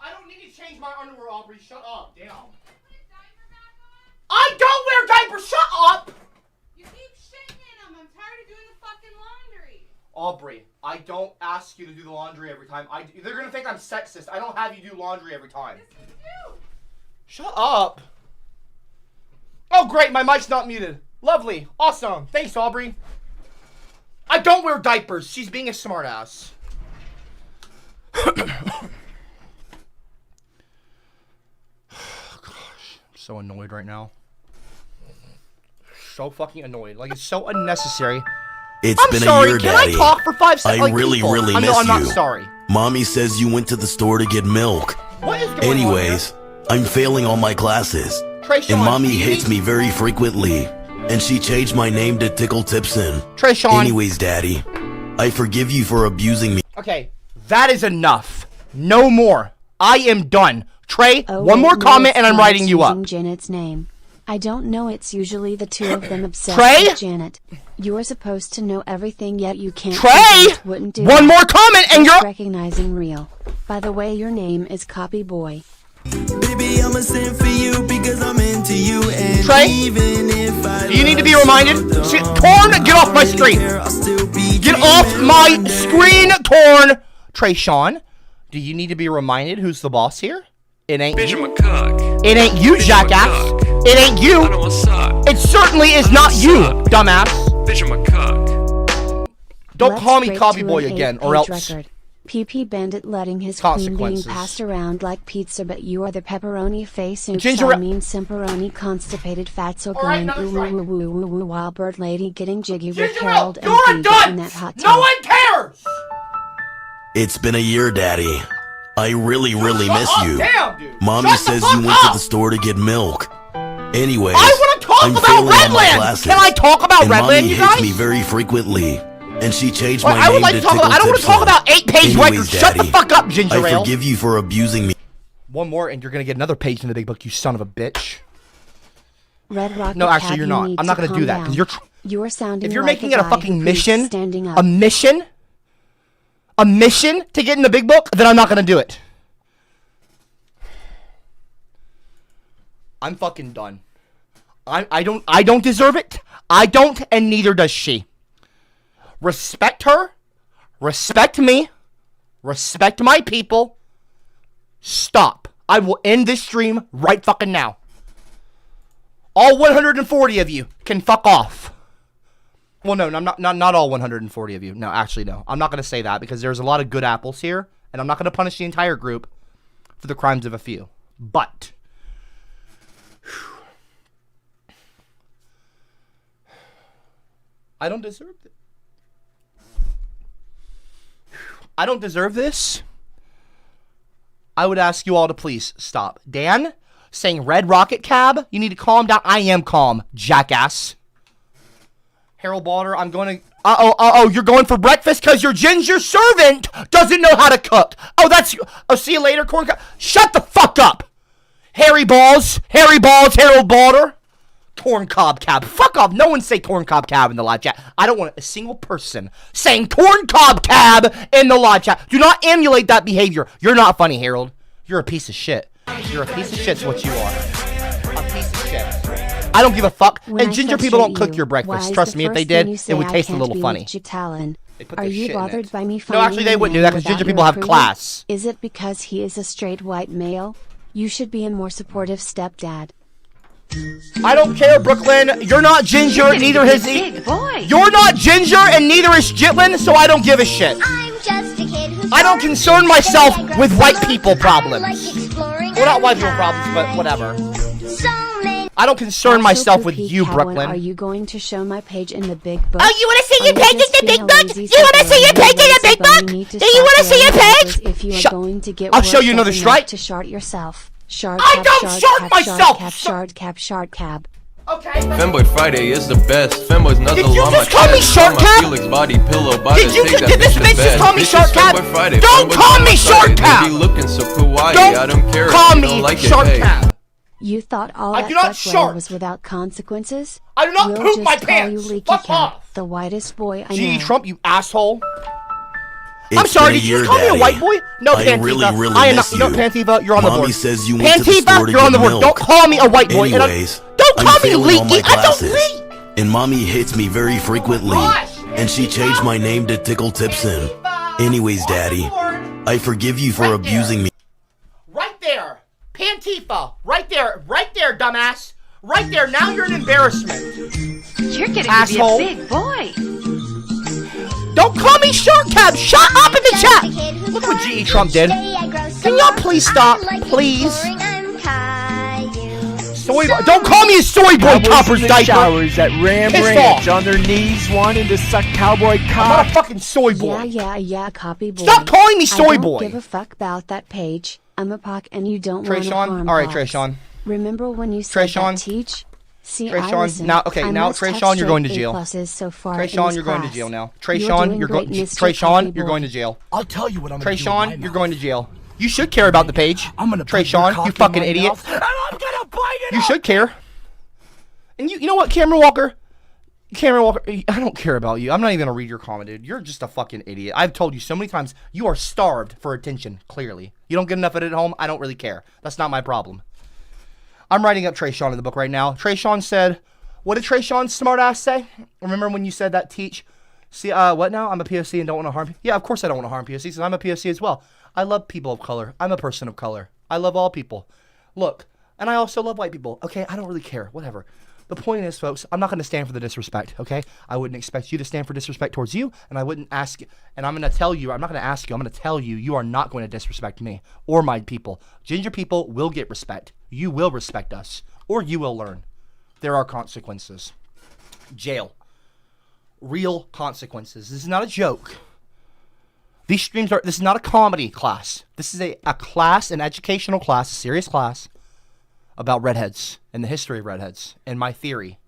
I don't need to change my underwear, Aubrey. Shut up. Damn. I don't wear diapers. Shut up. You keep shitting in them. I'm tired of doing the fucking laundry. Aubrey, I don't ask you to do the laundry every time. They're gonna think I'm sexist. I don't have you do laundry every time. Yes, you do. Shut up. Oh, great. My mic's not muted. Lovely. Awesome. Thanks, Aubrey. I don't wear diapers. She's being a smartass. So annoyed right now. So fucking annoyed. Like, it's so unnecessary. It's I'm been sorry. a year, Can Daddy. I talk for 5 seconds? I Like, really, people. really miss I'm you. not sorry. Mommy says you went to the store to get milk. What is going on Anyways, I'm failing all my classes. Trayshawn, And Mommy do you hits me very frequently. And she changed my name to Tickle Tipson. Trayshawn. Anyways, Daddy, I forgive you for abusing me. Okay, that is enough. No more. I am done. Trey, Oh, one more no, comment it's and I'm not writing you up. using Janet's name. I don't know. It's usually the two of them obsessed Trey? with Janet. You're supposed to know everything, yet you can't. Trey! Wouldn't do One that. more comment and Just you're recognizing real. By the way, your name is Copy Boy. Baby, I'm a sin for you because I'm into you. And Trey? even if I Do you need to be reminded? Corn, get off my screen. Get off my screen, Corn. Trayshawn, do you need to be reminded who's the boss here? It ain't Bitch, you. I'm a cuck. It ain't you, Bitch, jackass. I'm a cuck. It ain't you. I don't want suck. It certainly is I not don't you, suck. dumbass. Bitch, I'm a cuck. Don't Let's call me break Copy to Boy an again, or 8-page else. record. PP Bandit letting his queen being Consequences. passed around like pizza, but you are the pepperoni face. Oops, Ginger- I mean simperoni constipated fatso Alright, going another ooh strike. woo woo woo woo wild bird lady getting jiggy with Ginger, Harold and you're Pete done. in that hot No tub. one cares. It's been a year, Daddy. I really miss you. Damn, dude. Mommy Shut the says fuck you went up. to the store to get milk. Anyways, I want to talk I'm about failing on my Redland. classes. Can I talk about and Redland, Mommy you hits guys? me very frequently, and she changed Well, my I name would like to to talk about. I don't want to talk about 8-page records. Shut the fuck up, Ginger I Ale. forgive you for abusing me. One more, and you're gonna get another page in the big book, you son of a bitch. Red Rocket No, actually, Cat, you're you not. need I'm not to gonna do calm that down. because You're sounding if you're like making it a guy fucking who preaches mission, standing up. a mission to get in the big book, then I'm not gonna do it. I'm fucking done. I don't deserve it. I don't, and neither does she. Respect her. Respect me. Respect my people. Stop. I will end this stream right fucking now. All 140 of you can fuck off. Well, no, not all 140 of you. No, actually, no. I'm not going to say that because there's a lot of good apples here, and I'm not going to punish the entire group for the crimes of a few. But I don't deserve it. I don't deserve this. I would ask you all to please stop. Dan, saying Red Rocket Cab, you need to calm down. I am calm, jackass. Harold Balder, I'm going to... you're going for breakfast because your ginger servant doesn't know how to cook. Oh, see you later, corn cob. Shut the fuck up. Harry Balls, Harold Balder. Corn cob cab. Fuck off. No one say corn cob cab in the live chat. I don't want a single person saying corn cob cab in the live chat. Do not emulate that behavior. You're not funny, Harold. You're a piece of shit. You're a piece of shit's what you are. A piece of shit. I don't give a fuck. And ginger people don't cook your breakfast. Trust me, if they did, it would taste a little funny. Are you bothered by me? No, actually, they wouldn't do that because ginger people have class. Is it because he is a straight white male? You should be a more supportive stepdad. I don't care, Brooklyn. You're not ginger, neither is he. You're not ginger, and neither is Jitlin, so I don't give a shit. I'm just a kid who's I don't concern myself with white people problems. Well, not white people problems, but whatever. I don't concern myself with you, Brooklyn. Are you going to show my page in the big book? Oh, you want to see your page in the big book? You want to see your page in the big book? Do you want to see your page? If you are going to get I'll show you another stripe. To shart yourself. Shard I don't shart myself. Shard cab. Okay. Femboy Friday is the best. Femboy's nuzzle Did you on my just call me chest. short On my cap? Felix body pillow. Did this bitch just call me short cap? Don't call me short cap. They be looking so kawaii. Don't I don't care call if you me don't like short it. Hey. cap. You thought all I that do not fuck shart. was without consequences? I do not we'll poop my just call pants. You leaky Fuck cat, off. the whitest boy I Gee, know. Trump, you asshole. It's I'm sorry, been did you year, just call me a Daddy. white boy? No, I Pantifa. really I am miss not. No, you. Pantifa, you're on the Mommy board. says you went to the store Pantifa, to you're on get the board. milk. Don't call me a white boy. Anyways, don't call I'm me failing on my leaky. I don't classes, leak. and Mommy hits me very frequently, and she changed my name to Tickle Tipson. Anyways, Daddy, I forgive you for abusing me. Right there. Pantifa. Right there, dumbass. Right there. Now you're an embarrassment. You're getting Asshole. to be a big boy. Don't call me short cab. Shut up in the chat. Look what G.E. Trump did. Can y'all please stop? Please. Don't call me a soy boy topper's diaper. Showers at Ram Pissed Ranch off. on their knees wanting to suck cowboy I'm cock. not a fucking soy boy. Yeah, copy boy. Stop calling me soy I boy. don't give a fuck about that page. I'm a pock and you don't Trey want to Sean. harm All right, pops. Trey Sean. Remember when you Trey said Sean. that teach? See, Trey I Sean. listen. Now, okay, I now must Trey have Sean, you're going to straight jail. A+s so far Trey in Sean, this you're going to class. jail now. Trey You're Sean, doing you're great, going. Mr. Trey Sean, Copy you're Boy. going to jail. I'll tell you what I'm Trey gonna do with my Sean, you're mouth. going to jail. You should care about the page. I'm gonna Trey put your Sean, cock you in fucking my idiot. mouth, and I'm gonna bite it You up. should care. And you know what, Cameron Walker? Cameron Walker, I don't care about you. I'm not even gonna read your comment, dude. You're just a fucking idiot. I've told you so many times, you are starved for attention, clearly. You don't get enough of it at home, I don't really care. That's not my problem. I'm writing up Trey Sean in the book right now. Trey Sean said, what did Trey Sean's smart ass say? Remember when you said that teach? See, what now? I'm a POC and don't want to harm people. Yeah, of course I don't want to harm POCs, because I'm a POC as well. I love people of color. I'm a person of color. I love all people. Look, and I also love white people. Okay, I don't really care. Whatever. The point is, folks, I'm not going to stand for the disrespect, okay? I wouldn't expect you to stand for disrespect towards you, and I wouldn't ask you, and I'm going to tell you, I'm not going to ask you, I'm going to tell you, you are not going to disrespect me or my people. Ginger people will get respect. You will respect us, or you will learn. There are consequences. Jail. Real consequences. This is not a joke. These streams are, this is not a comedy class. This is a class, an educational class, a serious class about redheads and the history of redheads and my theory.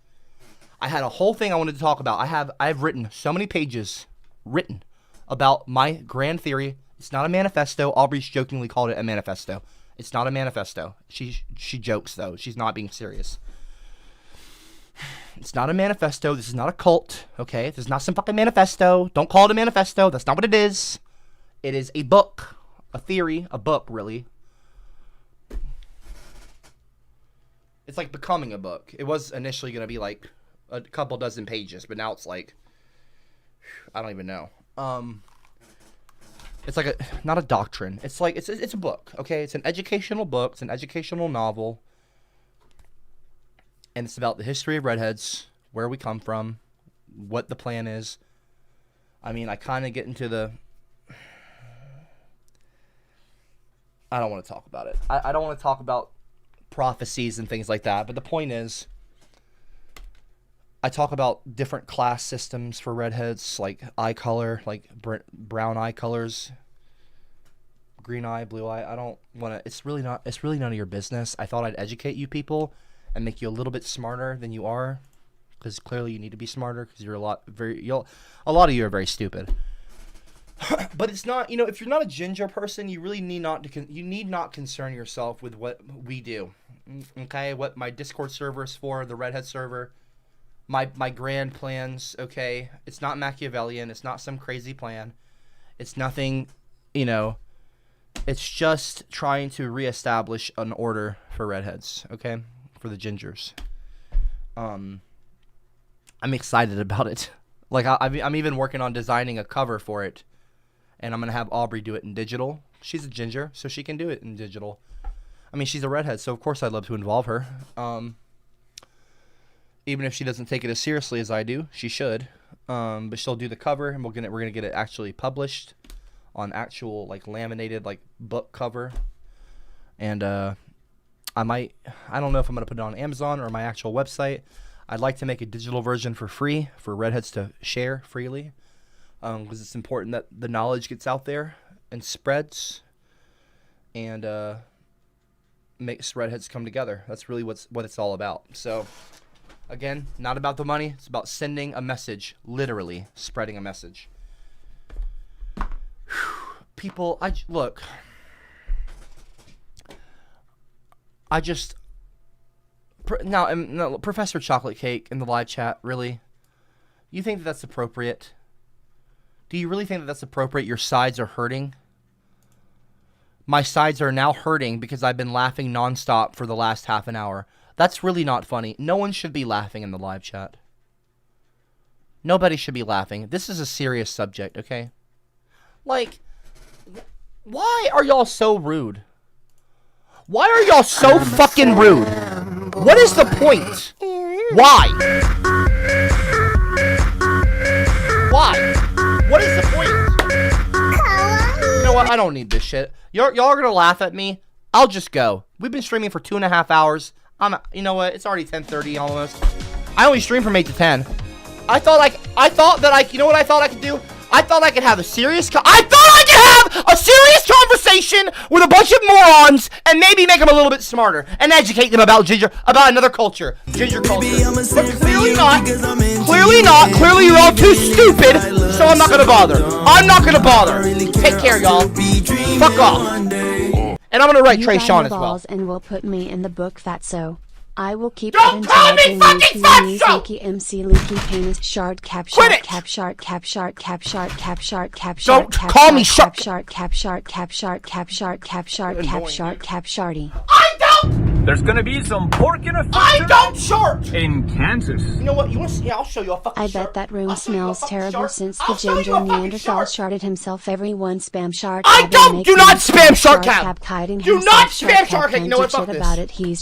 I had a whole thing I wanted to talk about. I've written so many pages written about my grand theory. It's not a manifesto. Aubrey's jokingly called it a manifesto. It's not a manifesto. She jokes though. She's not being serious. It's not a manifesto. This is not a cult. Okay, this is not some fucking manifesto. Don't call it a manifesto. That's not what it is. It is a book, a theory, a book, really. It's like becoming a book. It was initially going to be like a couple dozen pages, but now it's like, I don't even know. It's like not a doctrine. It's like, it's a book, okay? It's an educational book. It's an educational novel. And it's about the history of redheads, where we come from, what the plan is. I mean, I kind of get into the... I don't want to talk about it. I don't want to talk about prophecies and things like that. But the point is, I talk about different class systems for redheads, like eye color, like brown eye colors, green eye, blue eye. I don't want to... It's really none of your business. I thought I'd educate you people and make you a little bit smarter than you are, because clearly you need to be smarter, because you're a lot of you are very stupid. But it's not, you know, if you're not a ginger person, you really need not concern yourself with what we do. Okay, what my Discord server is for, the redhead server, my grand plans. Okay, it's not Machiavellian. It's not some crazy plan. It's nothing, you know. It's just trying to reestablish an order for redheads. Okay. For the gingers. I'm excited about it. Like, I'm even working on designing a cover for it. And I'm going to have Aubrey do it in digital. She's a ginger, so she can do it in digital. I mean, she's a redhead, so of course I'd love to involve her. Even if she doesn't take it as seriously as I do, she should. But she'll do the cover, and we're gonna get it actually published on actual, like, laminated, like, book cover. And, I don't know if I'm going to put it on Amazon or my actual website. I'd like to make a digital version for free for redheads to share freely, because it's important that the knowledge gets out there and spreads and makes redheads come together. That's really what it's all about. So, again, not about the money. It's about sending a message, literally spreading a message. People, look... Now, Professor Chocolate Cake in the live chat, really? You think that that's appropriate? Do you really think that that's appropriate? Your sides are hurting? My sides are now hurting because I've been laughing nonstop for the last half an hour. That's really not funny. No one should be laughing in the live chat. Nobody should be laughing. This is a serious subject, okay? Like, why are y'all so rude? Why are y'all so fucking rude? What is the point? Why? Why? What is the point? You know what? I don't need this shit. Y'all are gonna laugh at me. I'll just go. We've been streaming for 2.5 hours. You know what? It's already 10:30 almost. I only stream from 8 to 10. I thought that you know what I thought I could do? I thought I could have a serious conversation with a bunch of morons and maybe make them a little bit smarter and educate them about another culture, ginger culture. But clearly not. Clearly you're all too stupid, so I'm not gonna bother. Take care, y'all. Fuck off. And I'm gonna write Trey Sean as well. And will put me in the book Fatso. I will keep Don't call me fucking Fatso! Leaky MC Leaky Penis Shard Cap Shart Cap Shart Cap Shart Cap Shart Cap Shart Cap Shart Don't call me Shart Cap Shart Cap Shart Cap Shart Cap Shart Cap Shart Cap Sharty. I don't! There's gonna be some pork in a I don't short! in Kansas. You know what? You want to see? I'll show you a fucking I bet shart. that room smells terrible shart. since I'll the show you ginger a fucking Neanderthal shart. sharted himself. Everyone spam Shart. I don't! Do not spam Shart Cap! Do not spam Shart Cap! You know what? Fuck shit this. about it. He's